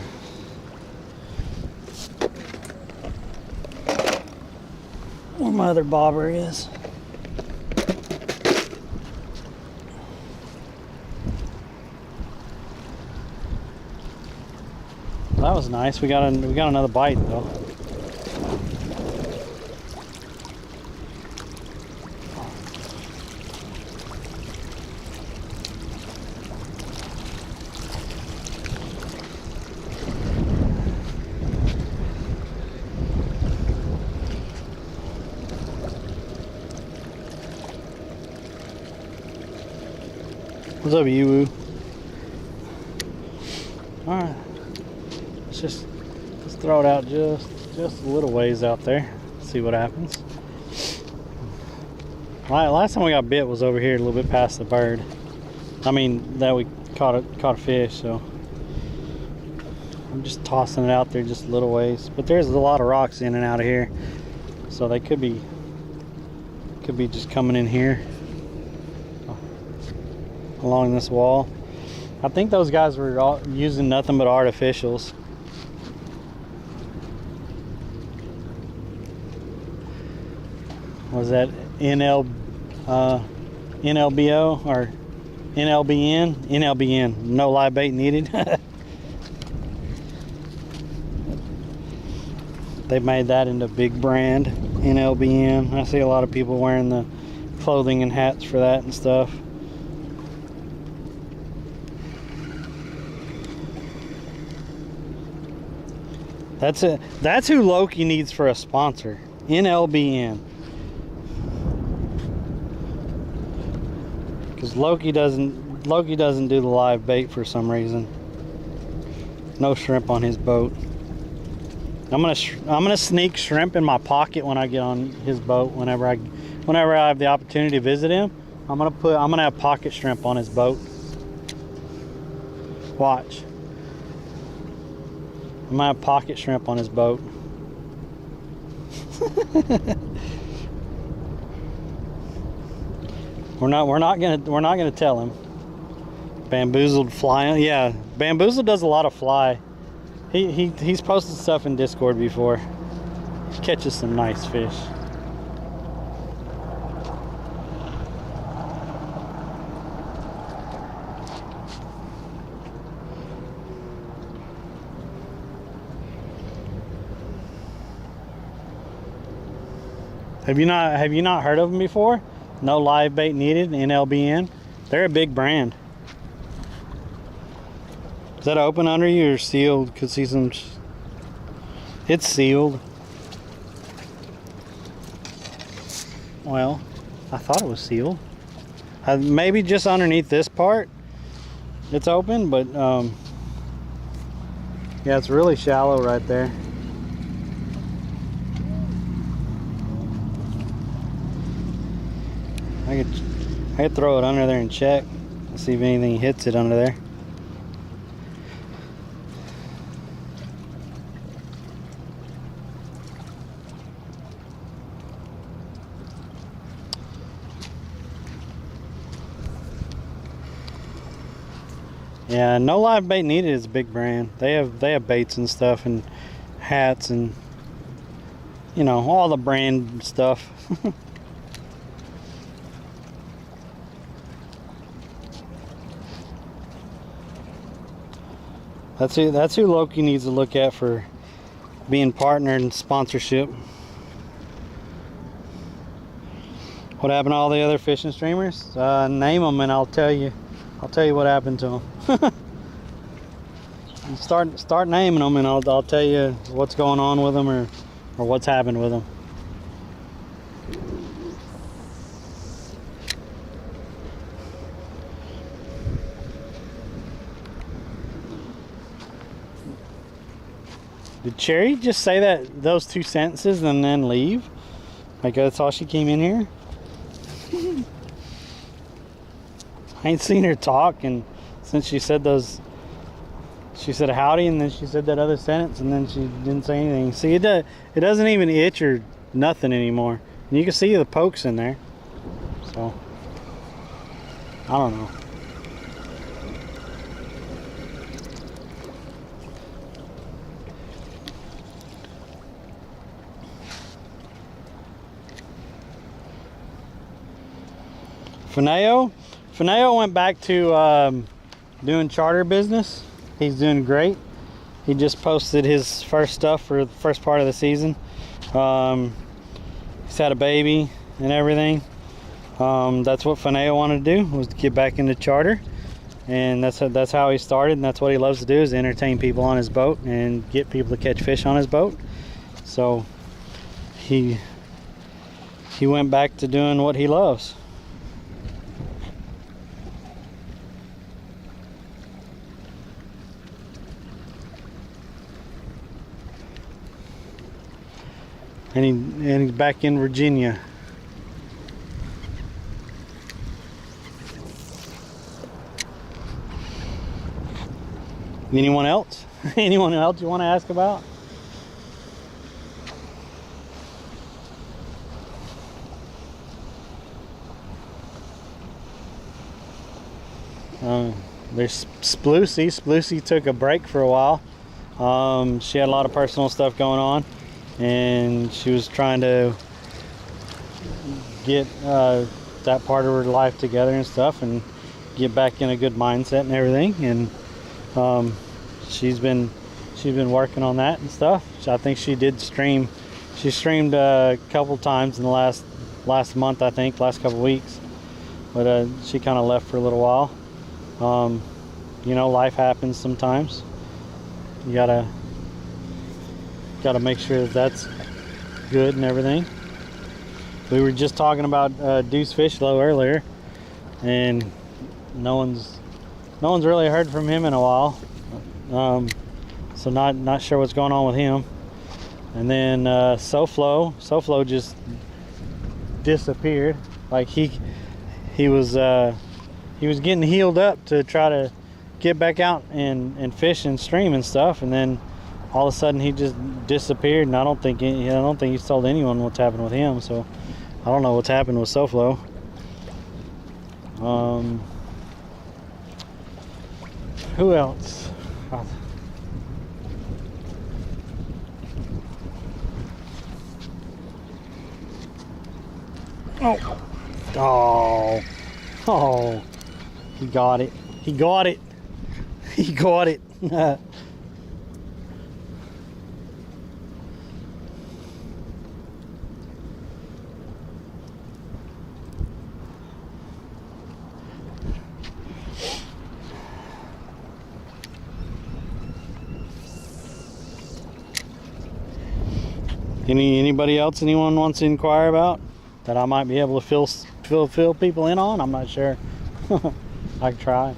bobber is. That was nice. We got another bite though. What's up, Yiwu? All right. Let's throw it out just a little ways out there. See what happens. Last time we got bit was over here a little bit past the bird. I mean that we caught a fish. So I'm just tossing it out there just a little ways, but there's a lot of rocks in and out of here, so they could be just coming in here along this wall. I think those guys were all using nothing but artificials. Was that NLBO or NLBN? NLBN, no live bait needed. They made that into big brand, NLBN. I see a lot of people wearing the clothing and hats for that and stuff. That's it. That's who Loki needs for a sponsor. NLBN. Because Loki doesn't do the live bait for some reason. No shrimp on his boat. I'm gonna sneak shrimp in my pocket when I get on his boat. Whenever I have the opportunity to visit him, I'm gonna have pocket shrimp on his boat. Watch. I'm gonna have pocket shrimp on his boat. We're not gonna tell him. Bamboozled flying. Yeah, Bamboozled does a lot of fly. He's posted stuff in Discord before. He catches some nice fish. Have you not heard of them before? No live bait needed, NLBN. They're a big brand. Is that open under you or sealed? Could see some. It's sealed. Well, I thought it was sealed. Maybe just underneath this part it's open, but yeah, it's really shallow right there. I could throw it under there and check, see if anything hits it under there. Yeah, no live bait needed is a big brand. They have baits and stuff and hats and, you know, all the brand stuff. That's who Loki needs to look at for being partnered and sponsorship. What happened to all the other fishing streamers? Name them and I'll tell you what happened to them. Start naming them and I'll tell you what's going on with them or what's happened with them. Did Cherry just say those two sentences and then leave? Like that's all she came in here? I ain't seen her talk, and since she said she said howdy and then she said that other sentence and then she didn't say anything. See, it doesn't even itch or nothing anymore. And you can see the pokes in there. So, I don't know. Fineo went back to doing charter business. He's doing great. He just posted his first stuff for the first part of the season. He's had a baby and everything. That's what Fineo wanted to do, was to get back into charter, and that's how he started, and that's what he loves to do, is entertain people on his boat and get people to catch fish on his boat. So he went back to doing what he loves. And he's back in Virginia. Anyone else? Anyone else you want to ask about? There's Sploosy. Sploosy took a break for a while. She had a lot of personal stuff going on, and she was trying to get that part of her life together and stuff, and get back in a good mindset and everything. And she's been working on that and stuff. I think she did stream. She streamed a couple times in the last month, I think, last couple weeks. But she kind of left for a little while. You know, life happens sometimes. You gotta make sure that that's good and everything. We were just talking about Deuce Fishlow earlier, and no one's really heard from him in a while. So not sure what's going on with him. And then SoFlo just disappeared. Like he was getting healed up to try to get back out and fish and stream and stuff, and then all of a sudden he just disappeared. And I don't think he's told anyone what's happened with him. So I don't know what's happened with SoFlo. Who else? Oh, he got it. He got it. He got it. Anybody else anyone wants to inquire about that I might be able to fill people in on? I'm not sure. I can try.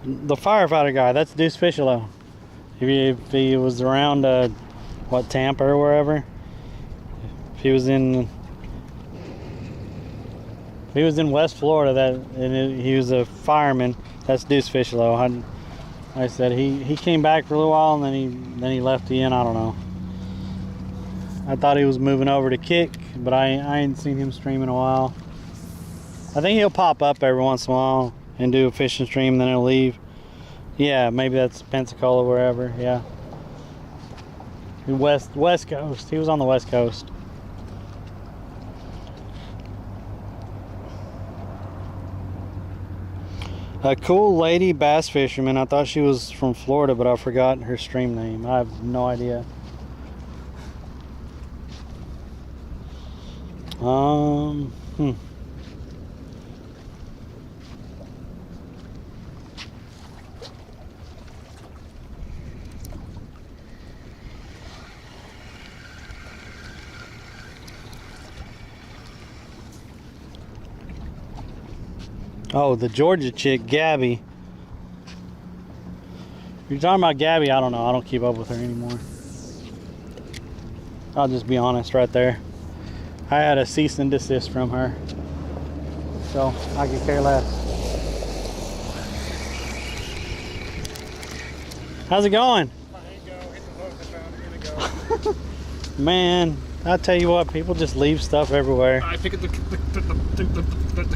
The firefighter guy, that's Deuce Fishlow. If he was around Tampa or wherever, if he was in West Florida, he was a fireman, that's Deuce Fishlow. Like I said, he came back for a little while, and then he left again. I don't know. I thought he was moving over to Kick, but I ain't seen him stream in a while. I think he'll pop up every once in a while and do a fishing stream, and then he'll leave. Yeah, maybe that's Pensacola, wherever. Yeah, West Coast. He was on the West Coast. A cool lady bass fisherman. I thought she was from Florida, but I forgot her stream name. I have no idea. Oh, the Georgia chick, Gabby. If you're talking about Gabby, I don't know. I don't keep up with her anymore. I'll just be honest right there. I had a cease and desist from her, so I could care less. How's it going? Man, I tell you what, people just leave stuff everywhere. I pick up the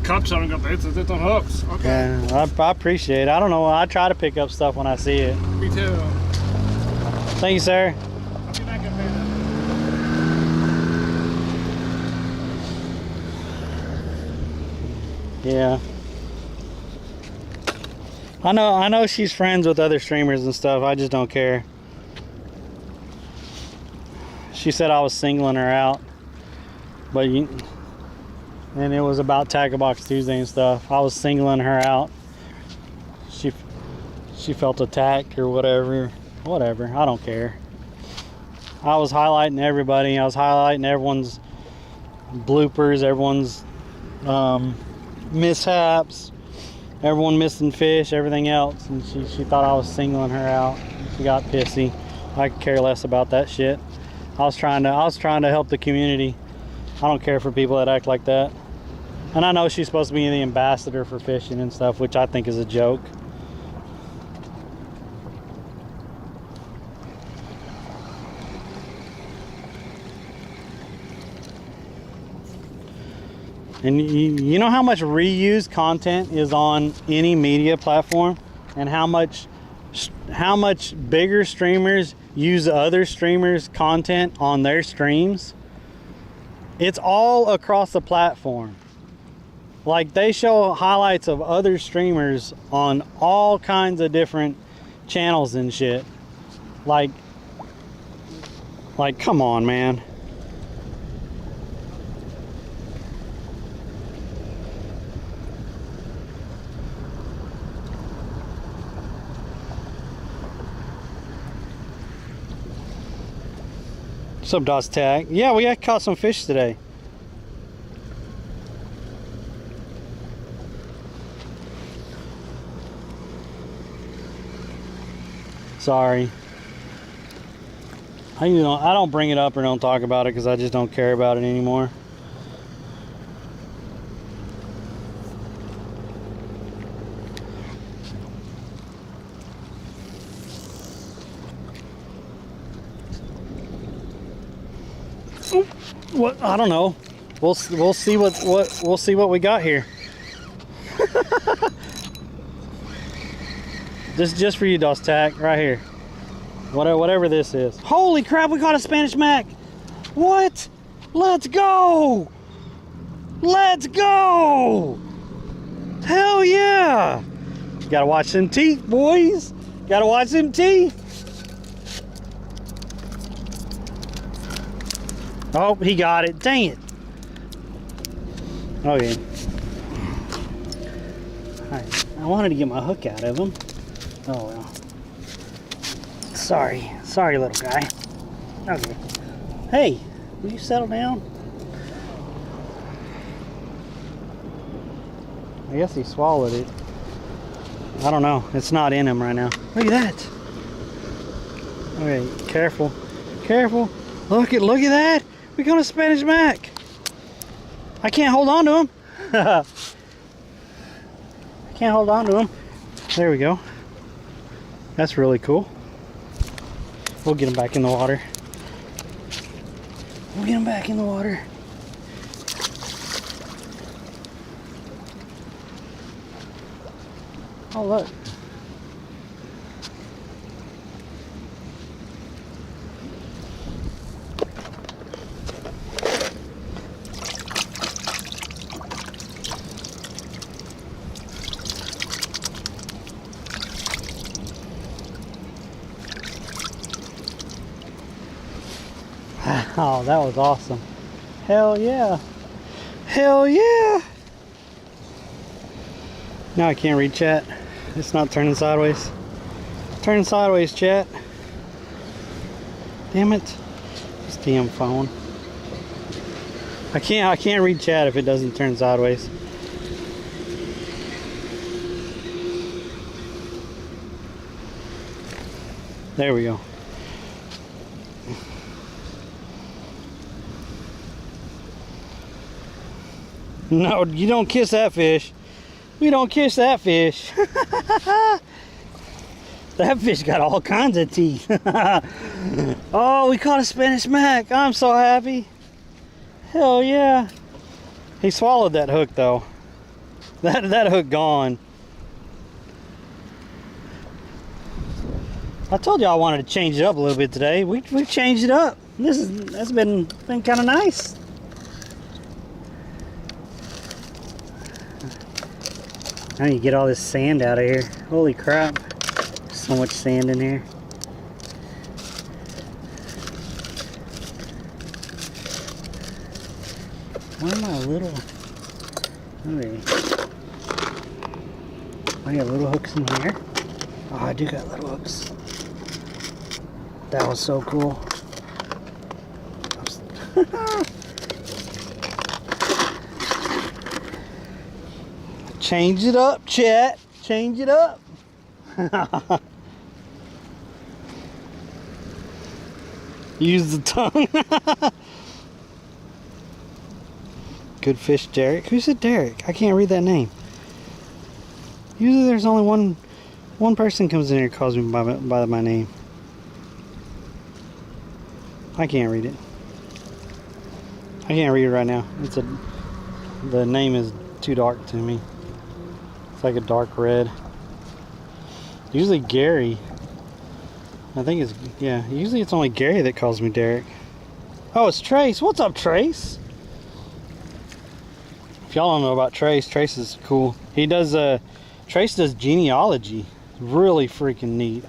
cups on and go, it's on hooks. Okay. Yeah, I appreciate it. I don't know. I try to pick up stuff when I see it. Me too. Thank you, sir. I'll be back up there. Yeah. I know she's friends with other streamers and stuff. I just don't care. She said I was singling her out, and it was about Tackle Box Tuesday and stuff. I was singling her out. She felt attacked or whatever. I don't care. I was highlighting everybody. I was highlighting everyone's bloopers, everyone's mishaps, everyone missing fish, everything else, and she thought I was singling her out. She got pissy. I could care less about that shit. I was trying to help the community. I don't care for people that act like that. And I know she's supposed to be the ambassador for fishing and stuff, which I think is a joke. And you know how much reused content is on any media platform, and how much bigger streamers use other streamers' content on their streams? It's all across the platform. Like, they show highlights of other streamers on all kinds of different channels and shit. Like come on, man. What's up, Dots Tag? Yeah, we caught some fish today. Sorry. I don't bring it up or don't talk about it because I just don't care about it anymore. What? I don't know. We'll see what we got here. This is just for you, Dostak, right here. Whatever this is. Holy crap! We caught a Spanish Mac. What? Let's go! Let's go! Hell yeah! Gotta watch them teeth, boys. Gotta watch them teeth. Oh, he got it. Dang it. Okay. Alright. I wanted to get my hook out of him. Oh well. Sorry. Sorry, little guy. Okay. Hey, will you settle down? I guess he swallowed it. I don't know. It's not in him right now. Look at that. Okay, careful. Careful. Look at that. We got a Spanish Mac. I can't hold on to him. I can't hold on to him. There we go. That's really cool. We'll get him back in the water. We'll get him back in the water. Oh, look. Oh, that was awesome. Hell yeah. Hell yeah. Now I can't read chat. It's not turning sideways. Turning sideways, chat. Damn it. This damn phone. I can't read chat if it doesn't turn sideways. There we go. No, you don't kiss that fish. We don't kiss that fish. That fish got all kinds of teeth. Oh, we caught a Spanish Mac. I'm so happy. Hell yeah. He swallowed that hook though. That hook gone. I told you I wanted to change it up a little bit today. We've changed it up. That's been kind of nice. I need to get all this sand out of here. Holy crap. So much sand in here. Why am I little? Okay. I got little hooks in here. Oh, I do got little hooks. That was so cool. Change it up, chat. Change it up. Use the tongue. Good fish, Derek. Who's it, Derek? I can't read that name. Usually there's only one person comes in here and calls me by my name. I can't read it. I can't read it right now. The name is too dark to me. It's like a dark red. Usually Gary. I think it's, yeah, usually it's only Gary that calls me Derek. Oh, it's Trace. What's up, Trace? If y'all don't know about Trace, Trace is cool. He does, Trace does genealogy. Really freaking neat.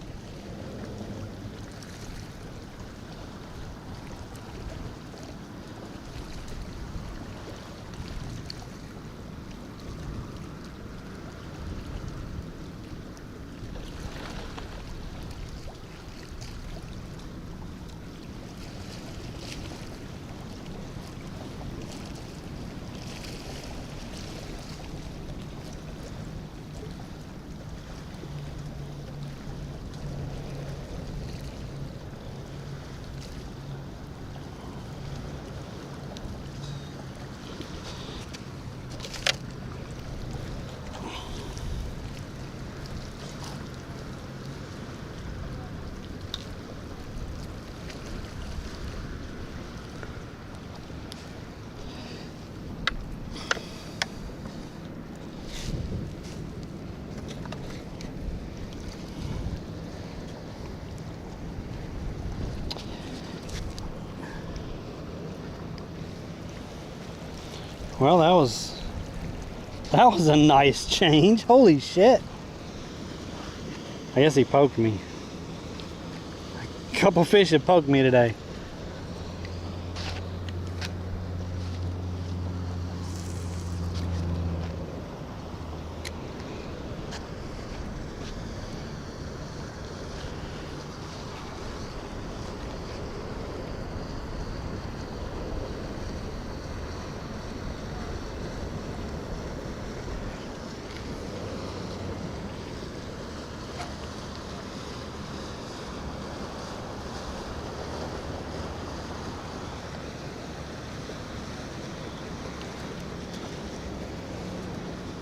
Well, that was a nice change. Holy shit. I guess he poked me. A couple fish have poked me today.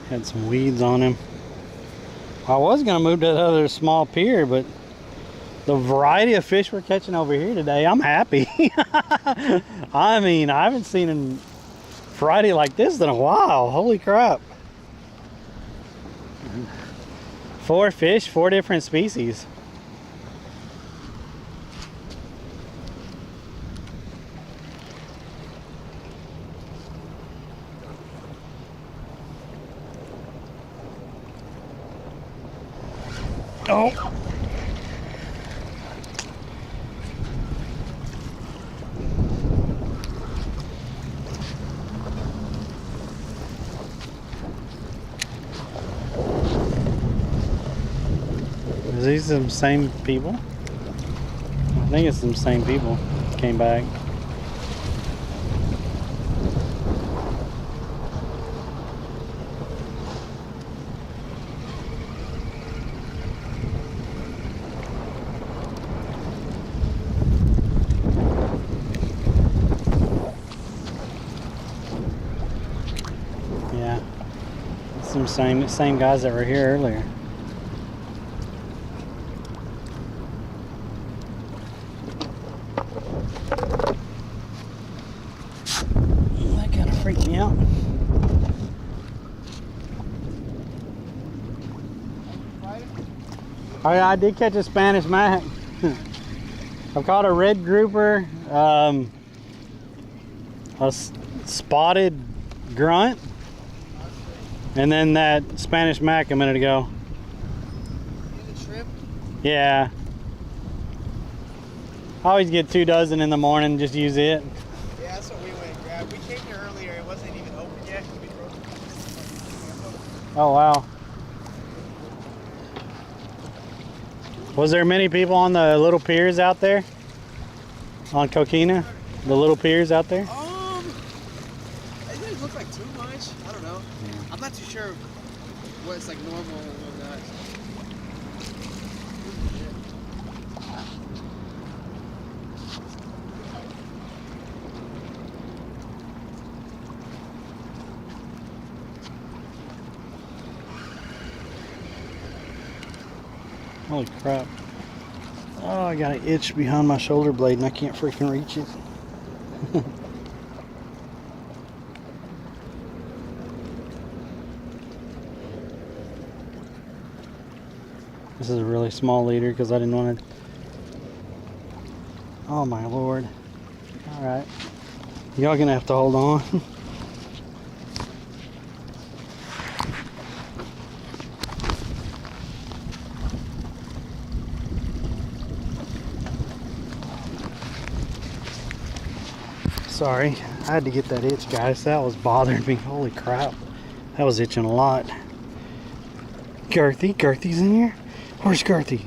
Had some weeds on him. I was gonna move to that other small pier, but the variety of fish we're catching over here today, I'm happy. I mean, I haven't seen a variety like this in a while. Holy crap. 4 fish, 4 different species. Oh. Is these some same people? I think it's some same people came back. Yeah, it's some same guys that were here earlier. That kind of freaked me out. Oh yeah, I did catch a Spanish mac. I've caught a red grouper, a spotted grunt, and then that Spanish mac a minute ago. Shrimp? Yeah. I always get 2 dozen in the morning, just use it. Yeah, that's what we went and grabbed. We came here earlier, it wasn't even open yet. Oh wow. Was there many people on the little piers out there? On Coquina? The little piers out there? It didn't look like too much. I don't know. Yeah. I'm not too sure what's like normal and whatnot. Holy crap. Oh, I got an itch behind my shoulder blade and I can't freaking reach it. This is a really small leader because I didn't want to. Oh my lord. Alright. Y'all gonna have to hold on. Sorry, I had to get that itch, guys. That was bothering me. Holy crap. That was itching a lot. Girthy's in here? Where's Girthy?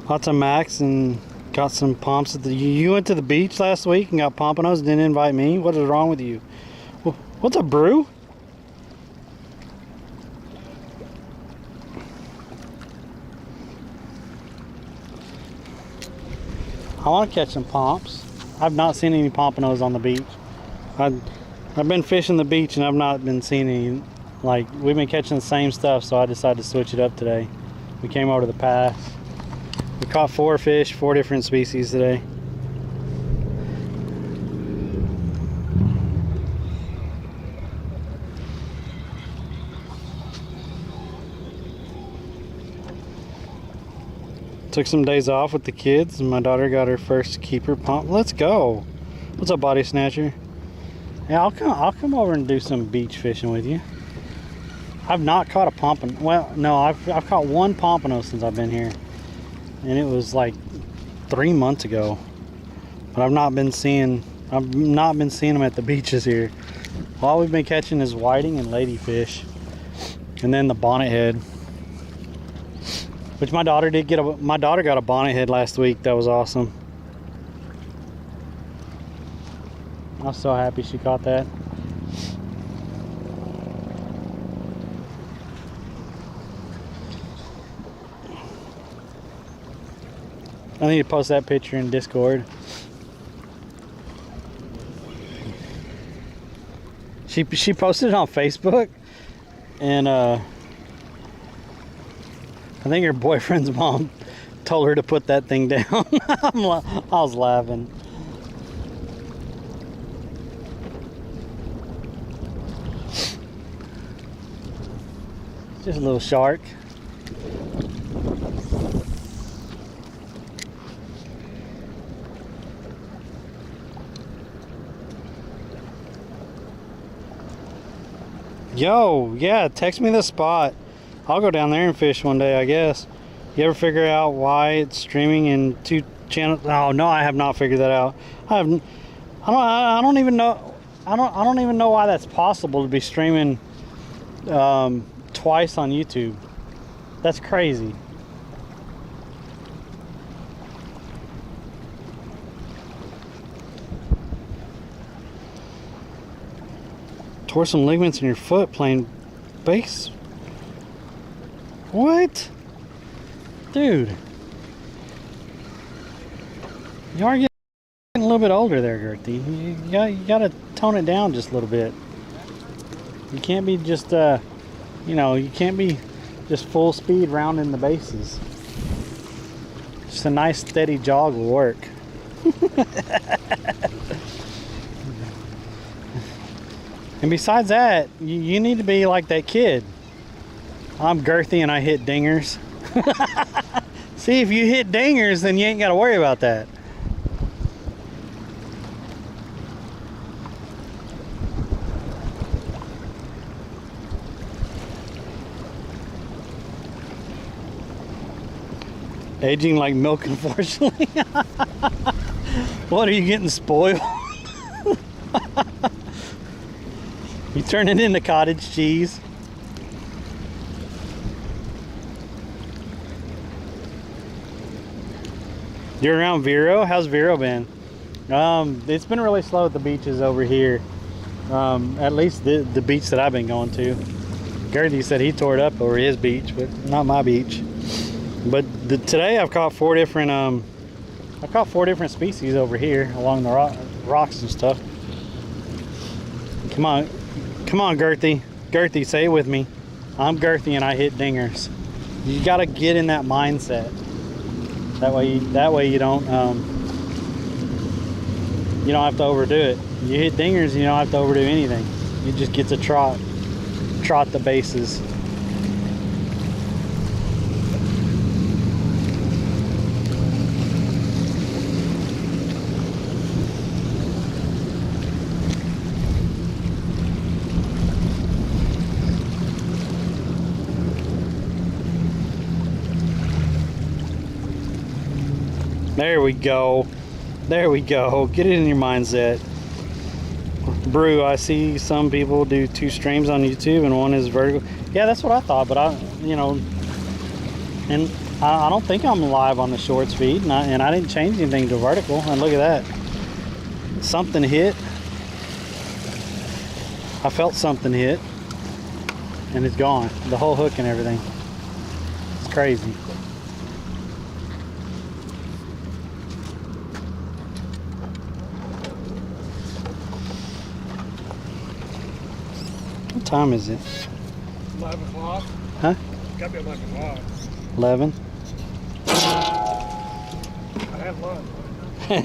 Lots of Max and got some pumps at the. You went to the beach last week and got pompanos and didn't invite me? What is wrong with you? What's a brew? I want to catch some pomps. I've not seen any pompanos on the beach. I've been fishing the beach and I've not been seeing any. Like, we've been catching the same stuff, so I decided to switch it up today. We came over to the pass. We caught 4 fish, 4 different species today. Took some days off with the kids and my daughter got her first keeper pump. Let's go. What's up, Body Snatcher? Yeah, I'll come over and do some beach fishing with you. I've not caught a pompano. Well, no, I've caught 1 pompano since I've been here. And it was like 3 months ago. But I've not been seeing them at the beaches here. All we've been catching is whiting and ladyfish. And then the bonnethead. Which my daughter did get my daughter got a bonnethead last week. That was awesome. I was so happy she caught that. I need to post that picture in Discord. She posted it on Facebook, and I think her boyfriend's mom told her to put that thing down. I was laughing. Just a little shark. Yo, yeah, text me the spot. I'll go down there and fish one day, I guess. You ever figure out why it's streaming in 2 channels? Oh no, I have not figured that out. I don't even know. I don't even know why that's possible to be streaming twice on YouTube. That's crazy. Tore some ligaments in your foot playing bass. What? Dude. You are getting a little bit older there, Girthy. You gotta tone it down just a little bit. You can't be just, you know, you can't be just full speed rounding the bases. Just a nice steady jog will work. And besides that, you need to be like that kid. I'm girthy and I hit dingers. See, if you hit dingers, then you ain't got to worry about that. Aging like milk, unfortunately. What, are you getting spoiled? You turn it into cottage cheese. You're around Vero? How's Vero been? It's been really slow at the beaches over here. At least the beach that I've been going to. Gertie said he tore it up over his beach, but not my beach. But today I've caught 4 different species over here along the rocks and stuff. Come on, Gertie. Gertie, say it with me. I'm Gertie and I hit dingers. You got to get in that mindset. That way you don't have to overdo it. You hit dingers, you don't have to overdo anything. You just get to trot the bases. There we go. There we go. Get it in your mindset. Brew, I see some people do 2 streams on YouTube and one is vertical. Yeah, that's what I thought, but I don't think I'm live on the shorts feed, and I didn't change anything to vertical. And look at that. Something hit. I felt something hit, and it's gone. The whole hook and everything. It's crazy. What time is it? 11 o'clock. Huh? Gotta be 11 o'clock. 11. I have lunch. You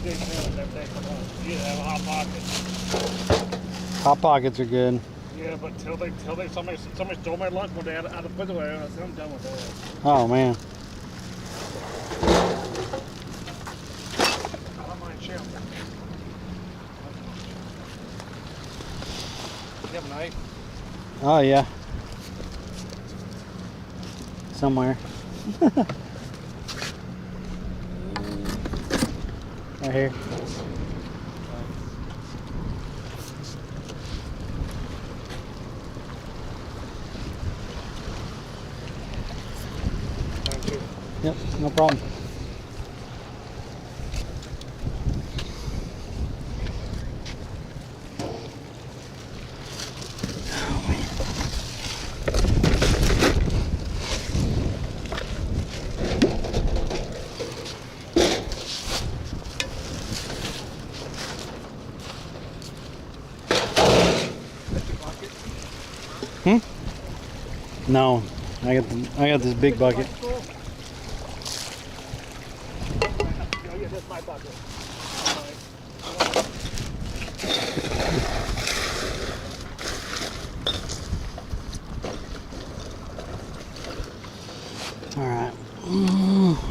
do sandwich every day for lunch. You have a hot pocket. Hot pockets are good. Yeah, but somebody stole my lunch one day out of the refrigerator, and I said I'm done with that. Oh man. I don't mind sharing. You have a knife? Oh yeah. Somewhere. Right here. Thank you. Yep, no problem. No, I got this big bucket. Oh yeah, that's my bucket. All right,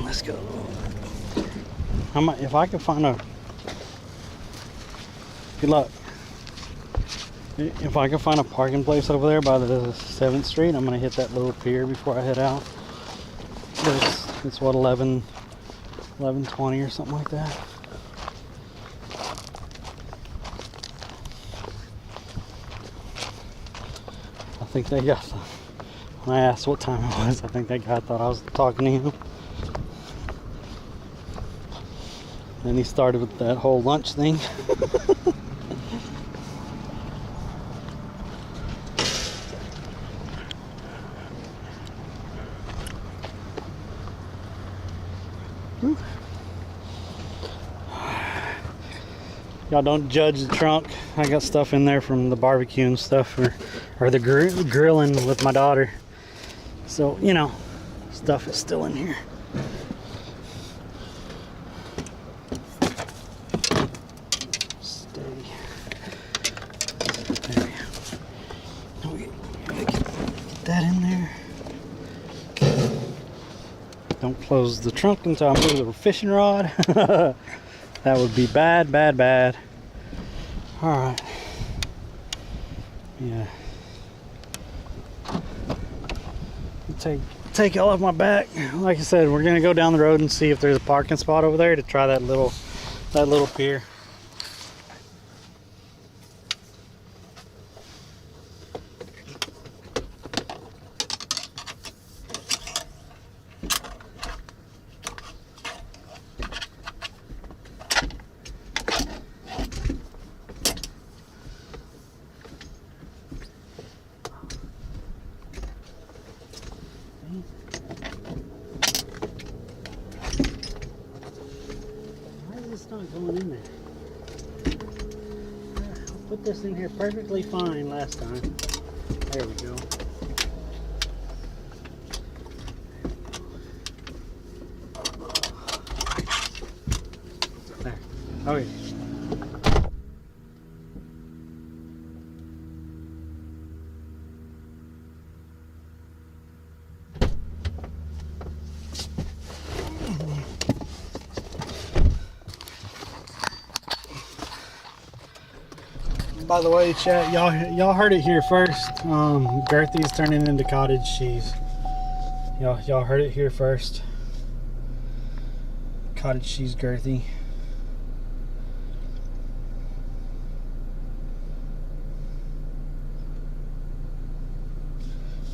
let's go. If I could find a good luck. If I can find a parking place over there by the 7th Street, I'm gonna hit that little pier before I head out. It's what, 11:20 or something like that. I think they got the, when I asked what time it was, I think that guy thought I was talking to him. Then he started with that whole lunch thing. Y'all don't judge the trunk. I got stuff in there from the barbecue and stuff, or the grilling with my daughter. So, you know, stuff is still in here. Steady. There we go. Get that in there. Don't close the trunk until I move the fishing rod. That would be bad, bad, bad. All right. Yeah. Take all off my back. Like I said, we're gonna go down the road and see if there's a parking spot over there to try that little pier. It's not going in there. I put this in here perfectly fine last time. There we go. There. Okay. By the way, chat, y'all heard it here first. Girthy's turning into cottage cheese. Y'all heard it here first. Cottage cheese Girthy.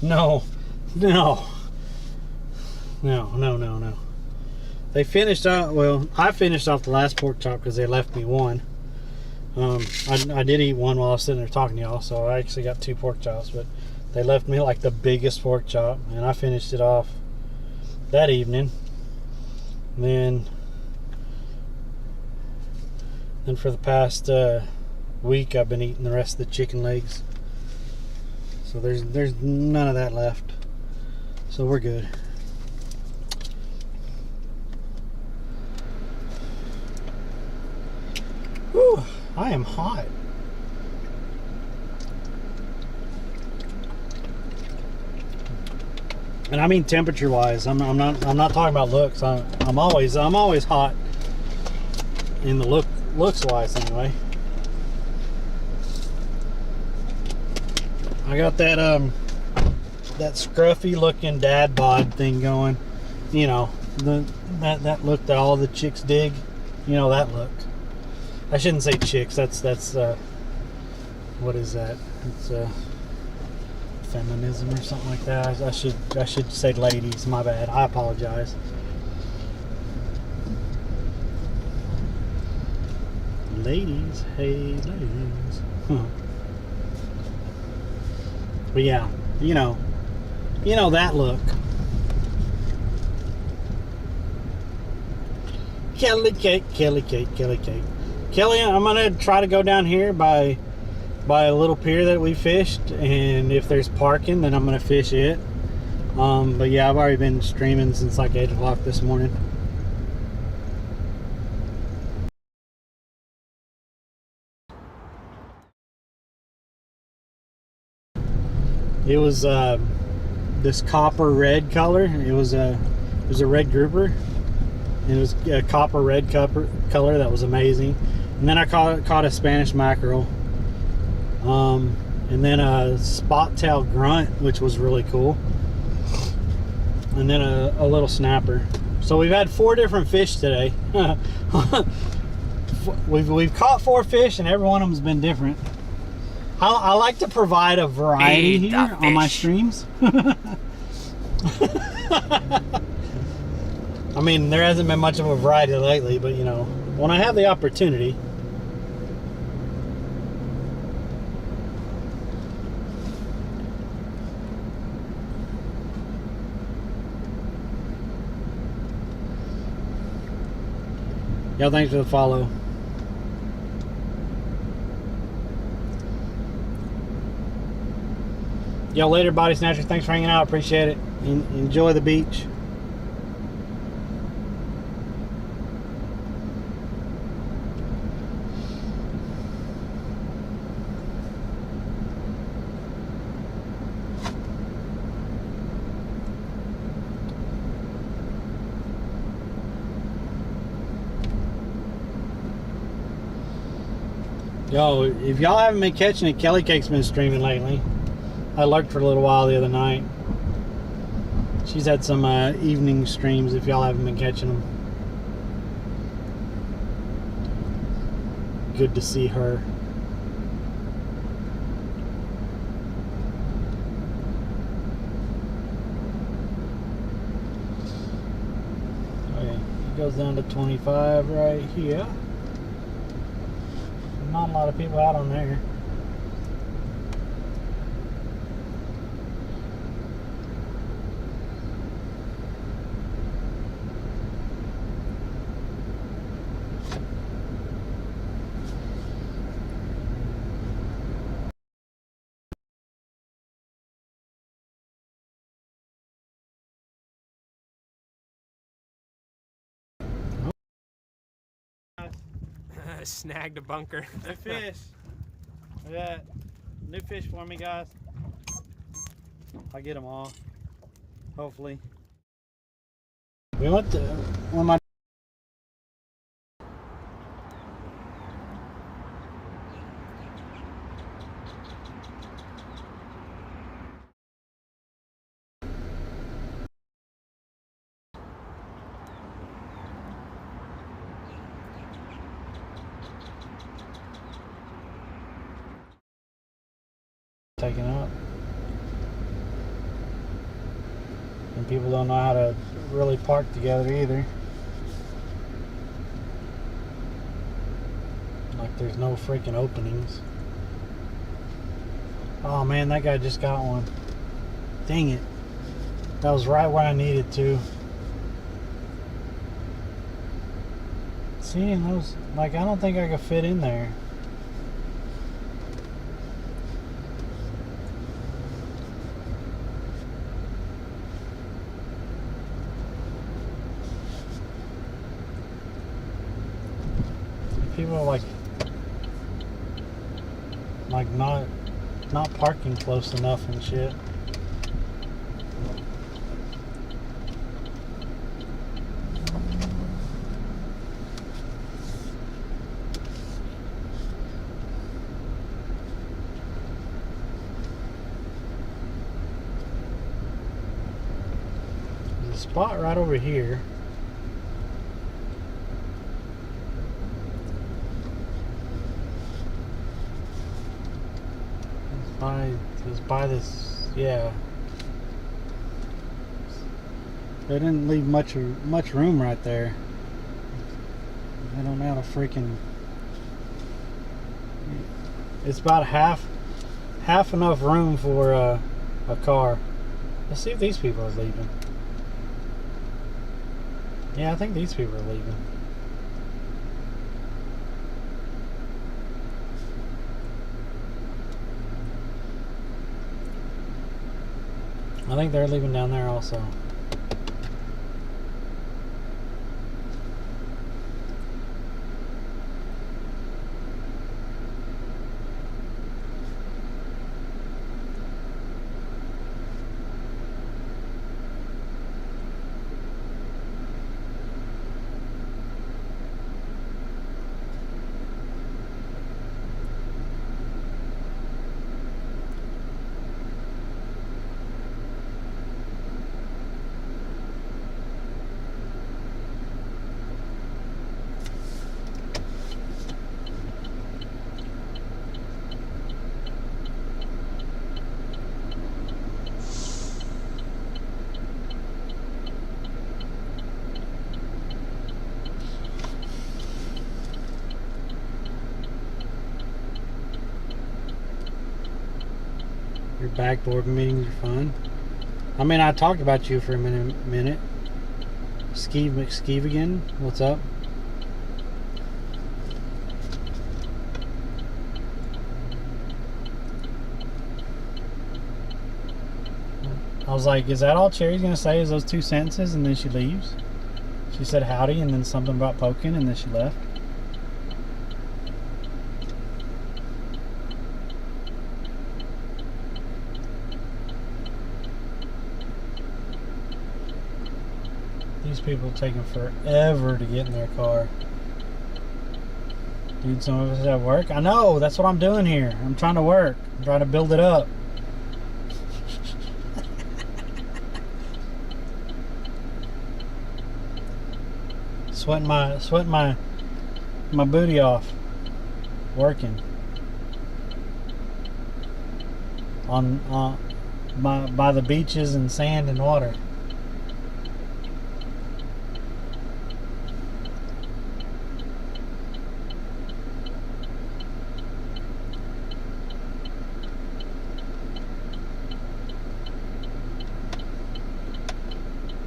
No. They finished out. Well, I finished off the last pork chop because they left me one. I did eat one while I was sitting there talking to y'all, so I actually got 2 pork chops, but they left me like the biggest pork chop, and I finished it off that evening. Then for the past week, I've been eating the rest of the chicken legs. So there's none of that left. So we're good. Whew. I am hot. And I mean temperature wise. I'm not talking about looks. I'm always hot in the looks wise anyway. I got that that scruffy looking dad bod thing going. You know, that look that all the chicks dig. You know that look. I shouldn't say chicks. That's what is that? It's feminism or something like that. I should say ladies. My bad. I apologize. Ladies, hey ladies. Huh. But yeah, you know that look. Kelly cake. Kelly, I'm gonna try to go down here by a little pier that we fished, and if there's parking, then I'm gonna fish it. But yeah, I've already been streaming since like 8 o'clock this morning. It was this copper red color. It was a red grouper, and it was a copper red color that was amazing. And then I caught a Spanish mackerel, and then a spot tail grunt, which was really cool, and then a little snapper. So we've had 4 different fish today. we've caught 4 fish, and every one of them's been different. I like to provide a variety here on my streams. I mean, there hasn't been much of a variety lately, but you know, when I have the opportunity. Y'all, thanks for the follow. Y'all later, Body Snatcher. Thanks for hanging out. Appreciate it. Enjoy the beach. Yo, if y'all haven't been catching it, Kelly Cake's been streaming lately. I lurked for a little while the other night. She's had some evening streams if y'all haven't been catching them. Good to see her. Okay, it goes down to 25 right here. Not a lot of people out on there. I snagged a bunker. New fish. Look at that. New fish for me, guys. I get them all. Hopefully. We went to when my taken up. And people don't know how to really park together either. Like there's no freaking openings. Oh man, that guy just got one. Dang it. That was right where I needed to. See, and those, like, I don't think I could fit in there. People are like not parking close enough and shit. There's a spot right over here. It was by this, yeah. They didn't leave much room right there. They don't have a freaking. It's about half enough room for a car. Let's see if these people are leaving. Yeah, I think these people are leaving. I think they're leaving down there also. Your backboard meetings are fun. I mean, I talked about you for a minute. Skeeve McSkeevigan, what's up? I was like, is that all Cherry's gonna say is those two sentences, and then she leaves? She said howdy and then something about poking, and then she left. These people are taking forever to get in their car. Dude, some of us at work. I know, that's what I'm doing here. I'm trying to work. I'm trying to build it up. Sweating my booty off. Working. On by the beaches and sand and water.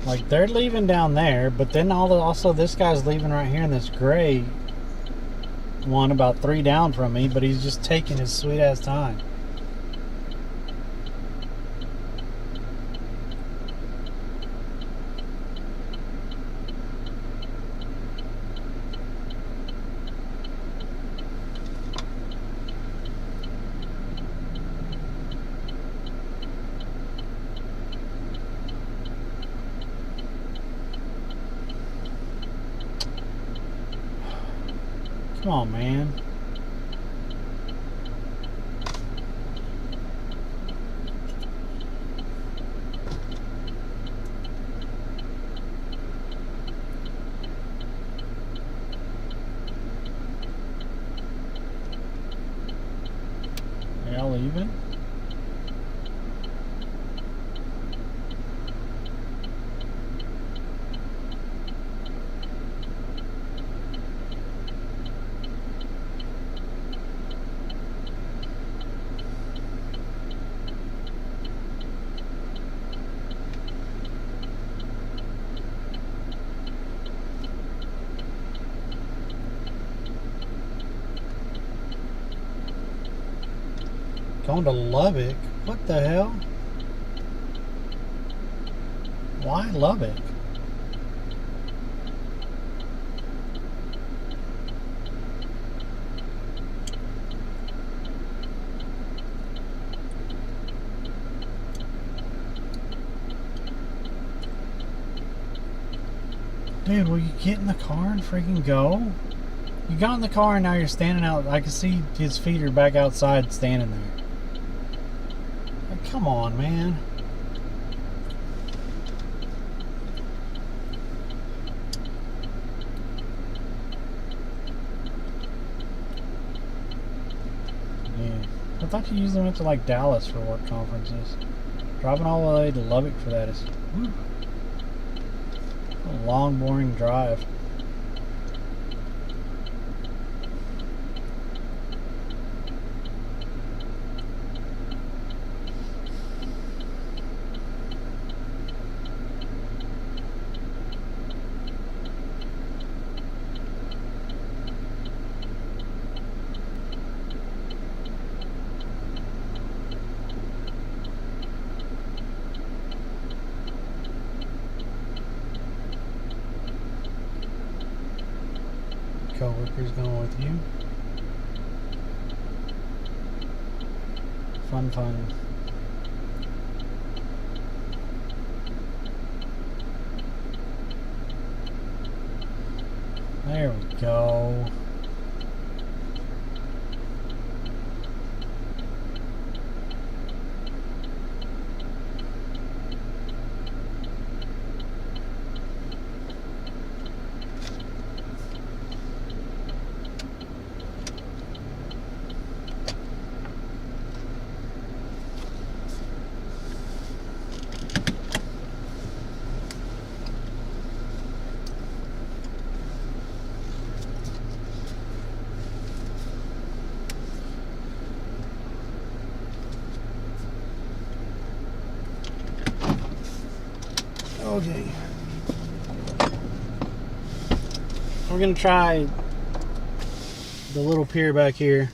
Like, they're leaving down there, but then also this guy's leaving right here in this gray one about 3 down from me, but he's just taking his sweet ass time. Come on, man. Are y'all leaving? Going to Lubbock? What the hell? Why Lubbock? Dude, will you get in the car and freaking go? You got in the car and now you're standing out. I can see his feet are back outside standing there. Like, come on, man. Yeah. I thought you usually went to like Dallas for work conferences. Driving all the way to Lubbock for that is a long, boring drive. Co-workers going with you. Fun, fun. There we go. Okay. We're gonna try the little pier back here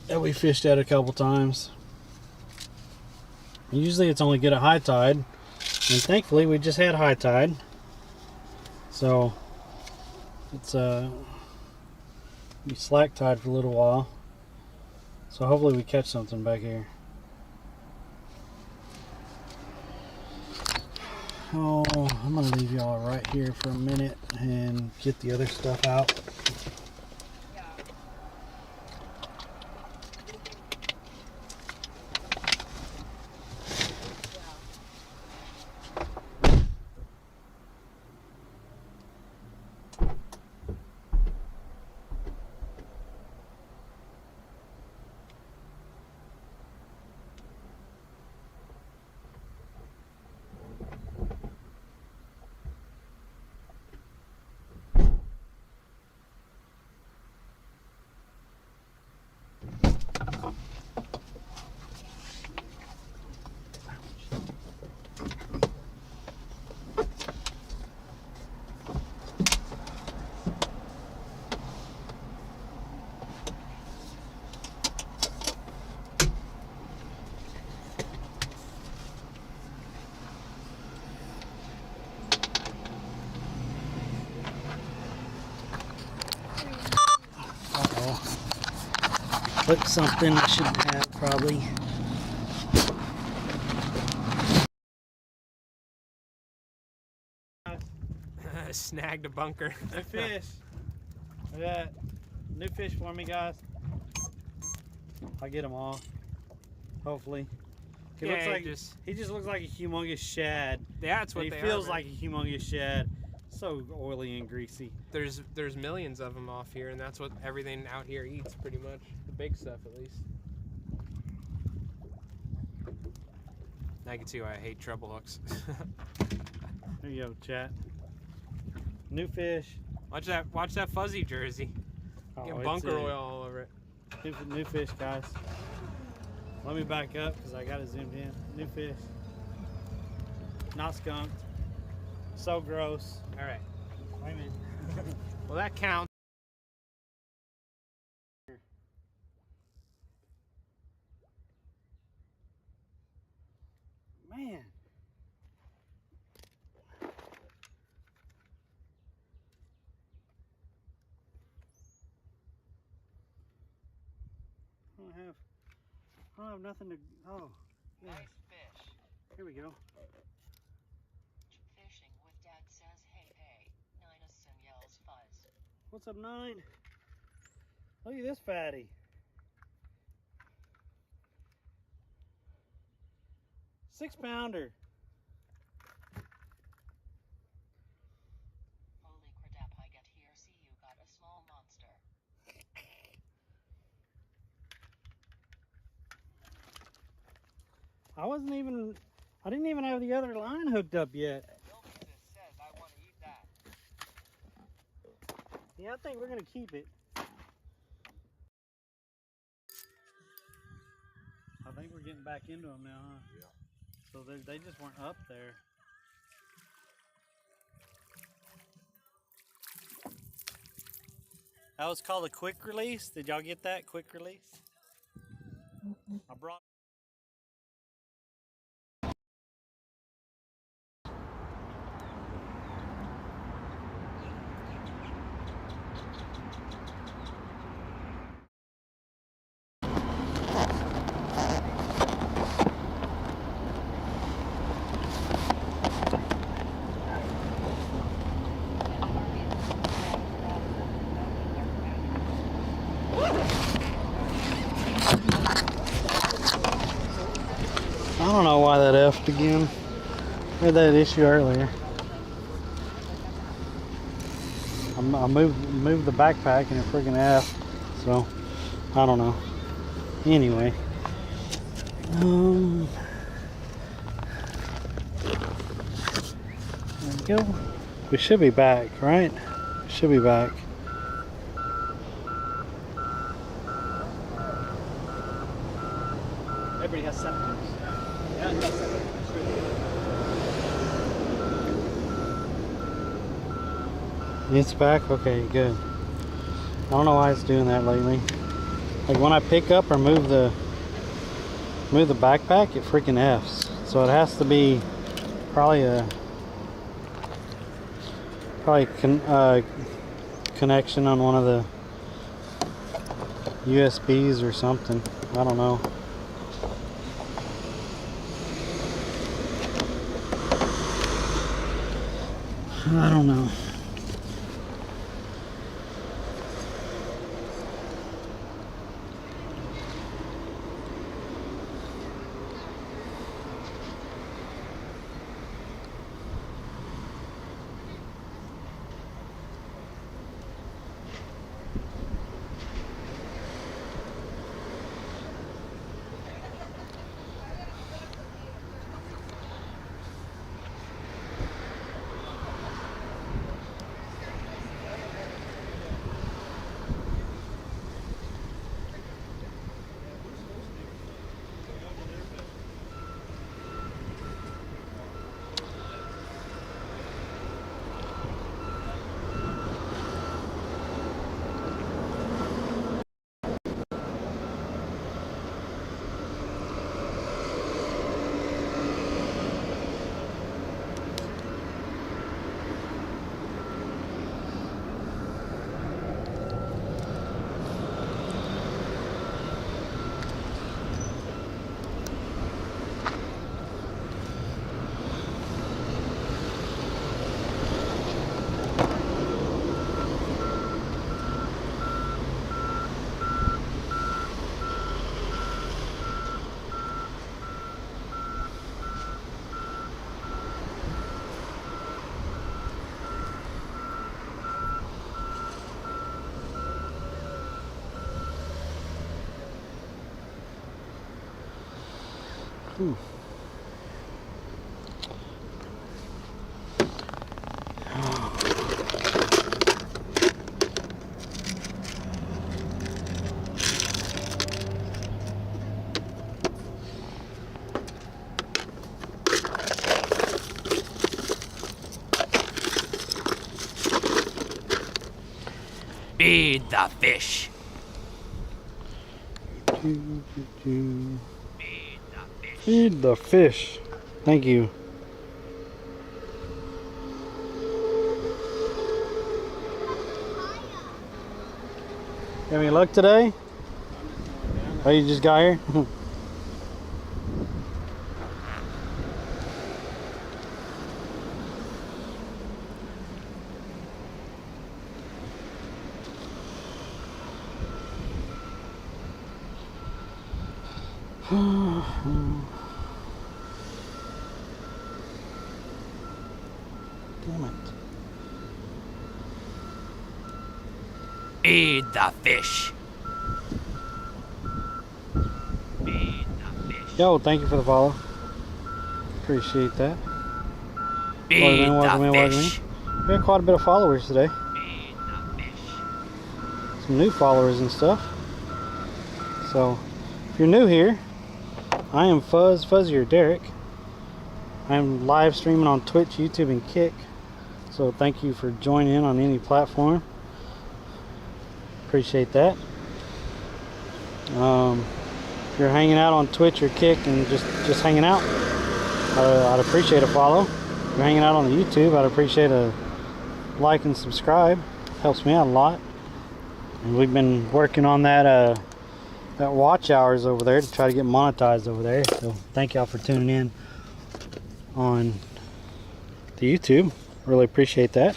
that we fished at a couple times. Usually it's only good at high tide, and thankfully we just had high tide, so it's be slack tide for a little while. So hopefully we catch something back here. Oh, I'm gonna leave y'all right here for a minute and get the other stuff out. Click something I shouldn't have, probably. Snagged a bunker. A fish. Look at that. New fish for me, guys. I'll get them all. Hopefully. He looks like he just looks like a humongous shad. Yeah, that's what he they feels are, like a humongous shad. So oily and greasy. There's millions of them off here, and that's what everything out here eats, pretty much. The big stuff, at least. Now you can see why I hate treble hooks. There you go, chat. New fish. Watch that fuzzy jersey. Get bunker oil all over it. New fish, guys. Let me back up because I got it zoomed in. New fish. Not skunked. So gross. All right. Wait a minute. Well, that counts. Man. I don't have nothing to. Oh. Yeah. Nice fish. Here we go. Fishing with Dad says hey hey. Ninason yells fuzz. What's up, 9? Look at this fatty. Six-pounder. Holy crap, I get here. See you got a small monster. I didn't even have the other line hooked up yet. Says I want to eat that. Yeah, I think we're gonna keep it. I think we're getting back into them now, huh? Yeah. So they just weren't up there. That was called a quick release. Did y'all get that? Quick release? I brought. I don't know why that F'd again. We had that issue earlier. I moved the backpack and it freaking F. So I don't know. Anyway. There we go. We should be back, right? We should be back. Everybody has symptoms. Yeah, that's It's back? Okay, good. I don't know why it's doing that lately. Like when I pick up or move the backpack, it freaking F's. So it has to be probably connection on one of the USBs or something. I don't know. I don't know. Feed the fish. Feed the fish. Thank you. Have any luck today? Oh, you just got here? Damn it. Feed the fish. Yo, thank you for the follow. Appreciate that. Feed welcome in. We had quite a bit of followers today. Some new followers and stuff. So, if you're new here, I am Fuzzier Derek. I'm live streaming on Twitch, YouTube, and Kick. So thank you for joining in on any platform. Appreciate that. If you're hanging out on Twitch or Kick and just hanging out, I'd appreciate a follow. If you're hanging out on the YouTube, I'd appreciate a like and subscribe. Helps me out a lot. And we've been working on that watch hours over there to try to get monetized over there. So thank y'all for tuning in on the YouTube. Really appreciate that.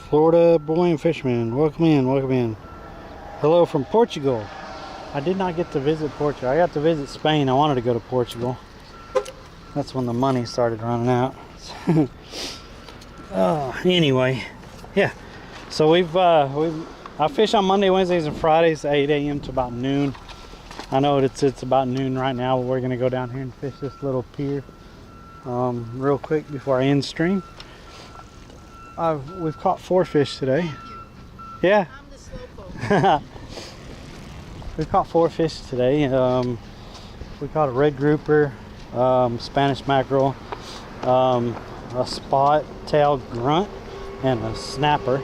Florida Boy and Fisherman, welcome in, welcome in. Hello from Portugal. I did not get to visit Portugal. I got to visit Spain. I wanted to go to Portugal. That's when the money started running out. Anyway, yeah. So I fish on Monday, Wednesdays, and Fridays, 8 a.m. to about noon. I know it's about noon right now, but we're gonna go down here and fish this little pier real quick before I end stream. We've caught 4 fish today. Yeah. I'm the slowpoke. We've caught 4 fish today. We caught a red grouper, Spanish mackerel, a spot-tailed grunt, and a snapper.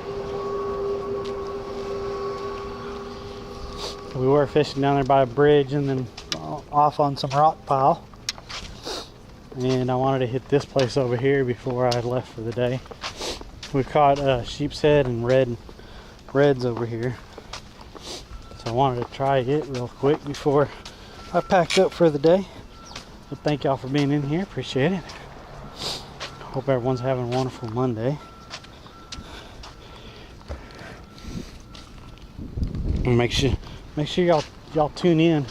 We were fishing down there by a bridge and then off on some rock pile. And I wanted to hit this place over here before I left for the day. We caught sheep's head and reds over here. So I wanted to try it real quick before I packed up for the day. But thank y'all for being in here. Appreciate it. Hope everyone's having a wonderful Monday. And make sure y'all tune in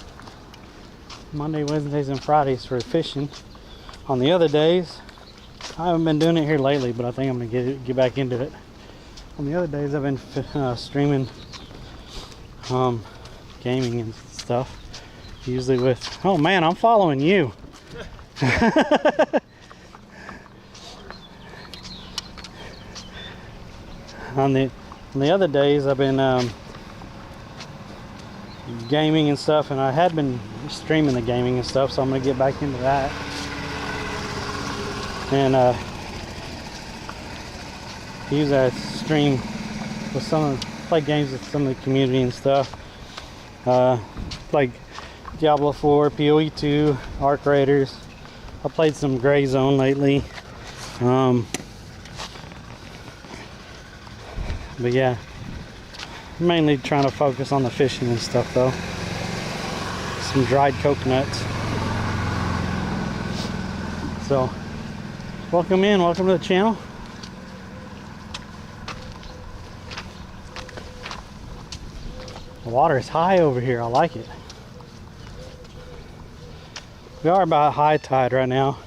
Monday, Wednesdays, and Fridays for fishing. On the other days, I haven't been doing it here lately, but I think I'm gonna get back into it. On the other days, I've been streaming gaming and stuff, usually with, oh man, I'm following you. on the other days, I've been gaming and stuff, and I had been streaming the gaming and stuff, so I'm gonna get back into that. And use that stream with play games with some of the community and stuff, like Diablo 4, PoE 2, Arc Raiders. I played some Gray Zone lately, but yeah, mainly trying to focus on the fishing and stuff though. Some dried coconuts. So welcome to the channel. The water is high over here. I like it. We are about high tide right now,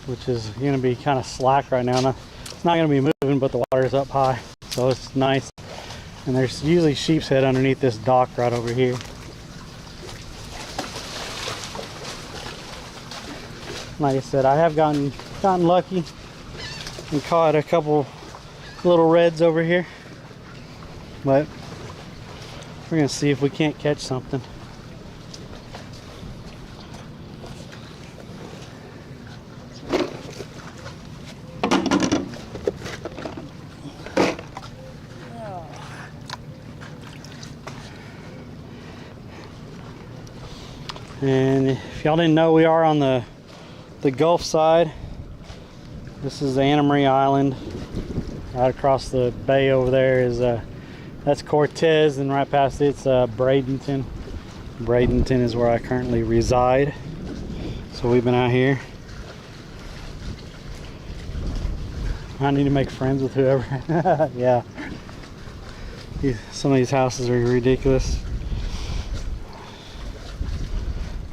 which is going to be kind of slack right now. It's not going to be moving, but the water is up high, so it's nice. And there's usually sheep's head underneath this dock right over here. Like I said, I have gotten lucky and caught a couple little reds over here, but we're gonna see if we can't catch something. And if y'all didn't know, we are on the Gulf side. This is the Anna Maria Island. Right across the bay over there is that's Cortez, and right past it's Bradenton. Bradenton is where I currently reside. So we've been out here. I need to make friends with whoever. Yeah. Some of these houses are ridiculous.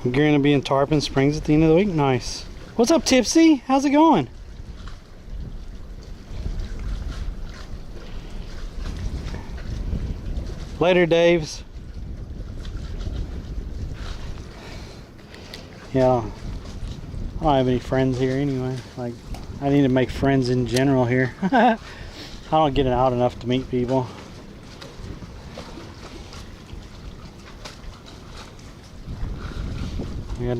We're going to be in Tarpon Springs at the end of the week. Nice. What's up, Tipsy? How's it going? Later, Daves. Yeah, I don't have any friends here anyway. Like, I need to make friends in general here. I don't get out enough to meet people. I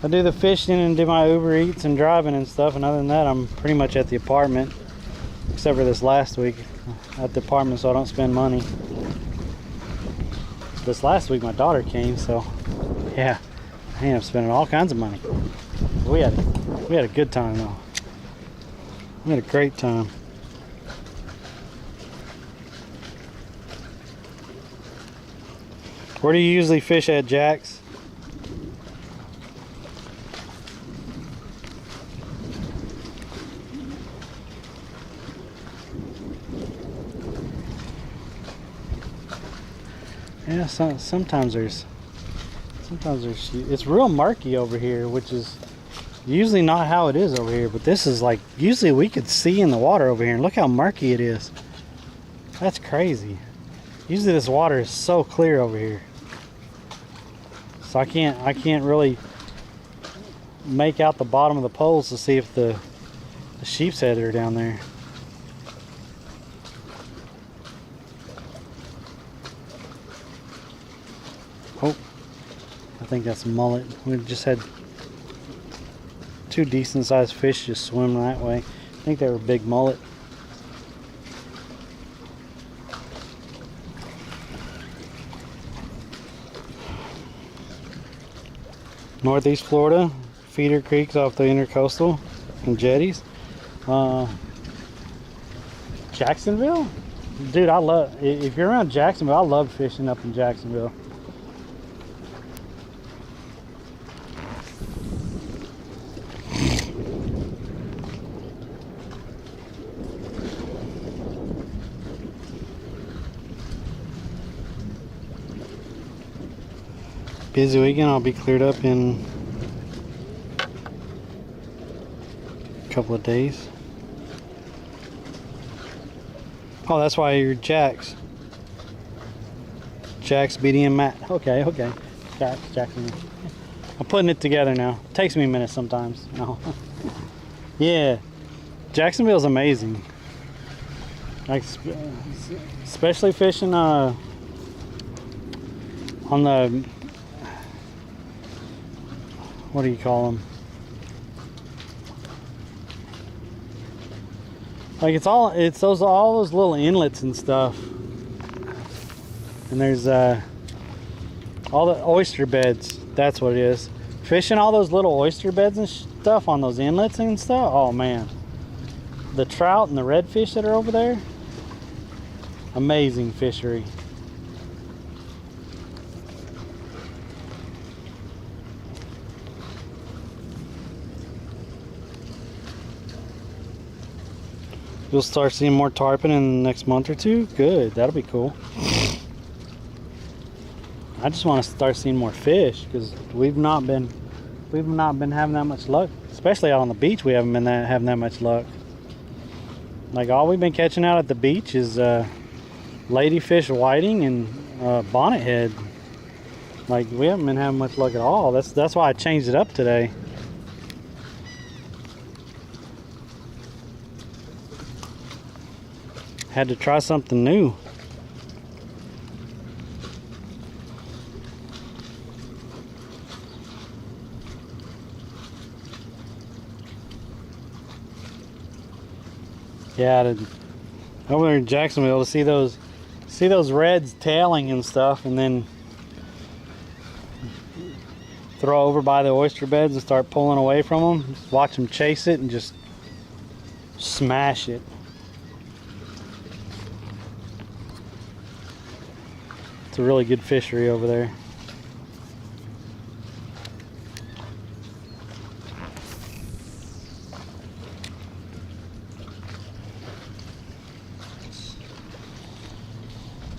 do the fishing and do my Uber Eats and driving and stuff, and other than that, I'm pretty much at the apartment, except for this last week at the apartment, so I don't spend money. This last week my daughter came, so yeah, I ended up spending all kinds of money. We had a good time though. We had a great time. Where do you usually fish at, Jax? Yeah, sometimes there's it's real murky over here, which is usually not how it is over here, but this is like, usually we could see in the water over here, and look how murky it is. That's crazy. Usually this water is so clear over here, so I can't really make out the bottom of the poles to see if the sheep's head are down there. Oh, I think that's mullet. We just had two decent sized fish just swim that way. I think they were big mullet. Northeast Florida, feeder creeks off the intercoastal and jetties. Jacksonville? Dude, if you're around Jacksonville, I love fishing up in Jacksonville. Busy weekend. I'll be cleared up in a couple of days. Oh, that's why you're Jax. Jax, BD, and Matt. Okay. Jax. I'm putting it together now. Takes me a minute sometimes. No. Yeah, Jacksonville's amazing. Like, especially fishing on the, what do you call them? Like, all those little inlets and stuff. And there's all the oyster beds. That's what it is. Fishing all those little oyster beds and stuff on those inlets and stuff. Oh man, the trout and the redfish that are over there. Amazing fishery. You'll start seeing more tarpon in the next month or two. Good, that'll be cool. I just want to start seeing more fish because we've not been having that much luck. Especially out on the beach, we haven't been having that much luck. Like all we've been catching out at the beach is ladyfish, whiting, and bonnethead. Like we haven't been having much luck at all. That's why I changed it up today. Had to try something new. Yeah, over there in Jacksonville to see those reds tailing and stuff, and then throw over by the oyster beds and start pulling away from them. Just watch them chase it and just smash it. It's a really good fishery over there.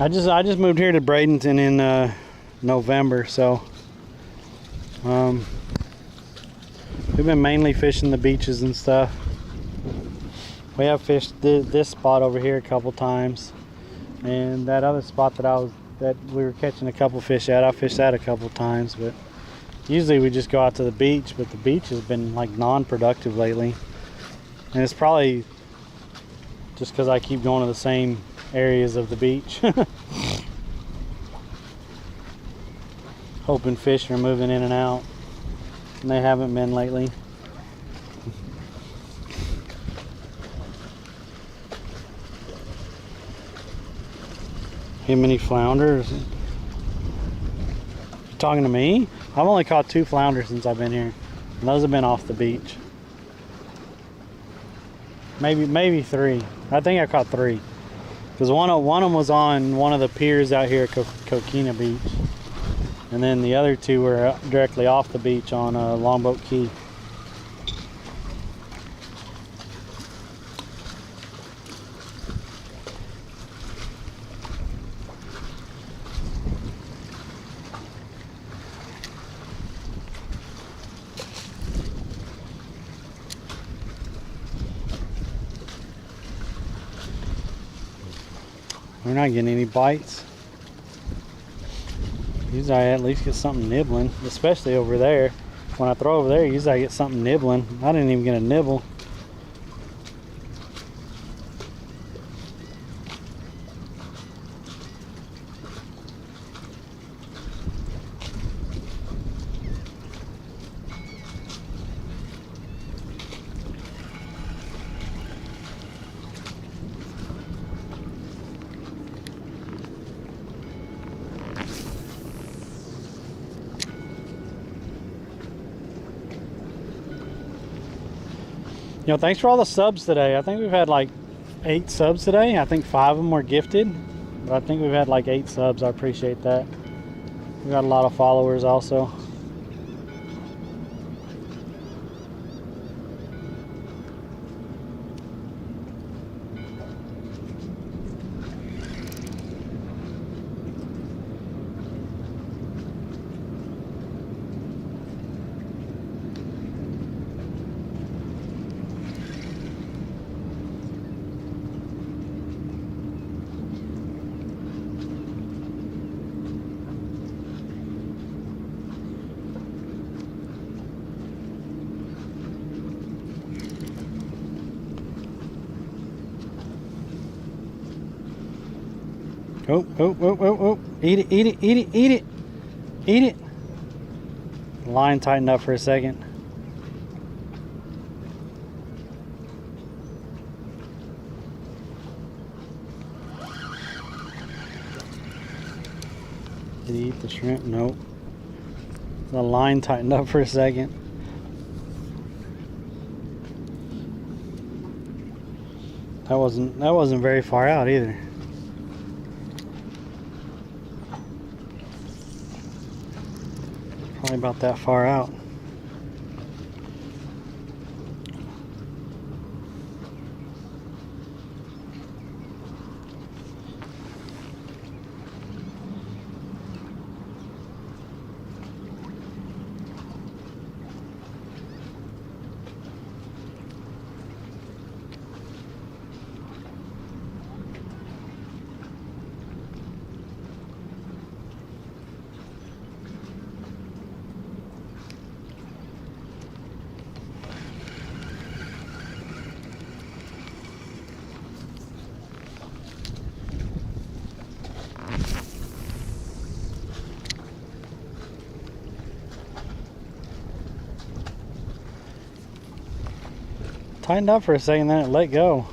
I just moved here to Bradenton in November, so we've been mainly fishing the beaches and stuff. We have fished this spot over here a couple times, and that other spot that we were catching a couple fish at, I fished that a couple times. But usually we just go out to the beach, but the beach has been like non-productive lately, and it's probably just because I keep going to the same areas of the beach. Hoping fish are moving in and out, and they haven't been lately. How many flounders? You talking to me? I've only caught 2 flounders since I've been here, and those have been off the beach. Maybe 3. I think I caught 3. Because one of them was on one of the piers out here at Coquina Beach. And then the other 2 were directly off the beach on Longboat Key. We're not getting any bites. Usually I at least get something nibbling, especially over there. When I throw over there, usually I get something nibbling. I didn't even get a nibble. You know, thanks for all the subs today. I think we've had like 8 subs today. I think 5 of them were gifted, but I think we've had like 8 subs. I appreciate that. We got a lot of followers also. Oh, oh, oh, oh, oh. Eat it, eat it, eat it, eat it. Eat it. The line tightened up for a second. Did he eat the shrimp? Nope. The line tightened up for a second. That wasn't very far out either. Probably about that far out. Tightened up for a second, then it let go.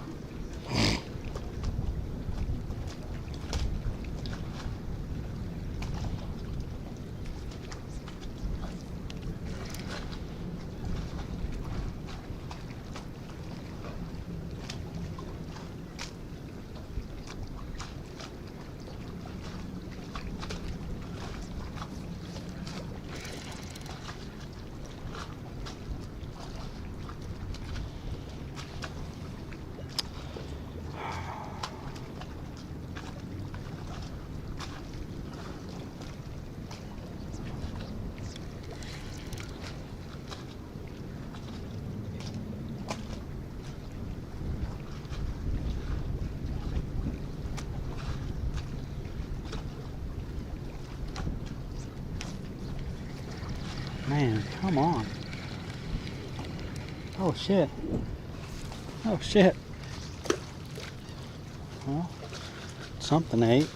Man, come on. Oh shit. Oh shit. Well, something ate.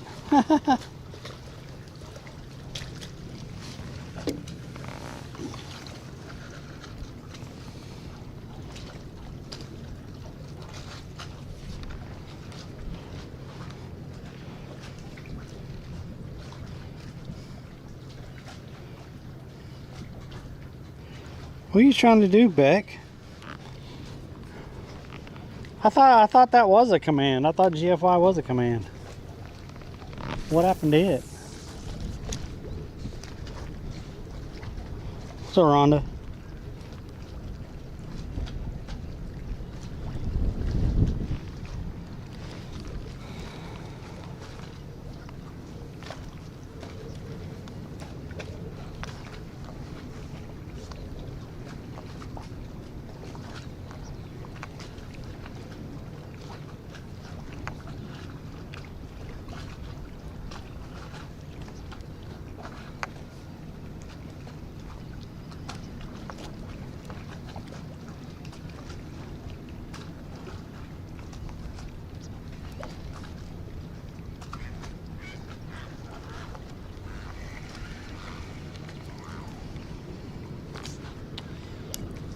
What are you trying to do, Beck? I thought that was a command. I thought GFY was a command. What happened to it? So Rhonda.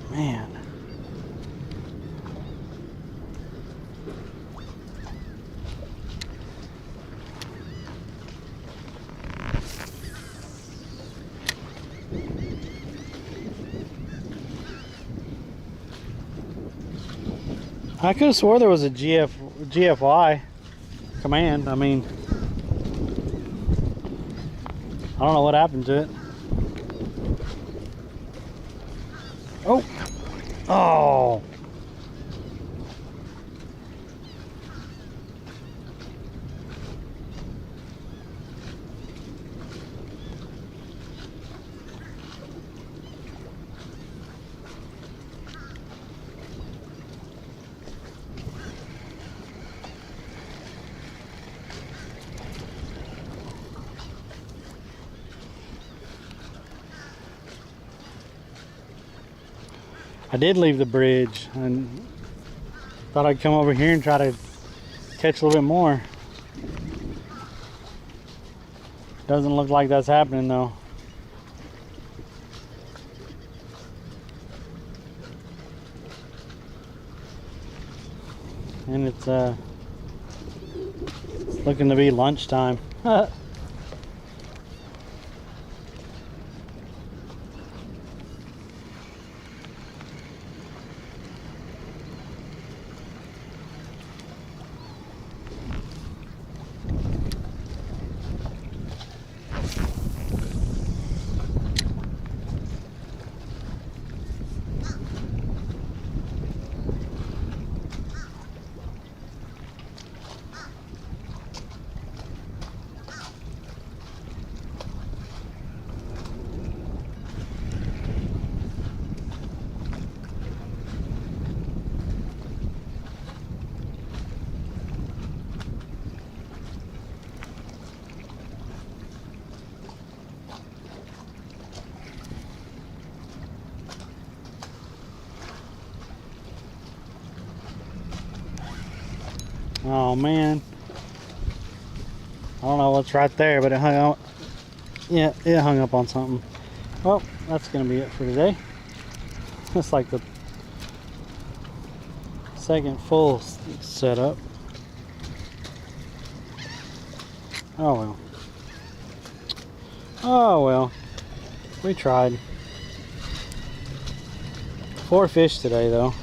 Man. I could have swore there was a GFY command. I mean, I don't know what happened to it. Oh! Oh! I did leave the bridge and thought I'd come over here and try to catch a little bit more. Doesn't look like that's happening though. And it's looking to be lunchtime. Oh man, I don't know what's right there, but it hung out. Yeah, it hung up on something. Well, that's gonna be it for today. It's like the second full setup. Oh well. Oh well. We tried. 4 fish today though.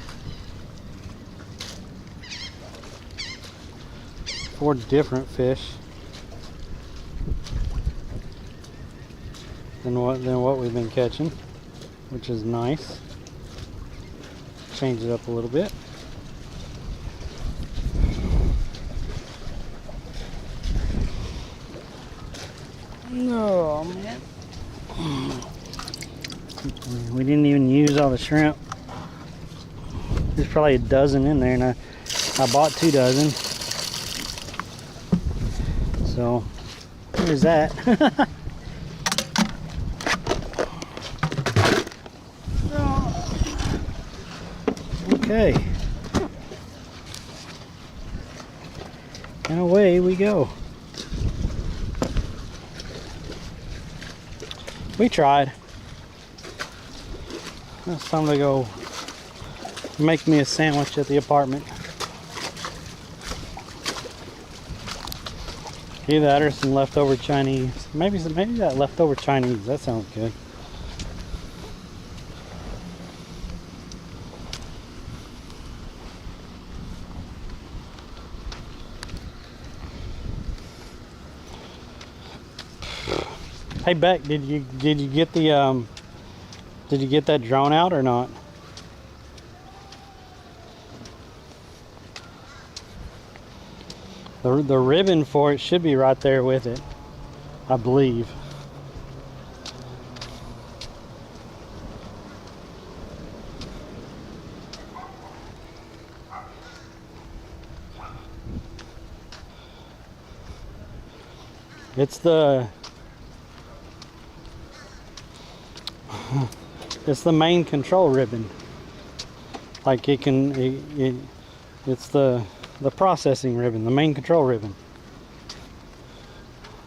4 different fish than what we've been catching, which is nice. Change it up a little bit. Oh man. We didn't even use all the shrimp. There's probably a dozen in there, and I bought 2 dozen. So there's that. Okay. And away we go. We tried. It's time to go make me a sandwich at the apartment. Either that or some leftover Chinese. Maybe that leftover Chinese. That sounds good. Hey Beck, did you get the did you get that drone out or not? The ribbon for it should be right there with it, I believe. It's the main control ribbon. Like it's the processing ribbon, the main control ribbon.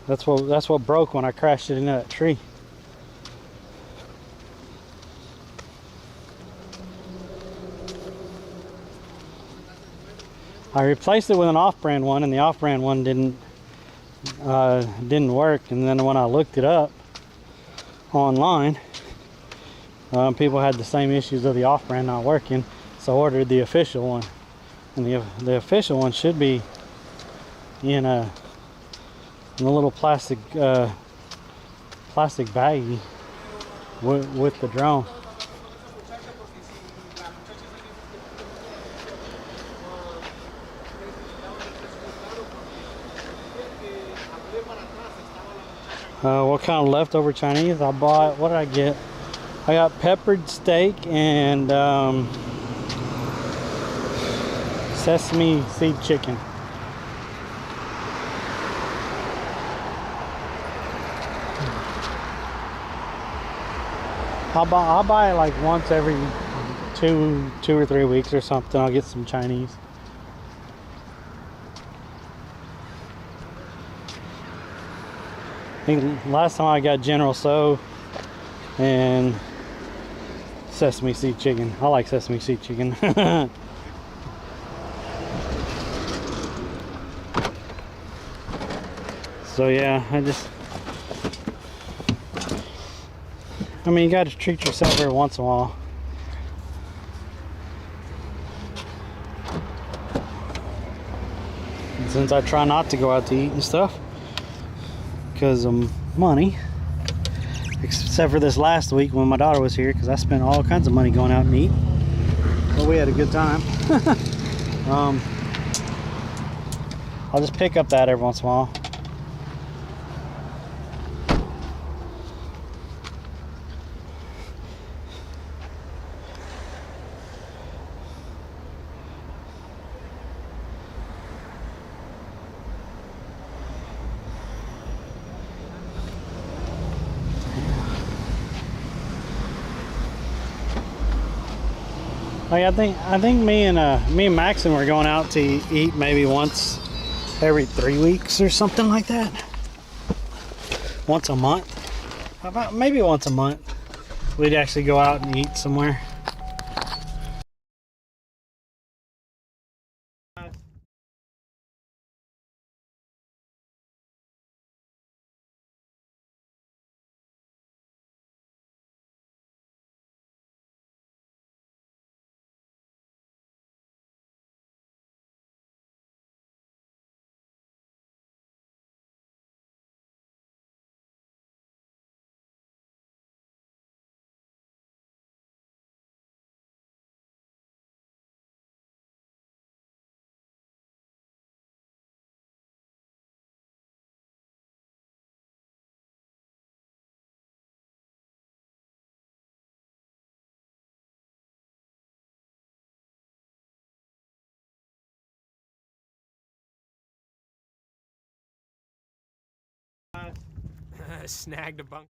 That's what broke when I crashed it into that tree. I replaced it with an off-brand one, and the off-brand one didn't work. And then when I looked it up online, people had the same issues of the off-brand not working, so I ordered the official one. And the official one should be in a little plastic baggie with the drone. What kind of leftover Chinese I bought? What did I get? I got peppered steak and sesame seed chicken. I'll buy it like once every two or 3 weeks or something. I'll get some Chinese. I think last time I got General Tso and sesame seed chicken. I like sesame seed chicken. So yeah, I mean, you got to treat yourself every once in a while. And since I try not to go out to eat and stuff because of money, except for this last week when my daughter was here, because I spent all kinds of money going out and eat. But we had a good time. I'll just pick up that every once in a while. Like I think me and Maxon were going out to eat maybe once every 3 weeks or something like that. Once a month. About maybe once a month. We'd actually go out and eat somewhere. Snagged a bunk.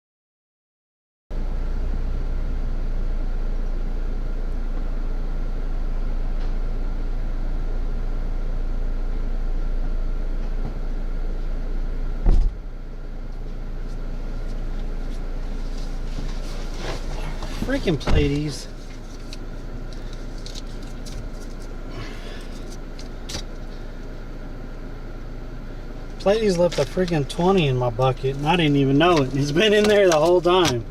Freaking Platies. Platies left a freaking 20 in my bucket and I didn't even know it. It's been in there the whole time.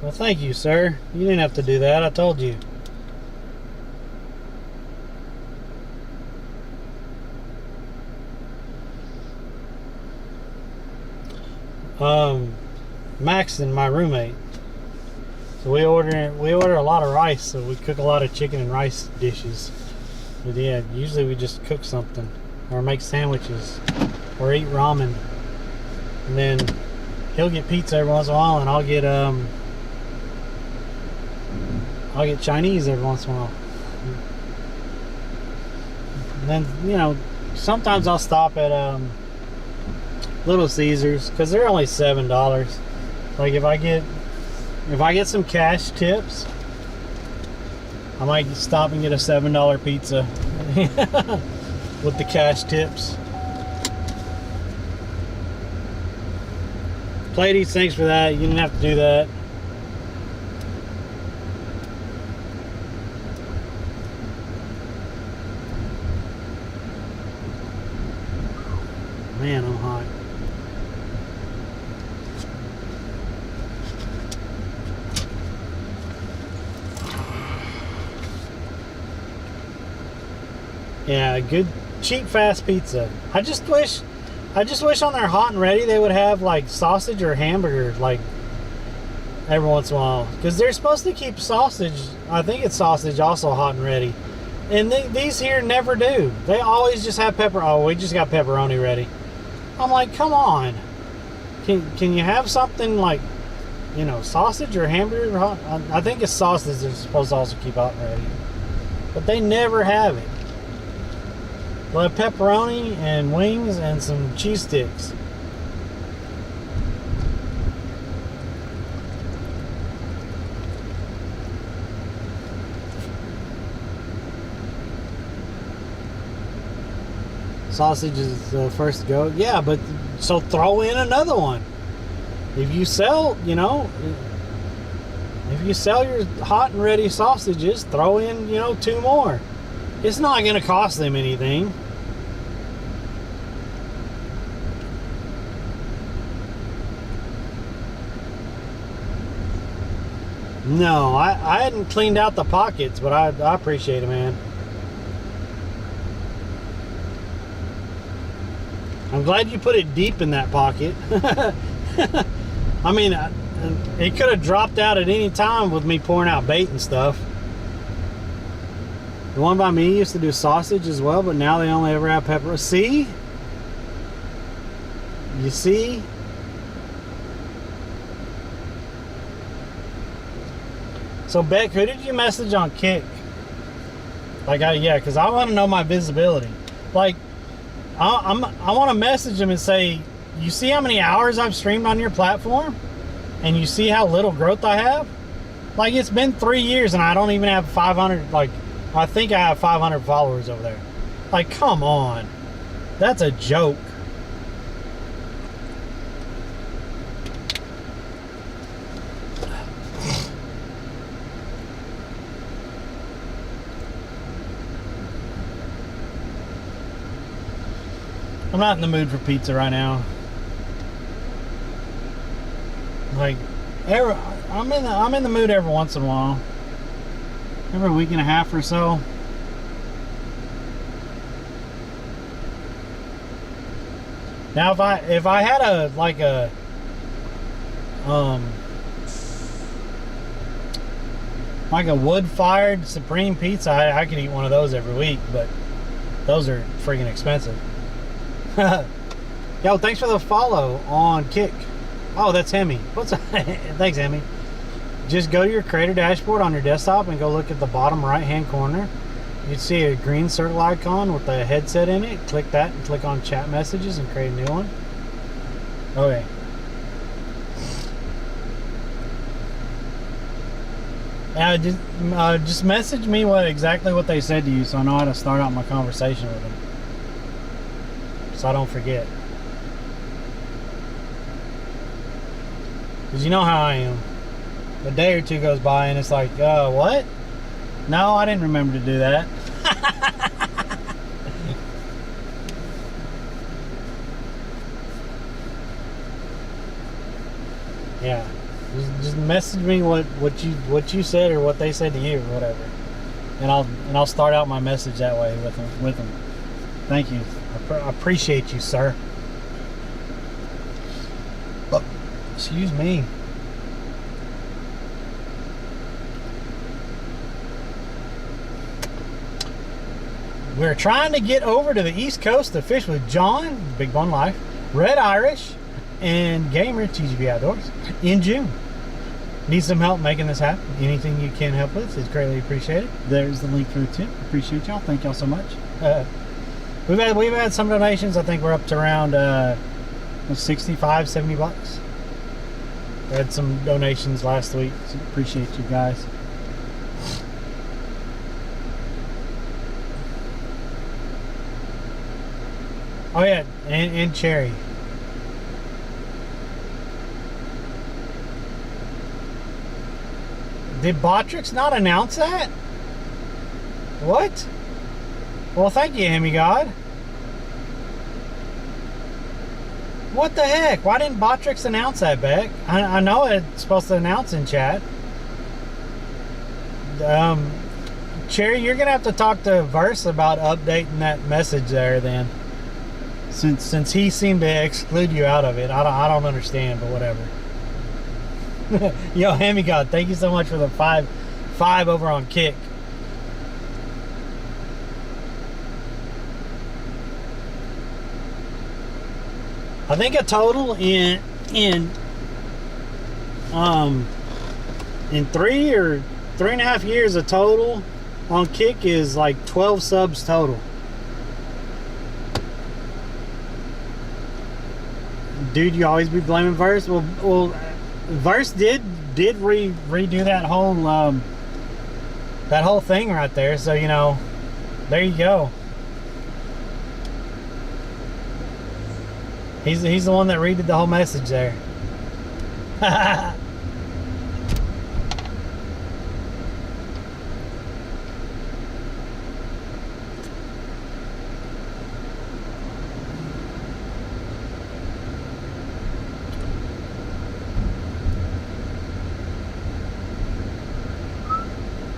Well, thank you, sir. You didn't have to do that. I told you. Max and my roommate. So we order a lot of rice, so we cook a lot of chicken and rice dishes. But yeah, usually we just cook something or make sandwiches or eat ramen. And then he'll get pizza every once in a while and I'll get Chinese every once in a while. And then, you know, sometimes I'll stop at Little Caesars because they're only $7. Like if I get some cash tips, I might stop and get a $7 pizza with the cash tips. Platies, thanks for that. You didn't have to do that. Man, I'm hot. Yeah, good, cheap, fast pizza. I just wish on their hot and ready they would have like sausage or hamburger like every once in a while, because they're supposed to keep sausage. I think it's sausage also hot and ready, and these here never do. They always just have pepper. Oh, we just got pepperoni ready. I'm like, come on. Can you have something like, you know, sausage or hamburger hot? I think it's sausage they're supposed to also keep hot and ready, but they never have it. We'll have pepperoni and wings and some cheese sticks. Sausage is the first to go. Yeah, but so throw in another one. If you sell, you know, if you sell your hot and ready sausages, throw in, you know, 2 more. It's not going to cost them anything. No, I hadn't cleaned out the pockets, but I appreciate it, man. I'm glad you put it deep in that pocket. I mean, it could have dropped out at any time with me pouring out bait and stuff. The one by me used to do sausage as well, but now they only ever have pepper. See? You see? So Beck, who did you message on Kick? Like, yeah, because I want to know my visibility. Like, I want to message them and say, you see how many hours I've streamed on your platform? And you see how little growth I have? Like, it's been 3 years and I don't even have 500, like, I think I have 500 followers over there. Like, come on. That's a joke. I'm not in the mood for pizza right now. Like, I'm in the mood every once in a while. Every week and a half or so. Now if I had a wood-fired Supreme pizza, I could eat one of those every week, but those are freaking expensive. Yo, thanks for the follow on Kick. Oh, that's Hemi. What's up? Thanks, Hemi. Just go to your creator dashboard on your desktop and go look at the bottom right hand corner, you'd see a green circle icon with a headset in it. Click that and click on chat messages and create a new one. Okay. Just message me exactly what they said to you so I know how to start out my conversation with them. So I don't forget. Because you know how I am. A day or two goes by and it's like, what? No, I didn't remember to do that. Yeah. Just message me what you said or what they said to you or whatever. And I'll start out my message that way with them. Thank you. I appreciate you, sir. Excuse me. We're trying to get over to the East Coast to fish with John, Big Bone Life, Red Irish, and Gamer, TGV Outdoors, in June. Need some help making this happen? Anything you can help with is greatly appreciated. There's the link for the tip. Appreciate y'all. Thank y'all so much. We've had some donations. I think we're up to around 65, 70 bucks. We had some donations last week. So appreciate you guys. Oh yeah, and Cherry. Did Botrix not announce that? What? Well, thank you, Hemigod. What the heck? Why didn't Botrix announce that, Beck? I know it's supposed to announce in chat. Cherry, you're gonna have to talk to Verse about updating that message there then. Since he seemed to exclude you out of it. I don't understand, but whatever. Yo, Hemigod, thank you so much for the five over on Kick. I think a total in 3 or 3.5 years, a total on Kick is like 12 subs total. Dude, you always be blaming Verse. Well, Verse did redo that whole thing right there. So you know, there you go. He's the one that redid the whole message there.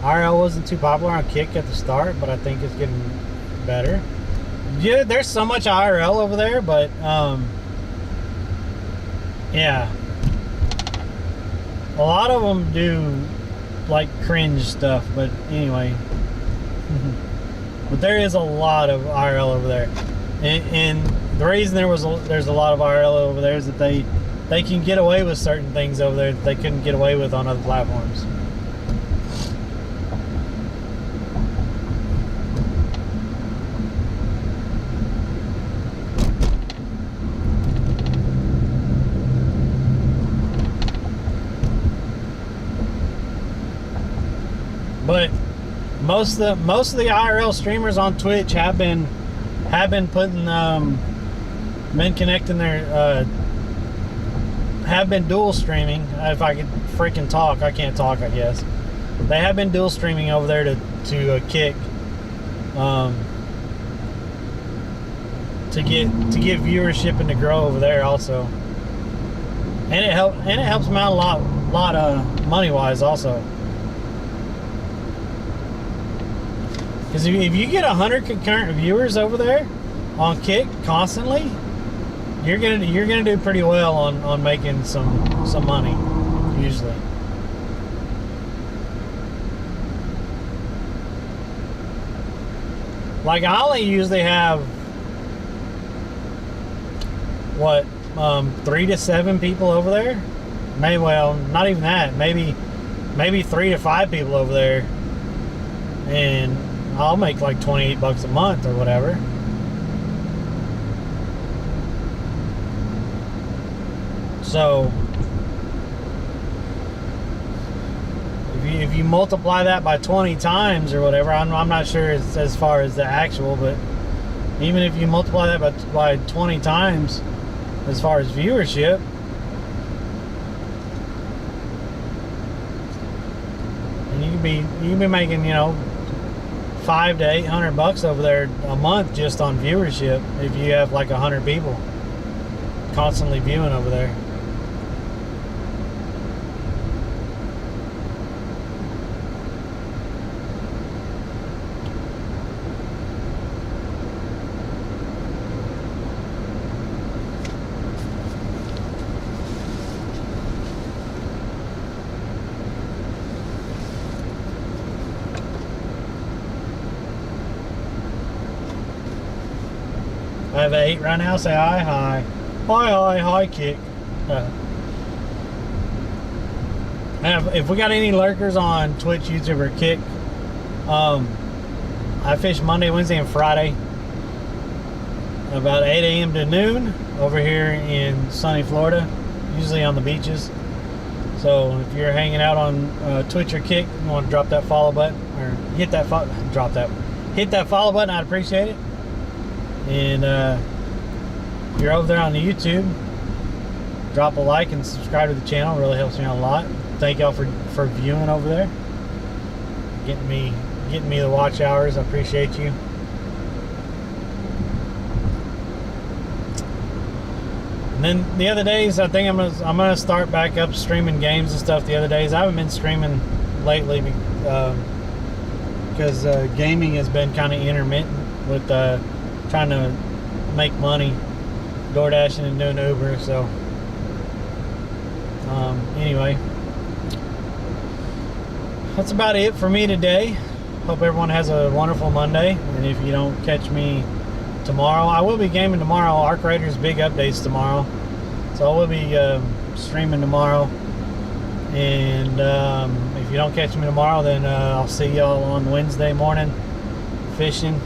IRL wasn't too popular on Kick at the start, but I think it's getting better. Yeah, there's so much IRL over there, but yeah, a lot of them do like cringe stuff. But anyway, but there is a lot of IRL over there, and the reason there's a lot of IRL over there is that they can get away with certain things over there that they couldn't get away with on other platforms. But most of the IRL streamers on Twitch have been putting been connecting their have been dual streaming. If I could freaking talk, I can't talk, I guess. They have been dual streaming over there to Kick to get viewership and to grow over there also. And it helps them out a lot money wise also. Because if you get 100 concurrent viewers over there on Kick constantly, you're gonna do pretty well on making some money usually. Like I only usually have what 3 to 7 people over there. Maybe, well, not even that. Maybe 3 to 5 people over there, and I'll make like 28 bucks a month or whatever. So if you multiply that by 20 times or whatever, I'm not sure as far as the actual, but even if you multiply that by 20 times as far as viewership, and you can be making, you know, $500 to $800 over there a month just on viewership if you have like 100 people constantly viewing over there. I have an 8 right now. Say hi, hi. Hi, kick. If we got any lurkers on Twitch, YouTube, or Kick, I fish Monday, Wednesday, and Friday about 8 a.m. to noon over here in sunny Florida, usually on the beaches. So if you're hanging out on Twitch or Kick, you want to drop that follow button or hit that follow button, I'd appreciate it. And if you're over there on the YouTube, drop a like and subscribe to the channel. It really helps me out a lot. Thank y'all for viewing over there, getting me the watch hours. I appreciate you. And then the other days, I think I'm gonna start back up streaming games and stuff. The other days, I haven't been streaming lately because gaming has been kind of intermittent with trying to make money door dashing and doing Uber. So anyway, that's about it for me today. Hope everyone has a wonderful Monday, and if you don't catch me tomorrow, I will be gaming tomorrow. Arc Raiders big updates tomorrow, so I will be streaming tomorrow. And if you don't catch me tomorrow, then I'll see y'all on Wednesday morning fishing.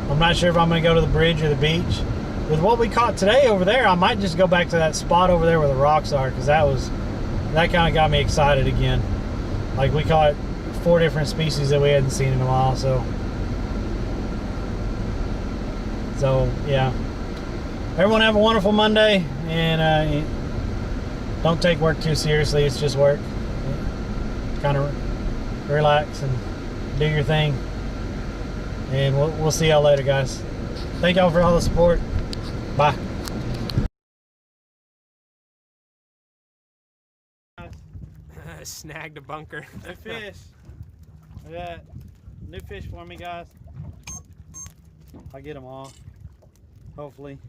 I'm not sure if I'm going to go to the bridge or the beach. With what we caught today over there, I might just go back to that spot over there where the rocks are, because that kind of got me excited again. Like, we caught 4 different species that we hadn't seen in a while. So yeah. Everyone have a wonderful Monday, and don't take work too seriously. It's just work. Kind of relax and do your thing. And we'll see y'all later, guys. Thank y'all for all the support. Bye. Snagged a bunker. New fish. Look at that. New fish for me, guys. I'll get them all. Hopefully.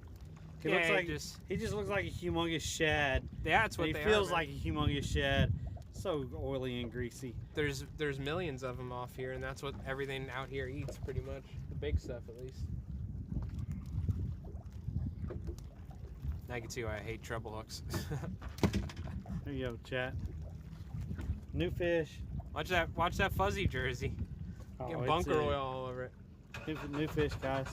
He looks like he just looks like a humongous shad. Yeah, that's what he they feels are, like a humongous shad. So oily and greasy. There's millions of them off here, and that's what everything out here eats, pretty much. The big stuff, at least. I can see why I hate treble hooks. There you go, chat. New fish. Watch that fuzzy jersey. Oh, Get bunker oil all over it. New fish, guys.